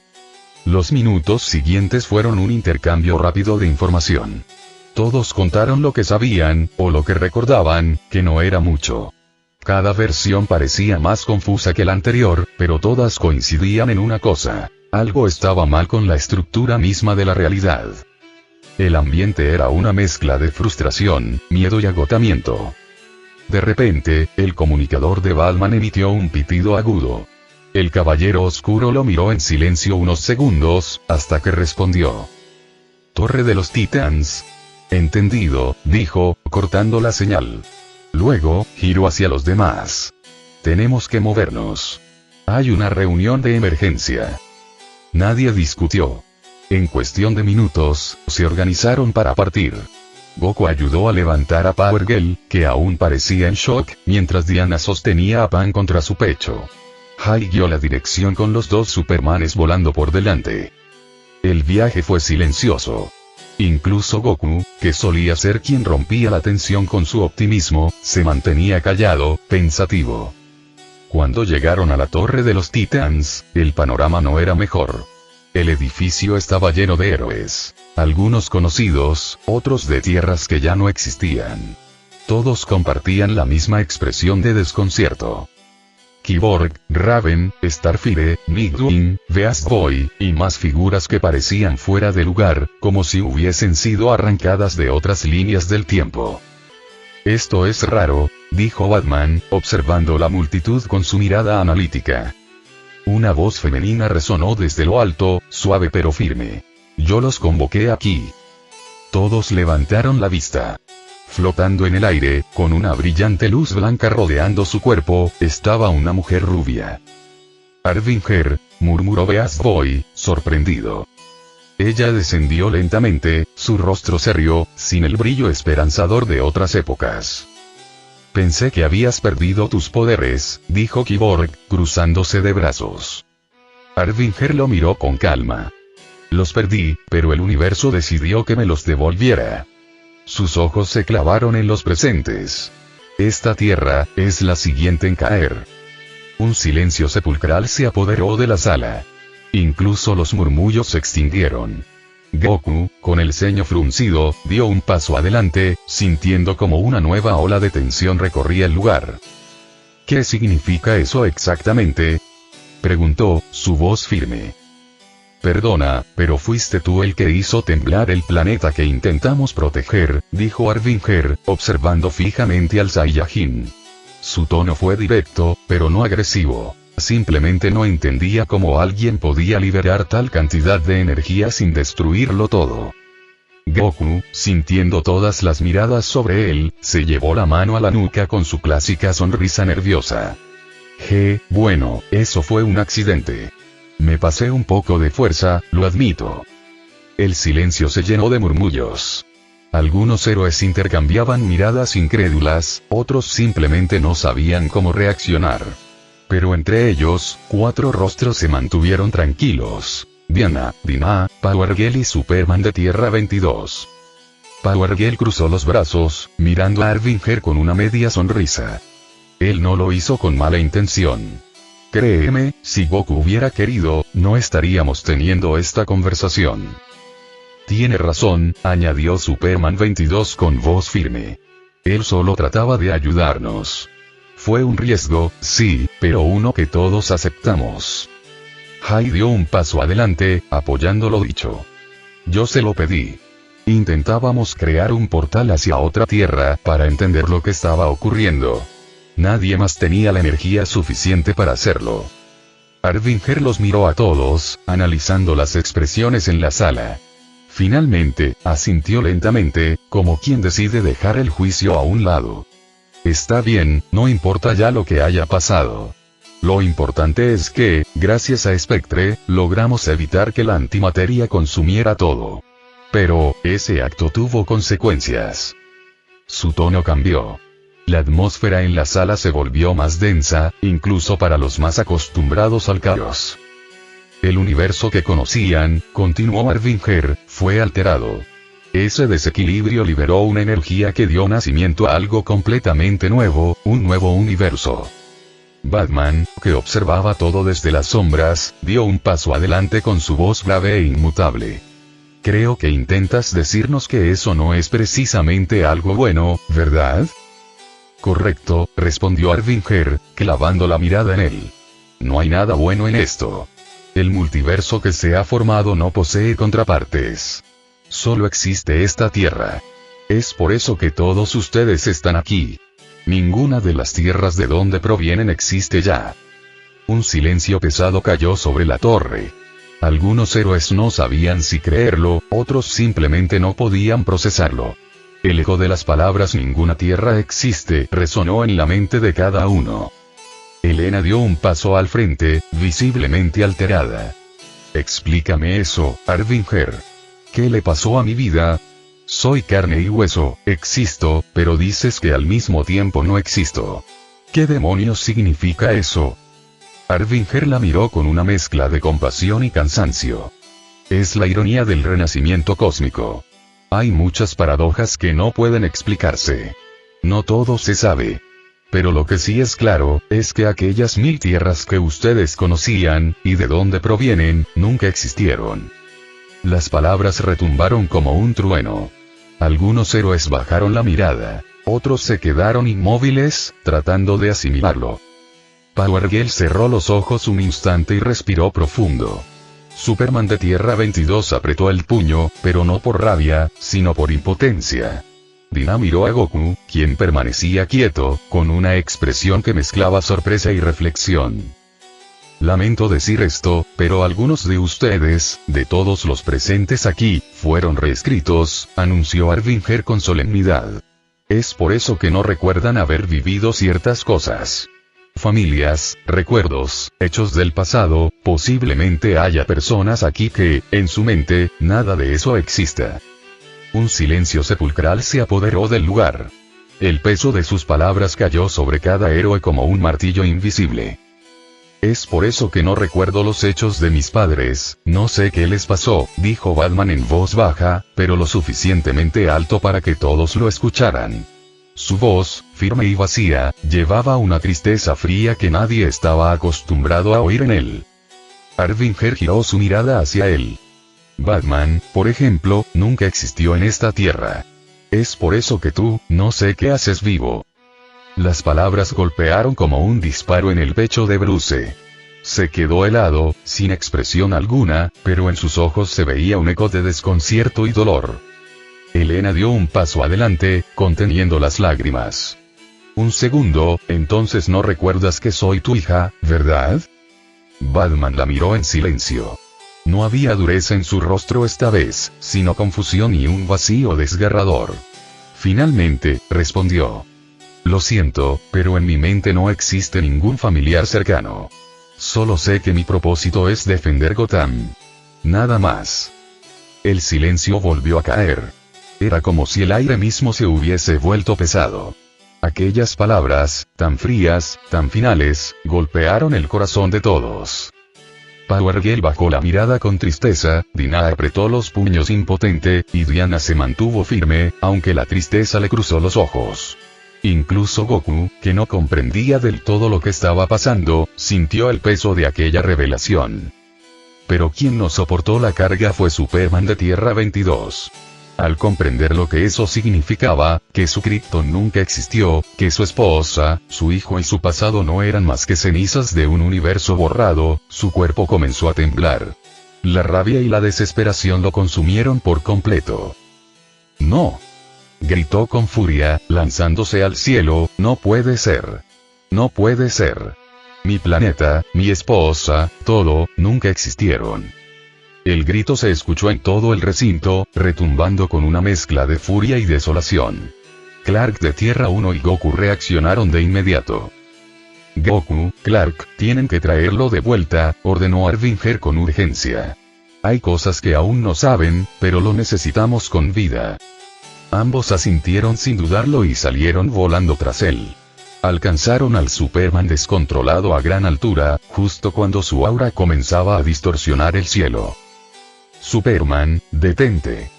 Los minutos siguientes fueron un intercambio rápido de información. Todos contaron lo que sabían, o lo que recordaban, que no era mucho. Cada versión parecía más confusa que la anterior, pero todas coincidían en una cosa: algo estaba mal con la estructura misma de la realidad. El ambiente era una mezcla de frustración, miedo y agotamiento. De repente, el comunicador de Batman emitió un pitido agudo. El Caballero Oscuro lo miró en silencio unos segundos, hasta que respondió. Torre de los Titans. Entendido, dijo, cortando la señal. Luego, giró hacia los demás. Tenemos que movernos. Hay una reunión de emergencia. Nadie discutió. En cuestión de minutos, se organizaron para partir. Goku ayudó a levantar a Power Girl, que aún parecía en shock, mientras Diana sostenía a Pan contra su pecho. Hay guió la dirección con los dos Supermanes volando por delante. El viaje fue silencioso. Incluso Goku, que solía ser quien rompía la tensión con su optimismo, se mantenía callado, pensativo. Cuando llegaron a la Torre de los Titans, el panorama no era mejor. El edificio estaba lleno de héroes. Algunos conocidos, otros de tierras que ya no existían. Todos compartían la misma expresión de desconcierto. Cyborg, Raven, Starfire, Nightwing, Beast Boy, y más figuras que parecían fuera de lugar, como si hubiesen sido arrancadas de otras líneas del tiempo. Esto es raro, dijo Batman, observando la multitud con su mirada analítica. Una voz femenina resonó desde lo alto, suave pero firme. Yo los convoqué aquí. Todos levantaron la vista. Flotando en el aire, con una brillante luz blanca rodeando su cuerpo, estaba una mujer rubia. Harbinger, murmuró Beast Boy, sorprendido. Ella descendió lentamente, su rostro serio, sin el brillo esperanzador de otras épocas. Pensé que habías perdido tus poderes, dijo Cyborg, cruzándose de brazos. Harbinger lo miró con calma. Los perdí, pero el universo decidió que me los devolviera. Sus ojos se clavaron en los presentes. Esta tierra, es la siguiente en caer. Un silencio sepulcral se apoderó de la sala. Incluso los murmullos se extinguieron. Goku, con el ceño fruncido, dio un paso adelante, sintiendo como una nueva ola de tensión recorría el lugar. ¿Qué significa eso exactamente?, preguntó, su voz firme. Perdona, pero fuiste tú el que hizo temblar el planeta que intentamos proteger, dijo Harbinger, observando fijamente al Saiyajin. Su tono fue directo, pero no agresivo. Simplemente no entendía cómo alguien podía liberar tal cantidad de energía sin destruirlo todo. Goku, sintiendo todas las miradas sobre él, se llevó la mano a la nuca con su clásica sonrisa nerviosa. Bueno, eso fue un accidente. Me pasé un poco de fuerza, lo admito. El silencio se llenó de murmullos. Algunos héroes intercambiaban miradas incrédulas, otros simplemente no sabían cómo reaccionar. Pero entre ellos, 4 rostros se mantuvieron tranquilos. Diana, Dinah, Power Girl y Superman de Tierra 22. Power Girl cruzó los brazos, mirando a Harbinger con una media sonrisa. Él no lo hizo con mala intención. Créeme, si Goku hubiera querido, no estaríamos teniendo esta conversación. Tiene razón, añadió Superman 22 con voz firme. Él solo trataba de ayudarnos. Fue un riesgo, sí, pero uno que todos aceptamos. Hai dio un paso adelante, apoyando lo dicho. Yo se lo pedí. Intentábamos crear un portal hacia otra tierra, para entender lo que estaba ocurriendo. Nadie más tenía la energía suficiente para hacerlo. Arvinger los miró a todos, analizando las expresiones en la sala. Finalmente, asintió lentamente, como quien decide dejar el juicio a un lado. Está bien, no importa ya lo que haya pasado. Lo importante es que, gracias a Spectre, logramos evitar que la antimateria consumiera todo. Pero, ese acto tuvo consecuencias. Su tono cambió. La atmósfera en la sala se volvió más densa, incluso para los más acostumbrados al caos. El universo que conocían, continuó Arvinger, fue alterado. Ese desequilibrio liberó una energía que dio nacimiento a algo completamente nuevo, un nuevo universo. Batman, que observaba todo desde las sombras, dio un paso adelante con su voz grave e inmutable. Creo que intentas decirnos que eso no es precisamente algo bueno, ¿verdad? Correcto, respondió Arvinger, clavando la mirada en él. No hay nada bueno en esto. El multiverso que se ha formado no posee contrapartes. Solo existe esta tierra. Es por eso que todos ustedes están aquí. Ninguna de las tierras de donde provienen existe ya. Un silencio pesado cayó sobre la torre. Algunos héroes no sabían si creerlo, otros simplemente no podían procesarlo. El eco de las palabras "ninguna tierra existe" resonó en la mente de cada uno. Elena dio un paso al frente, visiblemente alterada. Explícame eso, Arvinger. ¿Qué le pasó a mi vida? Soy carne y hueso, existo, pero dices que al mismo tiempo no existo. ¿Qué demonios significa eso? Arvinger la miró con una mezcla de compasión y cansancio. Es la ironía del renacimiento cósmico. Hay muchas paradojas que no pueden explicarse. No todo se sabe. Pero lo que sí es claro, es que aquellas 1000 tierras que ustedes conocían, y de dónde provienen, nunca existieron. Las palabras retumbaron como un trueno. Algunos héroes bajaron la mirada. Otros se quedaron inmóviles, tratando de asimilarlo. Power Girl cerró los ojos un instante y respiró profundo. Superman de Tierra 22 apretó el puño, pero no por rabia, sino por impotencia. Dina miró a Goku, quien permanecía quieto, con una expresión que mezclaba sorpresa y reflexión. Lamento decir esto, pero algunos de ustedes, de todos los presentes aquí, fueron reescritos, anunció Arvinger con solemnidad. Es por eso que no recuerdan haber vivido ciertas cosas. Familias, recuerdos, hechos del pasado, posiblemente haya personas aquí que, en su mente, nada de eso exista. Un silencio sepulcral se apoderó del lugar. El peso de sus palabras cayó sobre cada héroe como un martillo invisible. Es por eso que no recuerdo los hechos de mis padres, no sé qué les pasó, dijo Batman en voz baja, pero lo suficientemente alto para que todos lo escucharan. Su voz, firme y vacía, llevaba una tristeza fría que nadie estaba acostumbrado a oír en él. Arvinger giró su mirada hacia él. Batman, por ejemplo, nunca existió en esta tierra. Es por eso que tú, no sé qué haces vivo. Las palabras golpearon como un disparo en el pecho de Bruce. Se quedó helado, sin expresión alguna, pero en sus ojos se veía un eco de desconcierto y dolor. Elena dio un paso adelante, conteniendo las lágrimas. Un segundo, entonces no recuerdas que soy tu hija, ¿verdad? Batman la miró en silencio. No había dureza en su rostro esta vez, sino confusión y un vacío desgarrador. Finalmente, respondió. Lo siento, pero en mi mente no existe ningún familiar cercano. Solo sé que mi propósito es defender Gotham. Nada más. El silencio volvió a caer. Era como si el aire mismo se hubiese vuelto pesado. Aquellas palabras, tan frías, tan finales, golpearon el corazón de todos. Power Girl bajó la mirada con tristeza, Dina apretó los puños impotente, y Diana se mantuvo firme, aunque la tristeza le cruzó los ojos. Incluso Goku, que no comprendía del todo lo que estaba pasando, sintió el peso de aquella revelación. Pero quien no soportó la carga fue Superman de Tierra 22. Al comprender lo que eso significaba, que su Krypton nunca existió, que su esposa, su hijo y su pasado no eran más que cenizas de un universo borrado, su cuerpo comenzó a temblar. La rabia y la desesperación lo consumieron por completo. ¡No! Gritó con furia, lanzándose al cielo, ¡no puede ser! ¡No puede ser! Mi planeta, mi esposa, todo, nunca existieron. El grito se escuchó en todo el recinto, retumbando con una mezcla de furia y desolación. Clark de Tierra 1 y Goku reaccionaron de inmediato. Goku, Clark, tienen que traerlo de vuelta, ordenó Arvinger con urgencia. Hay cosas que aún no saben, pero lo necesitamos con vida. Ambos asintieron sin dudarlo y salieron volando tras él. Alcanzaron al Superman descontrolado a gran altura, justo cuando su aura comenzaba a distorsionar el cielo. Superman, detente.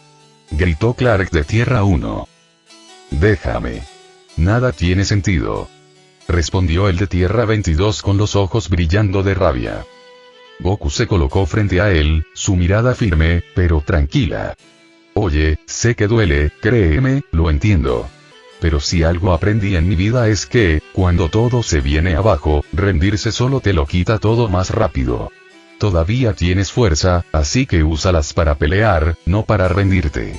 Gritó Clark de Tierra 1. Déjame. Nada tiene sentido. Respondió el de Tierra 22 con los ojos brillando de rabia. Goku se colocó frente a él, su mirada firme, pero tranquila. Oye, sé que duele, créeme, lo entiendo. Pero si algo aprendí en mi vida es que, cuando todo se viene abajo, rendirse solo te lo quita todo más rápido. Todavía tienes fuerza, así que úsalas para pelear, no para rendirte.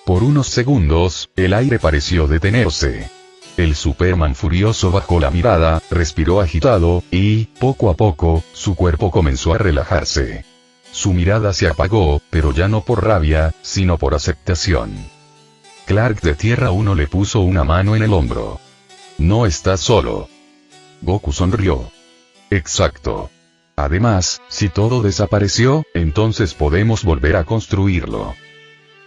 Por unos segundos, el aire pareció detenerse. El Superman furioso bajó la mirada, respiró agitado, y, poco a poco, su cuerpo comenzó a relajarse. Su mirada se apagó, pero ya no por rabia, sino por aceptación. Clark de Tierra 1 le puso una mano en el hombro. No estás solo. Goku sonrió. Exacto. Además, si todo desapareció, entonces podemos volver a construirlo.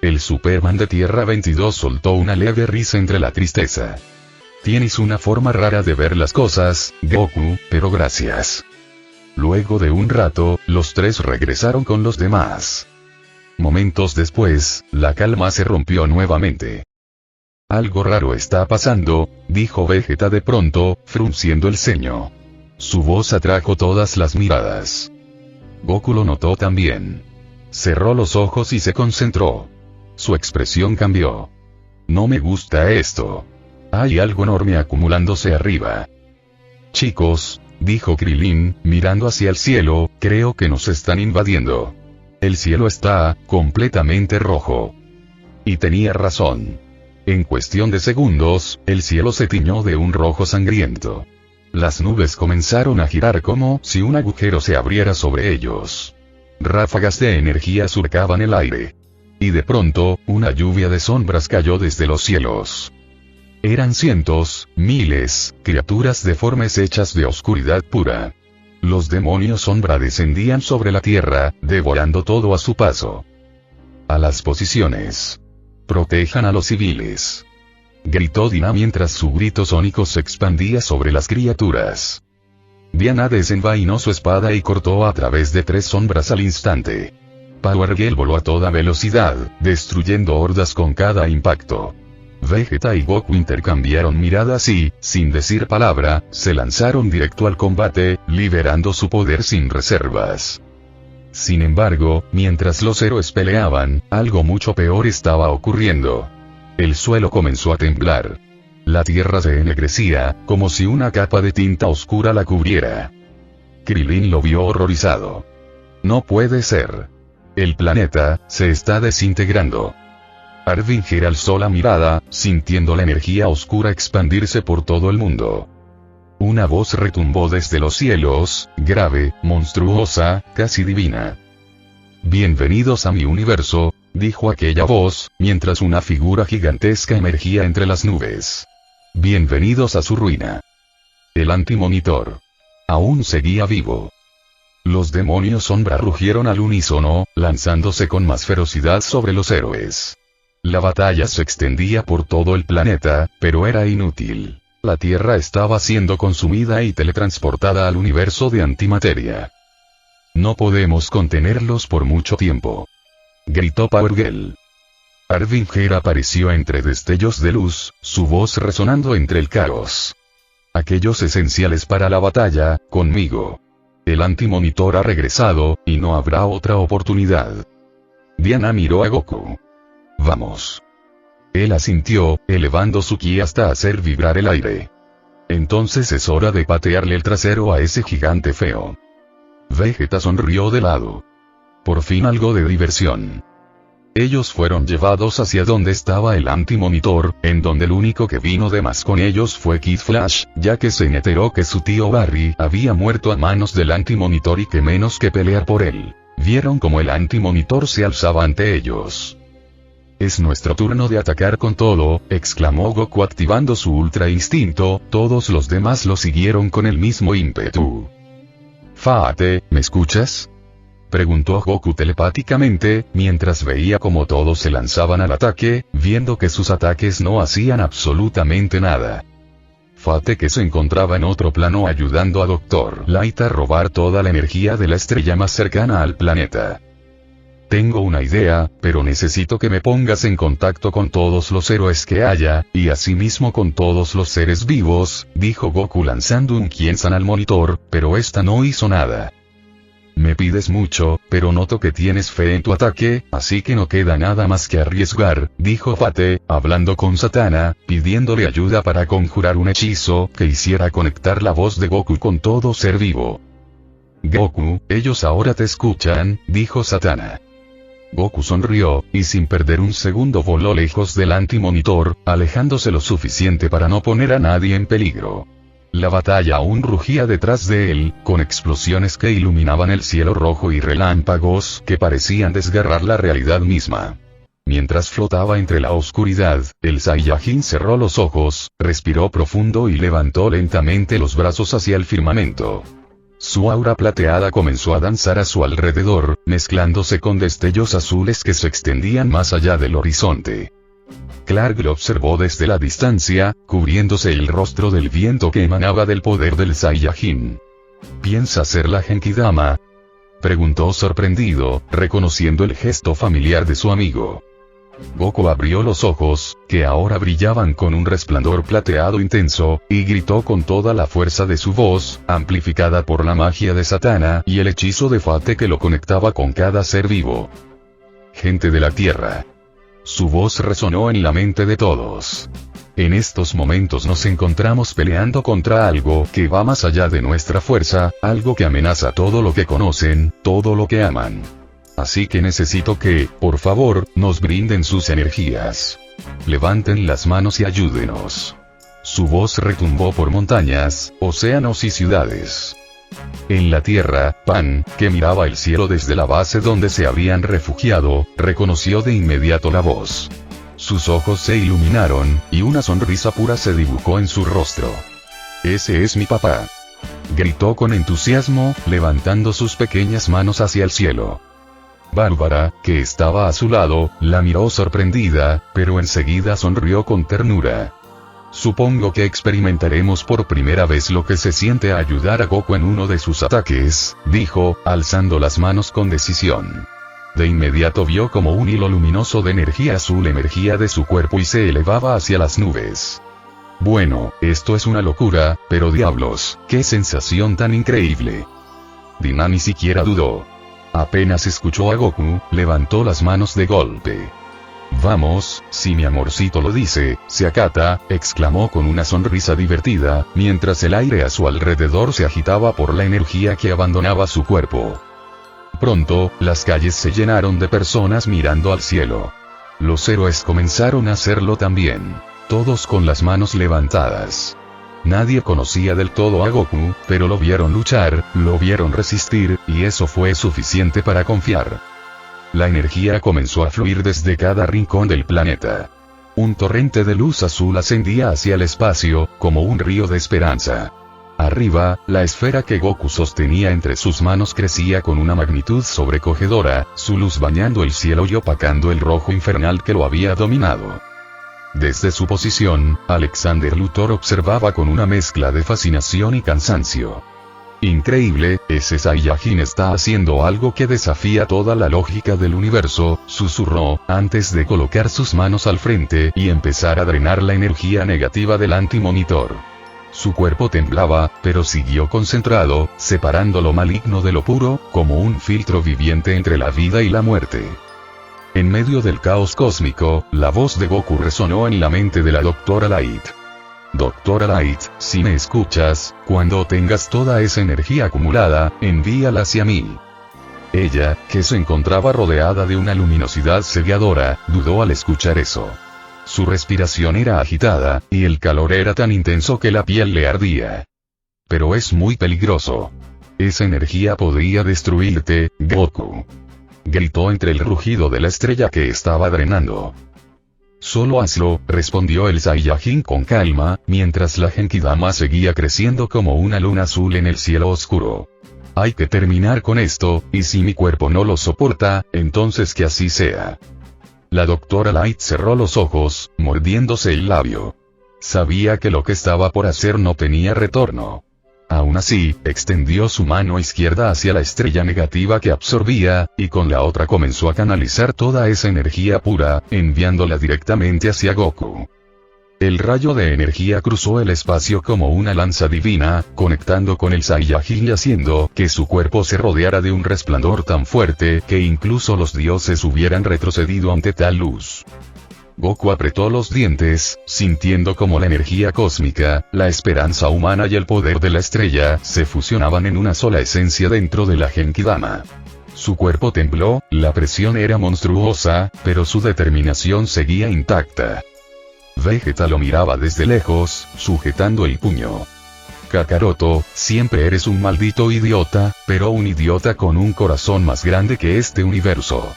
El Superman de Tierra 22 soltó una leve risa entre la tristeza. Tienes una forma rara de ver las cosas, Goku, pero gracias. Luego de un rato, los tres regresaron con los demás. Momentos después, la calma se rompió nuevamente. Algo raro está pasando, dijo Vegeta de pronto, frunciendo el ceño. Su voz atrajo todas las miradas. Goku lo notó también. Cerró los ojos y se concentró. Su expresión cambió. No me gusta esto. Hay algo enorme acumulándose arriba. Chicos, dijo Krillin, mirando hacia el cielo, creo que nos están invadiendo. El cielo está completamente rojo. Y tenía razón. En cuestión de segundos, el cielo se tiñó de un rojo sangriento. Las nubes comenzaron a girar como si un agujero se abriera sobre ellos. Ráfagas de energía surcaban el aire. Y de pronto, una lluvia de sombras cayó desde los cielos. Eran cientos, miles, criaturas deformes hechas de oscuridad pura. Los demonios sombra descendían sobre la tierra, devorando todo a su paso. A las posiciones. Protejan a los civiles. Gritó Dina mientras su grito sónico se expandía sobre las criaturas. Diana desenvainó su espada y cortó a través de 3 sombras al instante. Power Girl voló a toda velocidad, destruyendo hordas con cada impacto. Vegeta y Goku intercambiaron miradas y, sin decir palabra, se lanzaron directo al combate, liberando su poder sin reservas. Sin embargo, mientras los héroes peleaban, algo mucho peor estaba ocurriendo. El suelo comenzó a temblar. La tierra se ennegrecía, como si una capa de tinta oscura la cubriera. Krillin lo vio horrorizado. No puede ser. El planeta se está desintegrando. Arvinger alzó la mirada, sintiendo la energía oscura expandirse por todo el mundo. Una voz retumbó desde los cielos, grave, monstruosa, casi divina. Bienvenidos a mi universo, dijo aquella voz, mientras una figura gigantesca emergía entre las nubes. Bienvenidos a su ruina. El antimonitor. Aún seguía vivo. Los demonios sombra rugieron al unísono, lanzándose con más ferocidad sobre los héroes. La batalla se extendía por todo el planeta, pero era inútil. La Tierra estaba siendo consumida y teletransportada al universo de antimateria. No podemos contenerlos por mucho tiempo. Gritó Power Girl. Arvinger apareció entre destellos de luz, su voz resonando entre el caos. Aquellos esenciales para la batalla, conmigo. El antimonitor ha regresado, y no habrá otra oportunidad. Diana miró a Goku. vamos. Él asintió, elevando su ki hasta hacer vibrar el aire. Entonces es hora de patearle el trasero a ese gigante feo. Vegeta sonrió de lado. Por fin algo de diversión. Ellos fueron llevados hacia donde estaba el antimonitor, en donde el único que vino de más con ellos fue Kid Flash, ya que se enteró que su tío Barry había muerto a manos del antimonitor y que menos que pelear por él. Vieron como el antimonitor se alzaba ante ellos. Es nuestro turno de atacar con todo, exclamó Goku activando su ultra instinto, todos los demás lo siguieron con el mismo ímpetu. Fate, ¿me escuchas?, preguntó Goku telepáticamente, mientras veía como todos se lanzaban al ataque, viendo que sus ataques no hacían absolutamente nada. Fate, que se encontraba en otro plano ayudando a Dr. Light a robar toda la energía de la estrella más cercana al planeta. Tengo una idea, pero necesito que me pongas en contacto con todos los héroes que haya, y asimismo con todos los seres vivos, dijo Goku lanzando un Kien-san al monitor, pero esta no hizo nada. Me pides mucho, pero noto que tienes fe en tu ataque, así que no queda nada más que arriesgar, dijo Fate, hablando con Satana, pidiéndole ayuda para conjurar un hechizo que hiciera conectar la voz de Goku con todo ser vivo. Goku, ellos ahora te escuchan, dijo Satana. Goku sonrió, y sin perder un segundo voló lejos del antimonitor, alejándose lo suficiente para no poner a nadie en peligro. La batalla aún rugía detrás de él, con explosiones que iluminaban el cielo rojo y relámpagos que parecían desgarrar la realidad misma. Mientras flotaba entre la oscuridad, el Saiyajin cerró los ojos, respiró profundo y levantó lentamente los brazos hacia el firmamento. Su aura plateada comenzó a danzar a su alrededor, mezclándose con destellos azules que se extendían más allá del horizonte. Clark lo observó desde la distancia, cubriéndose el rostro del viento que emanaba del poder del Saiyajin. ¿Piensa ser la Genkidama?, preguntó sorprendido, reconociendo el gesto familiar de su amigo. Goku abrió los ojos, que ahora brillaban con un resplandor plateado intenso, y gritó con toda la fuerza de su voz, amplificada por la magia de Satana y el hechizo de Fate que lo conectaba con cada ser vivo. Gente de la Tierra. Su voz resonó en la mente de todos. En estos momentos nos encontramos peleando contra algo que va más allá de nuestra fuerza, algo que amenaza todo lo que conocen, todo lo que aman. Así que necesito que, por favor, nos brinden sus energías. Levanten las manos y ayúdenos. Su voz retumbó por montañas, océanos y ciudades. En la tierra, Pan, que miraba el cielo desde la base donde se habían refugiado, reconoció de inmediato la voz. Sus ojos se iluminaron, y una sonrisa pura se dibujó en su rostro. «Ese es mi papá», gritó con entusiasmo, levantando sus pequeñas manos hacia el cielo. Bárbara, que estaba a su lado, la miró sorprendida, pero enseguida sonrió con ternura. Supongo que experimentaremos por primera vez lo que se siente ayudar a Goku en uno de sus ataques, dijo, alzando las manos con decisión. De inmediato vio como un hilo luminoso de energía azul emergía de su cuerpo y se elevaba hacia las nubes. Bueno, esto es una locura, pero diablos, qué sensación tan increíble. Dina ni siquiera dudó. Apenas escuchó a Goku, levantó las manos de golpe. Vamos, si mi amorcito lo dice, se acata, exclamó con una sonrisa divertida, mientras el aire a su alrededor se agitaba por la energía que abandonaba su cuerpo. Pronto, las calles se llenaron de personas mirando al cielo. Los héroes comenzaron a hacerlo también, todos con las manos levantadas. Nadie conocía del todo a Goku, pero lo vieron luchar, lo vieron resistir, y eso fue suficiente para confiar. La energía comenzó a fluir desde cada rincón del planeta. Un torrente de luz azul ascendía hacia el espacio, como un río de esperanza. Arriba, la esfera que Goku sostenía entre sus manos crecía con una magnitud sobrecogedora, su luz bañando el cielo y opacando el rojo infernal que lo había dominado. Desde su posición, Alexander Luthor observaba con una mezcla de fascinación y cansancio. Increíble, ese Saiyajin está haciendo algo que desafía toda la lógica del universo, susurró, antes de colocar sus manos al frente y empezar a drenar la energía negativa del antimonitor. Su cuerpo temblaba, pero siguió concentrado, separando lo maligno de lo puro, como un filtro viviente entre la vida y la muerte. En medio del caos cósmico, la voz de Goku resonó en la mente de la Doctora Light. Doctora Light, si me escuchas, cuando tengas toda esa energía acumulada, envíala hacia mí. Ella, que se encontraba rodeada de una luminosidad cegadora, dudó al escuchar eso. Su respiración era agitada, y el calor era tan intenso que la piel le ardía. Pero es muy peligroso. Esa energía podría destruirte, Goku. Gritó entre el rugido de la estrella que estaba drenando. Solo hazlo, respondió el Saiyajin con calma, mientras la Genkidama seguía creciendo como una luna azul en el cielo oscuro. Hay que terminar con esto, y si mi cuerpo no lo soporta, entonces que así sea. La Doctora Light cerró los ojos, mordiéndose el labio. Sabía que lo que estaba por hacer no tenía retorno. Aún así, extendió su mano izquierda hacia la estrella negativa que absorbía, y con la otra comenzó a canalizar toda esa energía pura, enviándola directamente hacia Goku. El rayo de energía cruzó el espacio como una lanza divina, conectando con el Saiyajin y haciendo que su cuerpo se rodeara de un resplandor tan fuerte que incluso los dioses hubieran retrocedido ante tal luz. Goku apretó los dientes, sintiendo como la energía cósmica, la esperanza humana y el poder de la estrella se fusionaban en una sola esencia dentro de la Genkidama. Su cuerpo tembló, la presión era monstruosa, pero su determinación seguía intacta. Vegeta lo miraba desde lejos, sujetando el puño. Kakaroto, siempre eres un maldito idiota, pero un idiota con un corazón más grande que este universo.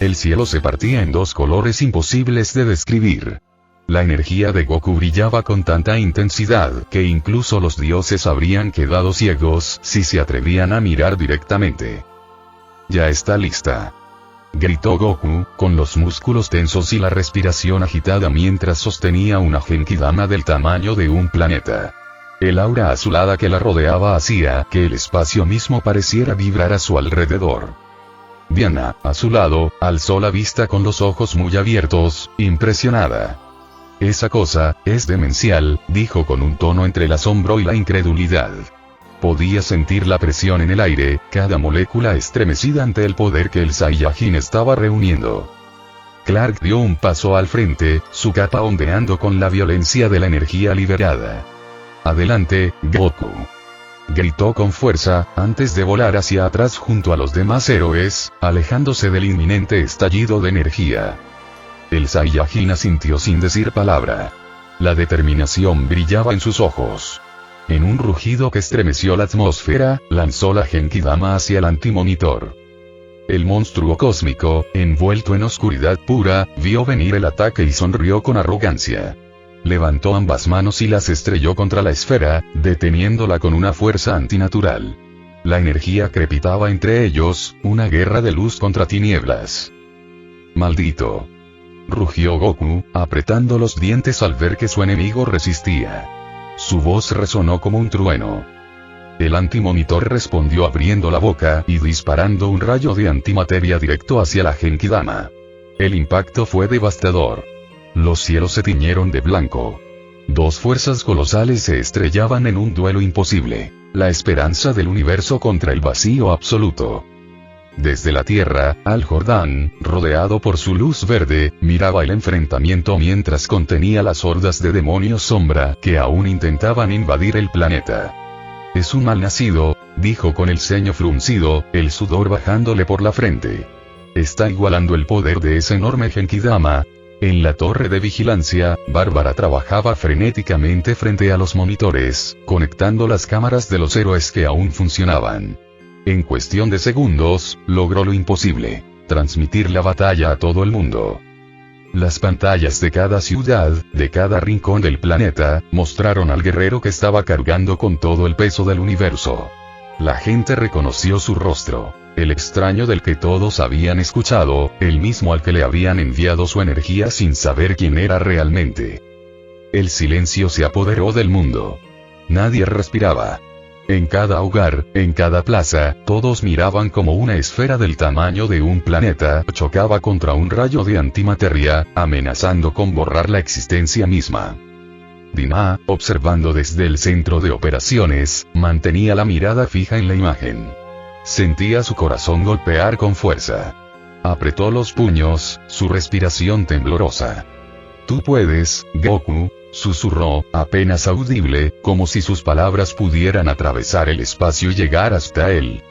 El cielo se partía en dos colores imposibles de describir. La energía de Goku brillaba con tanta intensidad que incluso los dioses habrían quedado ciegos si se atrevían a mirar directamente. Ya está lista. Gritó Goku, con los músculos tensos y la respiración agitada mientras sostenía una Genkidama del tamaño de un planeta. El aura azulada que la rodeaba hacía que el espacio mismo pareciera vibrar a su alrededor. Diana, a su lado, alzó la vista con los ojos muy abiertos, impresionada. Esa cosa, es demencial, dijo con un tono entre el asombro y la incredulidad. Podía sentir la presión en el aire, cada molécula estremecida ante el poder que el Saiyajin estaba reuniendo. Clark dio un paso al frente, su capa ondeando con la violencia de la energía liberada. Adelante, Goku. Gritó con fuerza, antes de volar hacia atrás junto a los demás héroes, alejándose del inminente estallido de energía. El Saiyajin asintió sin decir palabra. La determinación brillaba en sus ojos. En un rugido que estremeció la atmósfera, lanzó la Genkidama hacia el antimonitor. El monstruo cósmico, envuelto en oscuridad pura, vio venir el ataque y sonrió con arrogancia. Levantó ambas manos y las estrelló contra la esfera, deteniéndola con una fuerza antinatural. La energía crepitaba entre ellos, una guerra de luz contra tinieblas. ¡Maldito! Rugió Goku, apretando los dientes al ver que su enemigo resistía. Su voz resonó como un trueno. El antimonitor respondió abriendo la boca y disparando un rayo de antimateria directo hacia la Genkidama. El impacto fue devastador. Los cielos se tiñeron de blanco. Dos fuerzas colosales se estrellaban en un duelo imposible, la esperanza del universo contra el vacío absoluto. Desde la Tierra, Al Jordán, rodeado por su luz verde, miraba el enfrentamiento mientras contenía las hordas de demonios sombra que aún intentaban invadir el planeta. Es un malnacido, dijo con el ceño fruncido, el sudor bajándole por la frente. Está igualando el poder de esa enorme Genkidama. En la torre de vigilancia, Bárbara trabajaba frenéticamente frente a los monitores, conectando las cámaras de los héroes que aún funcionaban. En cuestión de segundos, logró lo imposible: transmitir la batalla a todo el mundo. Las pantallas de cada ciudad, de cada rincón del planeta, mostraron al guerrero que estaba cargando con todo el peso del universo. La gente reconoció su rostro. El extraño del que todos habían escuchado, el mismo al que le habían enviado su energía sin saber quién era realmente. El silencio se apoderó del mundo. Nadie respiraba. En cada hogar, en cada plaza, todos miraban como una esfera del tamaño de un planeta chocaba contra un rayo de antimateria, amenazando con borrar la existencia misma. Dinah, observando desde el centro de operaciones, mantenía la mirada fija en la imagen. Sentía su corazón golpear con fuerza. Apretó los puños, su respiración temblorosa. «Tú puedes, Goku», susurró, apenas audible, como si sus palabras pudieran atravesar el espacio y llegar hasta él.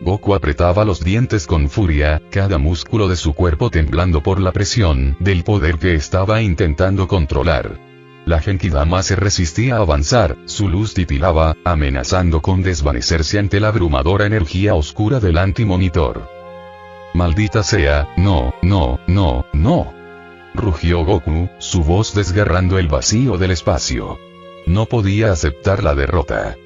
Goku apretaba los dientes con furia, cada músculo de su cuerpo temblando por la presión del poder que estaba intentando controlar. La Genkidama se resistía a avanzar, su luz titilaba, amenazando con desvanecerse ante la abrumadora energía oscura del antimonitor. «Maldita sea, no, no, no, no», rugió Goku, su voz desgarrando el vacío del espacio. No podía aceptar la derrota.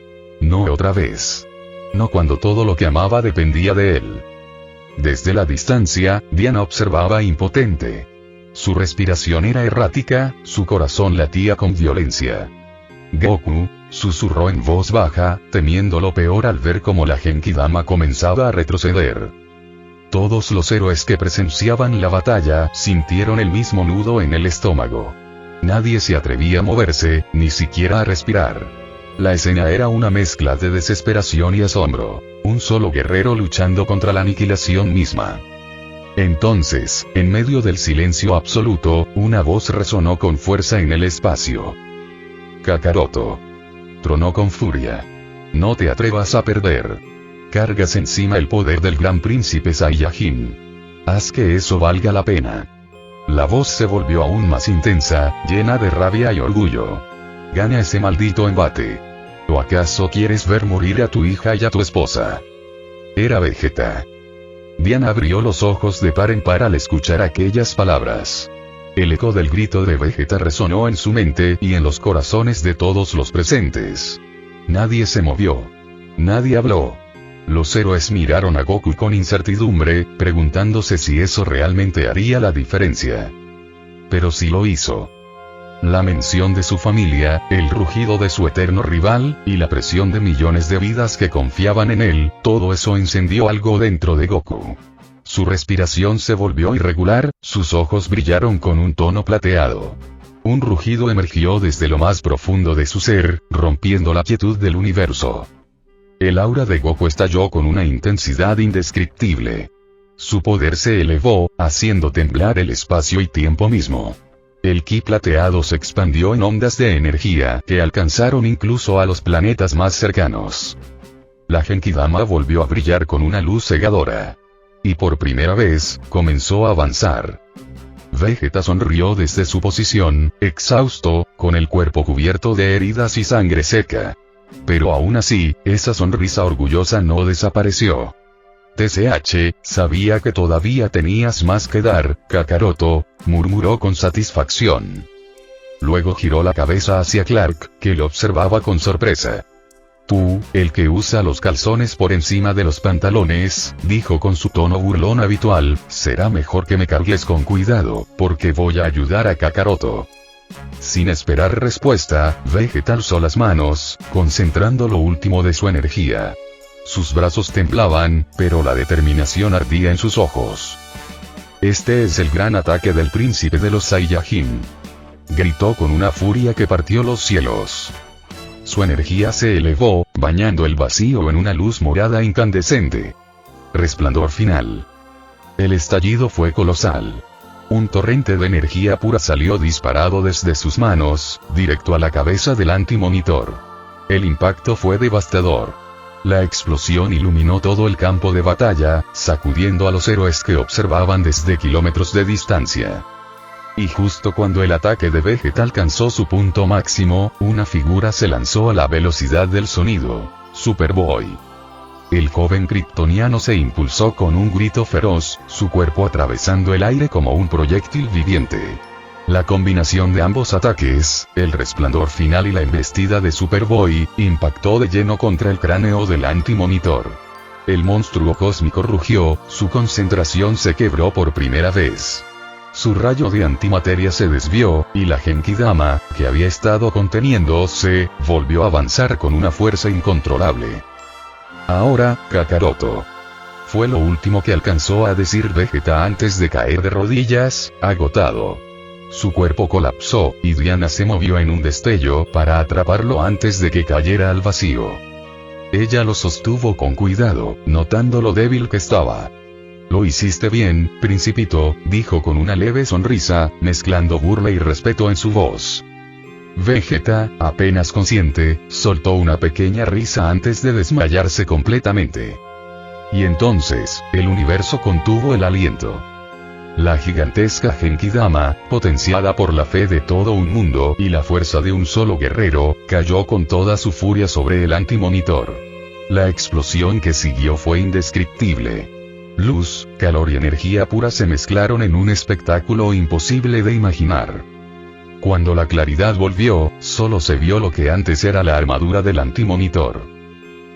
No otra vez. No cuando todo lo que amaba dependía de él. Desde la distancia, Diana observaba impotente. Su respiración era errática, su corazón latía con violencia. «Goku», susurró en voz baja, temiendo lo peor al ver cómo la Genkidama comenzaba a retroceder. Todos los héroes que presenciaban la batalla sintieron el mismo nudo en el estómago. Nadie se atrevía a moverse, ni siquiera a respirar. La escena era una mezcla de desesperación y asombro. Un solo guerrero luchando contra la aniquilación misma. Entonces, en medio del silencio absoluto, una voz resonó con fuerza en el espacio. «Kakaroto», tronó con furia. «No te atrevas a perder. Cargas encima el poder del gran príncipe Saiyajin. Haz que eso valga la pena». La voz se volvió aún más intensa, llena de rabia y orgullo. «Gana ese maldito embate. ¿O acaso quieres ver morir a tu hija y a tu esposa?» Era Vegeta. Diana abrió los ojos de par en par al escuchar aquellas palabras. El eco del grito de Vegeta resonó en su mente y en los corazones de todos los presentes. Nadie se movió. Nadie habló. Los héroes miraron a Goku con incertidumbre, preguntándose si eso realmente haría la diferencia. Pero sí lo hizo. La mención de su familia, el rugido de su eterno rival, y la presión de millones de vidas que confiaban en él, todo eso encendió algo dentro de Goku. Su respiración se volvió irregular, sus ojos brillaron con un tono plateado. Un rugido emergió desde lo más profundo de su ser, rompiendo la quietud del universo. El aura de Goku estalló con una intensidad indescriptible. Su poder se elevó, haciendo temblar el espacio y tiempo mismo. El ki plateado se expandió en ondas de energía que alcanzaron incluso a los planetas más cercanos. La Genkidama volvió a brillar con una luz cegadora. Y por primera vez, comenzó a avanzar. Vegeta sonrió desde su posición, exhausto, con el cuerpo cubierto de heridas y sangre seca. Pero aún así, esa sonrisa orgullosa no desapareció. TCH, sabía que todavía tenías más que dar, Kakaroto, murmuró con satisfacción. Luego giró la cabeza hacia Clark, que lo observaba con sorpresa. «Tú, el que usa los calzones por encima de los pantalones», dijo con su tono burlón habitual, «será mejor que me cargues con cuidado, porque voy a ayudar a Kakaroto». Sin esperar respuesta, Vegeta alzó las manos, concentrando lo último de su energía. Sus brazos temblaban, pero la determinación ardía en sus ojos. «Este es el gran ataque del príncipe de los Saiyajin», gritó con una furia que partió los cielos. Su energía se elevó, bañando el vacío en una luz morada incandescente. Resplandor final. El estallido fue colosal. Un torrente de energía pura salió disparado desde sus manos, directo a la cabeza del antimonitor. El impacto fue devastador. La explosión iluminó todo el campo de batalla, sacudiendo a los héroes que observaban desde kilómetros de distancia. Y justo cuando el ataque de Vegeta alcanzó su punto máximo, una figura se lanzó a la velocidad del sonido. Superboy. El joven kryptoniano se impulsó con un grito feroz, su cuerpo atravesando el aire como un proyectil viviente. La combinación de ambos ataques, el resplandor final y la embestida de Superboy, impactó de lleno contra el cráneo del antimonitor. El monstruo cósmico rugió, su concentración se quebró por primera vez. Su rayo de antimateria se desvió, y la Genkidama, que había estado conteniéndose, volvió a avanzar con una fuerza incontrolable. «Ahora, Kakaroto», fue lo último que alcanzó a decir Vegeta antes de caer de rodillas, agotado. Su cuerpo colapsó, y Diana se movió en un destello para atraparlo antes de que cayera al vacío. Ella lo sostuvo con cuidado, notando lo débil que estaba. Lo hiciste bien, Principito, dijo con una leve sonrisa, mezclando burla y respeto en su voz. Vegeta, apenas consciente, soltó una pequeña risa antes de desmayarse completamente. Y entonces, el universo contuvo el aliento. La gigantesca Genkidama, potenciada por la fe de todo un mundo y la fuerza de un solo guerrero, cayó con toda su furia sobre el antimonitor. La explosión que siguió fue indescriptible. Luz, calor y energía pura se mezclaron en un espectáculo imposible de imaginar. Cuando la claridad volvió, solo se vio lo que antes era la armadura del antimonitor.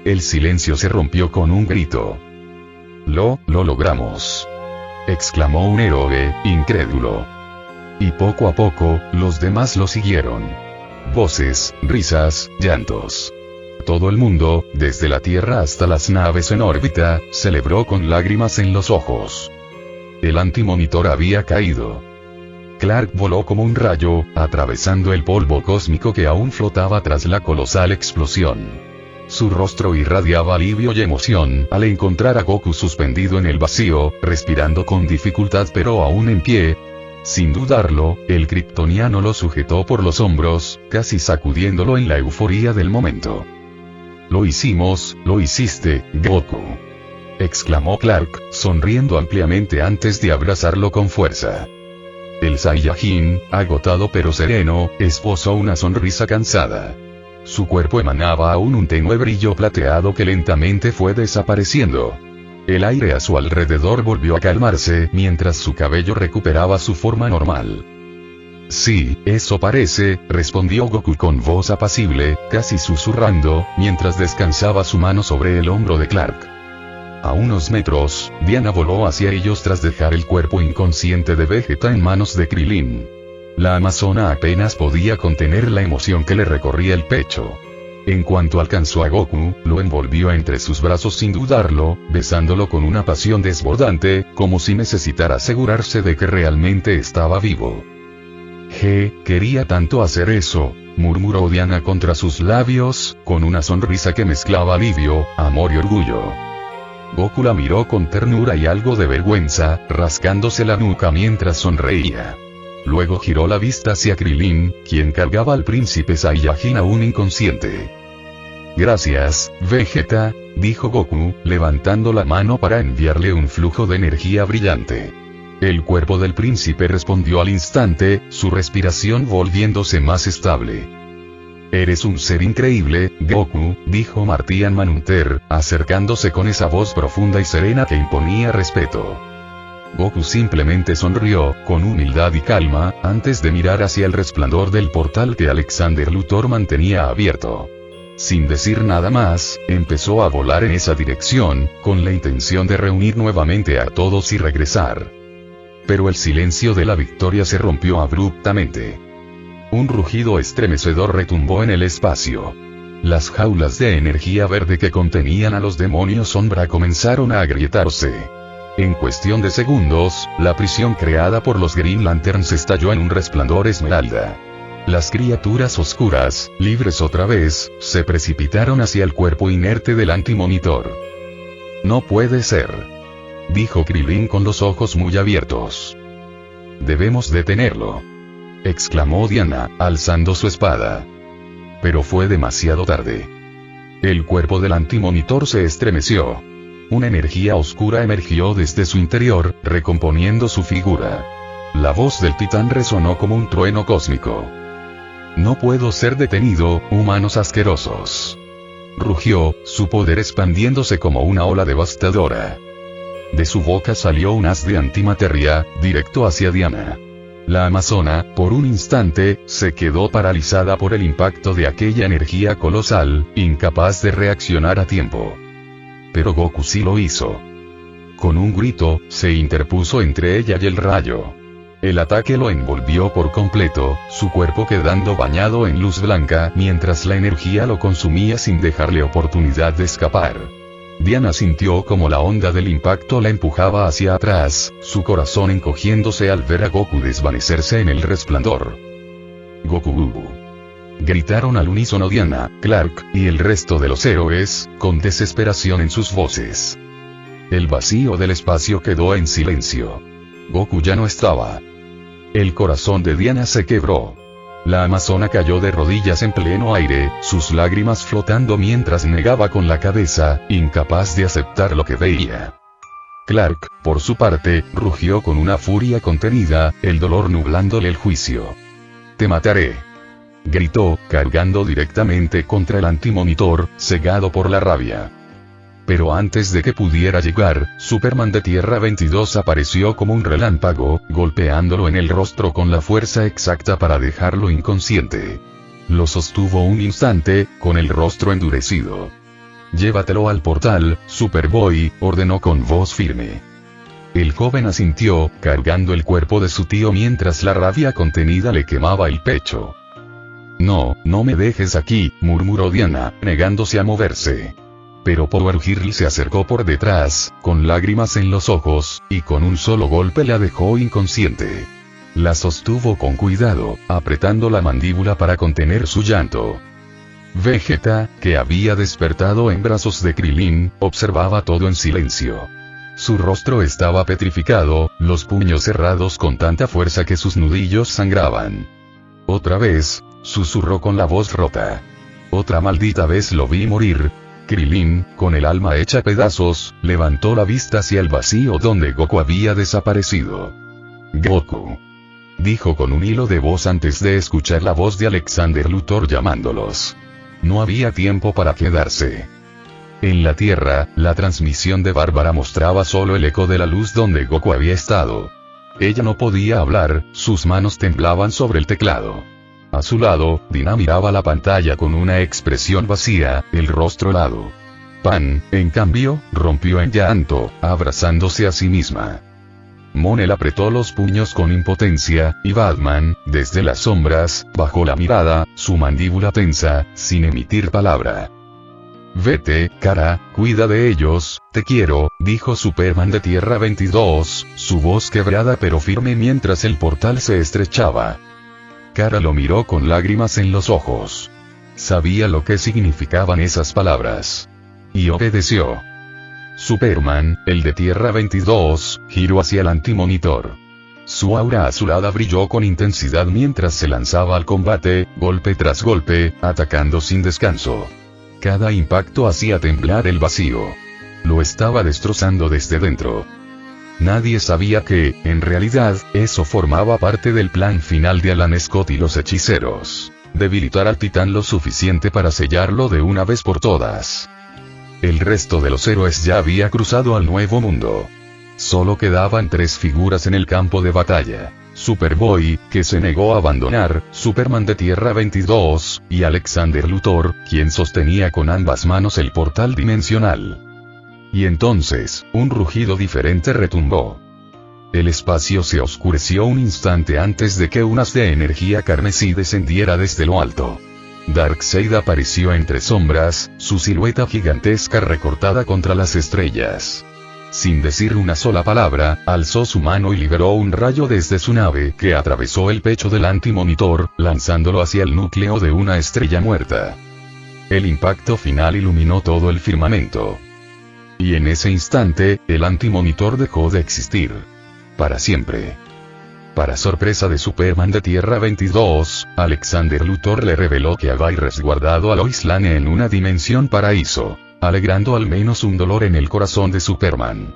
El silencio se rompió con un grito. Lo logramos, exclamó un héroe, incrédulo. Y poco a poco, los demás lo siguieron. Voces, risas, llantos. Todo el mundo, desde la Tierra hasta las naves en órbita, celebró con lágrimas en los ojos. El antimonitor había caído. Clark voló como un rayo, atravesando el polvo cósmico que aún flotaba tras la colosal explosión. Su rostro irradiaba alivio y emoción al encontrar a Goku suspendido en el vacío, respirando con dificultad pero aún en pie. Sin dudarlo, el kryptoniano lo sujetó por los hombros, casi sacudiéndolo en la euforía del momento. Lo hicimos, lo hiciste, Goku, exclamó Clark, sonriendo ampliamente antes de abrazarlo con fuerza. El Saiyajin, agotado pero sereno, esbozó una sonrisa cansada. Su cuerpo emanaba aún un tenue brillo plateado que lentamente fue desapareciendo. El aire a su alrededor volvió a calmarse mientras su cabello recuperaba su forma normal. Sí, eso parece, respondió Goku con voz apacible, casi susurrando, mientras descansaba su mano sobre el hombro de Clark. A unos metros, Diana voló hacia ellos tras dejar el cuerpo inconsciente de Vegeta en manos de Krillin. La amazona apenas podía contener la emoción que le recorría el pecho. En cuanto alcanzó a Goku, lo envolvió entre sus brazos sin dudarlo, besándolo con una pasión desbordante, como si necesitara asegurarse de que realmente estaba vivo. Quería tanto hacer eso, murmuró Diana contra sus labios, con una sonrisa que mezclaba alivio, amor y orgullo. Goku la miró con ternura y algo de vergüenza, rascándose la nuca mientras sonreía. Luego giró la vista hacia Krillin, quien cargaba al príncipe Saiyajin aún inconsciente. Gracias, Vegeta, dijo Goku, levantando la mano para enviarle un flujo de energía brillante. El cuerpo del príncipe respondió al instante, su respiración volviéndose más estable. Eres un ser increíble, Goku, dijo Martian Manhunter, acercándose con esa voz profunda y serena que imponía respeto. Goku simplemente sonrió, con humildad y calma, antes de mirar hacia el resplandor del portal que Alexander Luthor mantenía abierto. Sin decir nada más, empezó a volar en esa dirección, con la intención de reunir nuevamente a todos y regresar. Pero el silencio de la victoria se rompió abruptamente. Un rugido estremecedor retumbó en el espacio. Las jaulas de energía verde que contenían a los demonios sombra comenzaron a agrietarse. En cuestión de segundos, la prisión creada por los Green Lanterns estalló en un resplandor esmeralda. Las criaturas oscuras, libres otra vez, se precipitaron hacia el cuerpo inerte del antimonitor. No puede ser, dijo Krillin con los ojos muy abiertos. Debemos detenerlo, exclamó Diana, alzando su espada. Pero fue demasiado tarde. El cuerpo del antimonitor se estremeció. Una energía oscura emergió desde su interior, recomponiendo su figura. La voz del titán resonó como un trueno cósmico. No puedo ser detenido, humanos asquerosos. Rugió, su poder expandiéndose como una ola devastadora. De su boca salió un haz de antimateria, directo hacia Diana. La amazona, por un instante, se quedó paralizada por el impacto de aquella energía colosal, incapaz de reaccionar a tiempo. Pero Goku sí lo hizo. Con un grito, se interpuso entre ella y el rayo. El ataque lo envolvió por completo, su cuerpo quedando bañado en luz blanca mientras la energía lo consumía sin dejarle oportunidad de escapar. Diana sintió como la onda del impacto la empujaba hacia atrás, su corazón encogiéndose al ver a Goku desvanecerse en el resplandor. Goku. Gritaron al unísono Diana, Clark, y el resto de los héroes, con desesperación en sus voces. El vacío del espacio quedó en silencio. Goku ya no estaba. El corazón de Diana se quebró. La amazona cayó de rodillas en pleno aire, sus lágrimas flotando mientras negaba con la cabeza, incapaz de aceptar lo que veía. Clark, por su parte, rugió con una furia contenida, el dolor nublándole el juicio. «Te mataré», gritó, cargando directamente contra el antimonitor, cegado por la rabia. Pero antes de que pudiera llegar, Superman de Tierra 22 apareció como un relámpago, golpeándolo en el rostro con la fuerza exacta para dejarlo inconsciente. Lo sostuvo un instante, con el rostro endurecido. «Llévatelo al portal, Superboy», ordenó con voz firme. El joven asintió, cargando el cuerpo de su tío mientras la rabia contenida le quemaba el pecho. «No, no me dejes aquí», murmuró Diana, negándose a moverse. Pero Power Girl se acercó por detrás, con lágrimas en los ojos, y con un solo golpe la dejó inconsciente. La sostuvo con cuidado, apretando la mandíbula para contener su llanto. Vegeta, que había despertado en brazos de Krillin, observaba todo en silencio. Su rostro estaba petrificado, los puños cerrados con tanta fuerza que sus nudillos sangraban. «Otra vez», susurró con la voz rota. «Otra maldita vez lo vi morir». Krillin, con el alma hecha pedazos, levantó la vista hacia el vacío donde Goku había desaparecido. «Goku», dijo con un hilo de voz antes de escuchar la voz de Alexander Luthor llamándolos. No había tiempo para quedarse. En la Tierra, la transmisión de Bárbara mostraba solo el eco de la luz donde Goku había estado. Ella no podía hablar, sus manos temblaban sobre el teclado. A su lado, Dina miraba la pantalla con una expresión vacía, el rostro helado. Pan, en cambio, rompió en llanto, abrazándose a sí misma. Monel apretó los puños con impotencia, y Batman, desde las sombras, bajó la mirada, su mandíbula tensa, sin emitir palabra. «Vete, Kara, cuida de ellos, te quiero», dijo Superman de Tierra 22, su voz quebrada pero firme mientras el portal se estrechaba. Kara lo miró con lágrimas en los ojos. Sabía lo que significaban esas palabras. Y obedeció. Superman, el de Tierra 22, giró hacia el antimonitor. Su aura azulada brilló con intensidad mientras se lanzaba al combate, golpe tras golpe, atacando sin descanso. Cada impacto hacía temblar el vacío. Lo estaba destrozando desde dentro. Nadie sabía que, en realidad, eso formaba parte del plan final de Alan Scott y los hechiceros. Debilitar al titán lo suficiente para sellarlo de una vez por todas. El resto de los héroes ya había cruzado al Nuevo Mundo. Solo quedaban 3 figuras en el campo de batalla. Superboy, que se negó a abandonar, Superman de Tierra 22, y Alexander Luthor, quien sostenía con ambas manos el portal dimensional. Y entonces, un rugido diferente retumbó. El espacio se oscureció un instante antes de que un haz de energía carmesí descendiera desde lo alto. Darkseid apareció entre sombras, su silueta gigantesca recortada contra las estrellas. Sin decir una sola palabra, alzó su mano y liberó un rayo desde su nave que atravesó el pecho del antimonitor, lanzándolo hacia el núcleo de una estrella muerta. El impacto final iluminó todo el firmamento. Y en ese instante, el antimonitor dejó de existir. Para siempre. Para sorpresa de Superman de Tierra 22, Alexander Luthor le reveló que había resguardado a Lois Lane en una dimensión paraíso, alegrando al menos un dolor en el corazón de Superman.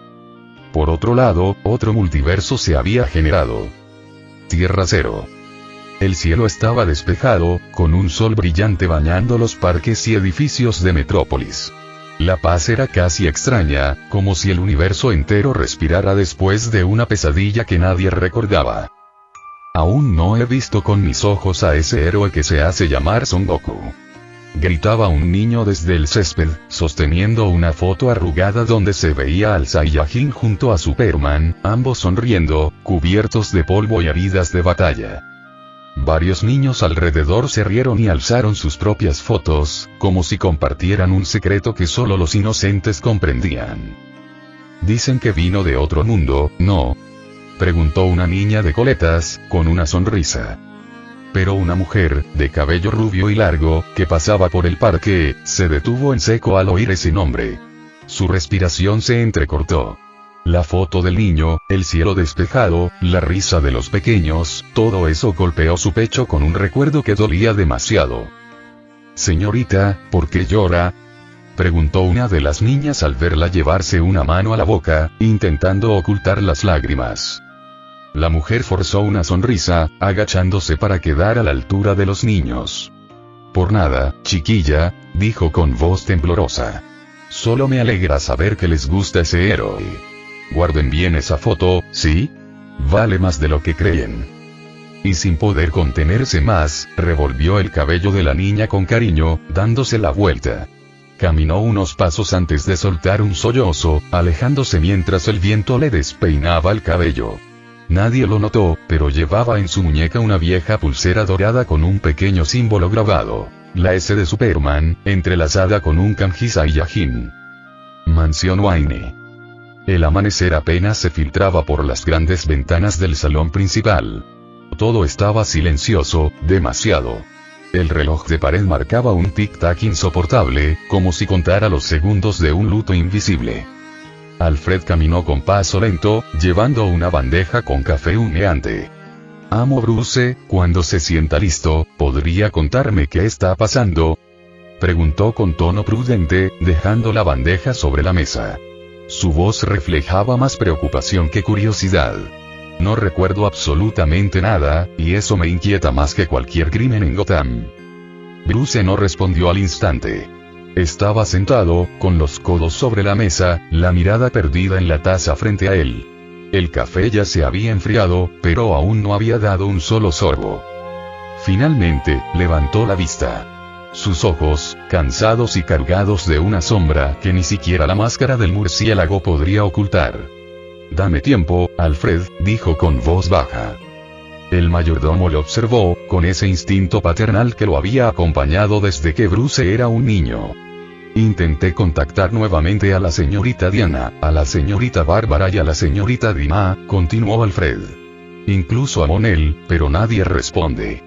Por otro lado, otro multiverso se había generado. Tierra Cero. El cielo estaba despejado, con un sol brillante bañando los parques y edificios de Metrópolis. La paz era casi extraña, como si el universo entero respirara después de una pesadilla que nadie recordaba. Aún no he visto con mis ojos a ese héroe que se hace llamar Son Goku. Gritaba un niño desde el césped, sosteniendo una foto arrugada donde se veía al Saiyajin junto a Superman, ambos sonriendo, cubiertos de polvo y heridas de batalla. Varios niños alrededor se rieron y alzaron sus propias fotos, como si compartieran un secreto que solo los inocentes comprendían. «Dicen que vino de otro mundo, ¿no?», preguntó una niña de coletas, con una sonrisa. Pero una mujer, de cabello rubio y largo, que pasaba por el parque, se detuvo en seco al oír ese nombre. Su respiración se entrecortó. La foto del niño, el cielo despejado, la risa de los pequeños, todo eso golpeó su pecho con un recuerdo que dolía demasiado. «Señorita, ¿por qué llora?», preguntó una de las niñas al verla llevarse una mano a la boca, intentando ocultar las lágrimas. La mujer forzó una sonrisa, agachándose para quedar a la altura de los niños. «Por nada, chiquilla», dijo con voz temblorosa. «Solo me alegra saber que les gusta ese héroe. Guarden bien esa foto, ¿sí? Vale más de lo que creen». Y sin poder contenerse más, revolvió el cabello de la niña con cariño, dándose la vuelta. Caminó unos pasos antes de soltar un sollozo, alejándose mientras el viento le despeinaba el cabello. Nadie lo notó, pero llevaba en su muñeca una vieja pulsera dorada con un pequeño símbolo grabado, la S de Superman, entrelazada con un kanji Saiyajin. Mansión Wayne. El amanecer apenas se filtraba por las grandes ventanas del salón principal. Todo estaba silencioso, demasiado. El reloj de pared marcaba un tic-tac insoportable, como si contara los segundos de un luto invisible. Alfred caminó con paso lento, llevando una bandeja con café humeante. «Amo Bruce, cuando se sienta listo, ¿podría contarme qué está pasando?», preguntó con tono prudente, dejando la bandeja sobre la mesa. Su voz reflejaba más preocupación que curiosidad. «No recuerdo absolutamente nada, y eso me inquieta más que cualquier crimen en Gotham». Bruce no respondió al instante. Estaba sentado, con los codos sobre la mesa, la mirada perdida en la taza frente a él. El café ya se había enfriado, pero aún no había dado un solo sorbo. Finalmente, levantó la vista. Sus ojos, cansados y cargados de una sombra que ni siquiera la máscara del murciélago podría ocultar. «Dame tiempo, Alfred», dijo con voz baja. El mayordomo lo observó, con ese instinto paternal que lo había acompañado desde que Bruce era un niño. «Intenté contactar nuevamente a la señorita Diana, a la señorita Bárbara y a la señorita Dima», continuó Alfred. «Incluso a Monel, pero nadie responde».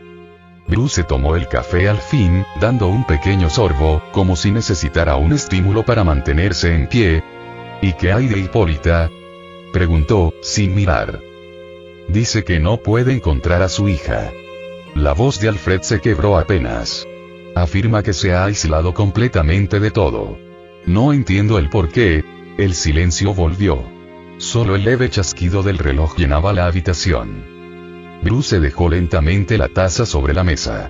Bruce tomó el café al fin, dando un pequeño sorbo, como si necesitara un estímulo para mantenerse en pie. «¿Y qué hay de Hipólita?», preguntó, sin mirar. «Dice que no puede encontrar a su hija». La voz de Alfred se quebró apenas. «Afirma que se ha aislado completamente de todo. No entiendo el por qué». El silencio volvió. Solo el leve chasquido del reloj llenaba la habitación. Bruce dejó lentamente la taza sobre la mesa.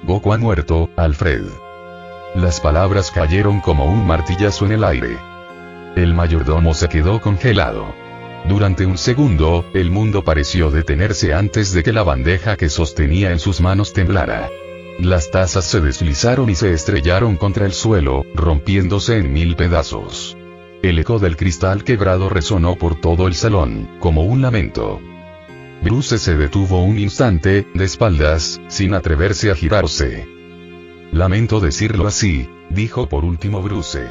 «Goku ha muerto, Alfred». Las palabras cayeron como un martillazo en el aire. El mayordomo se quedó congelado. Durante un segundo, el mundo pareció detenerse antes de que la bandeja que sostenía en sus manos temblara. Las tazas se deslizaron y se estrellaron contra el suelo, rompiéndose en 1000 pedazos. El eco del cristal quebrado resonó por todo el salón, como un lamento. Bruce se detuvo un instante, de espaldas, sin atreverse a girarse. «Lamento decirlo así», dijo por último Bruce.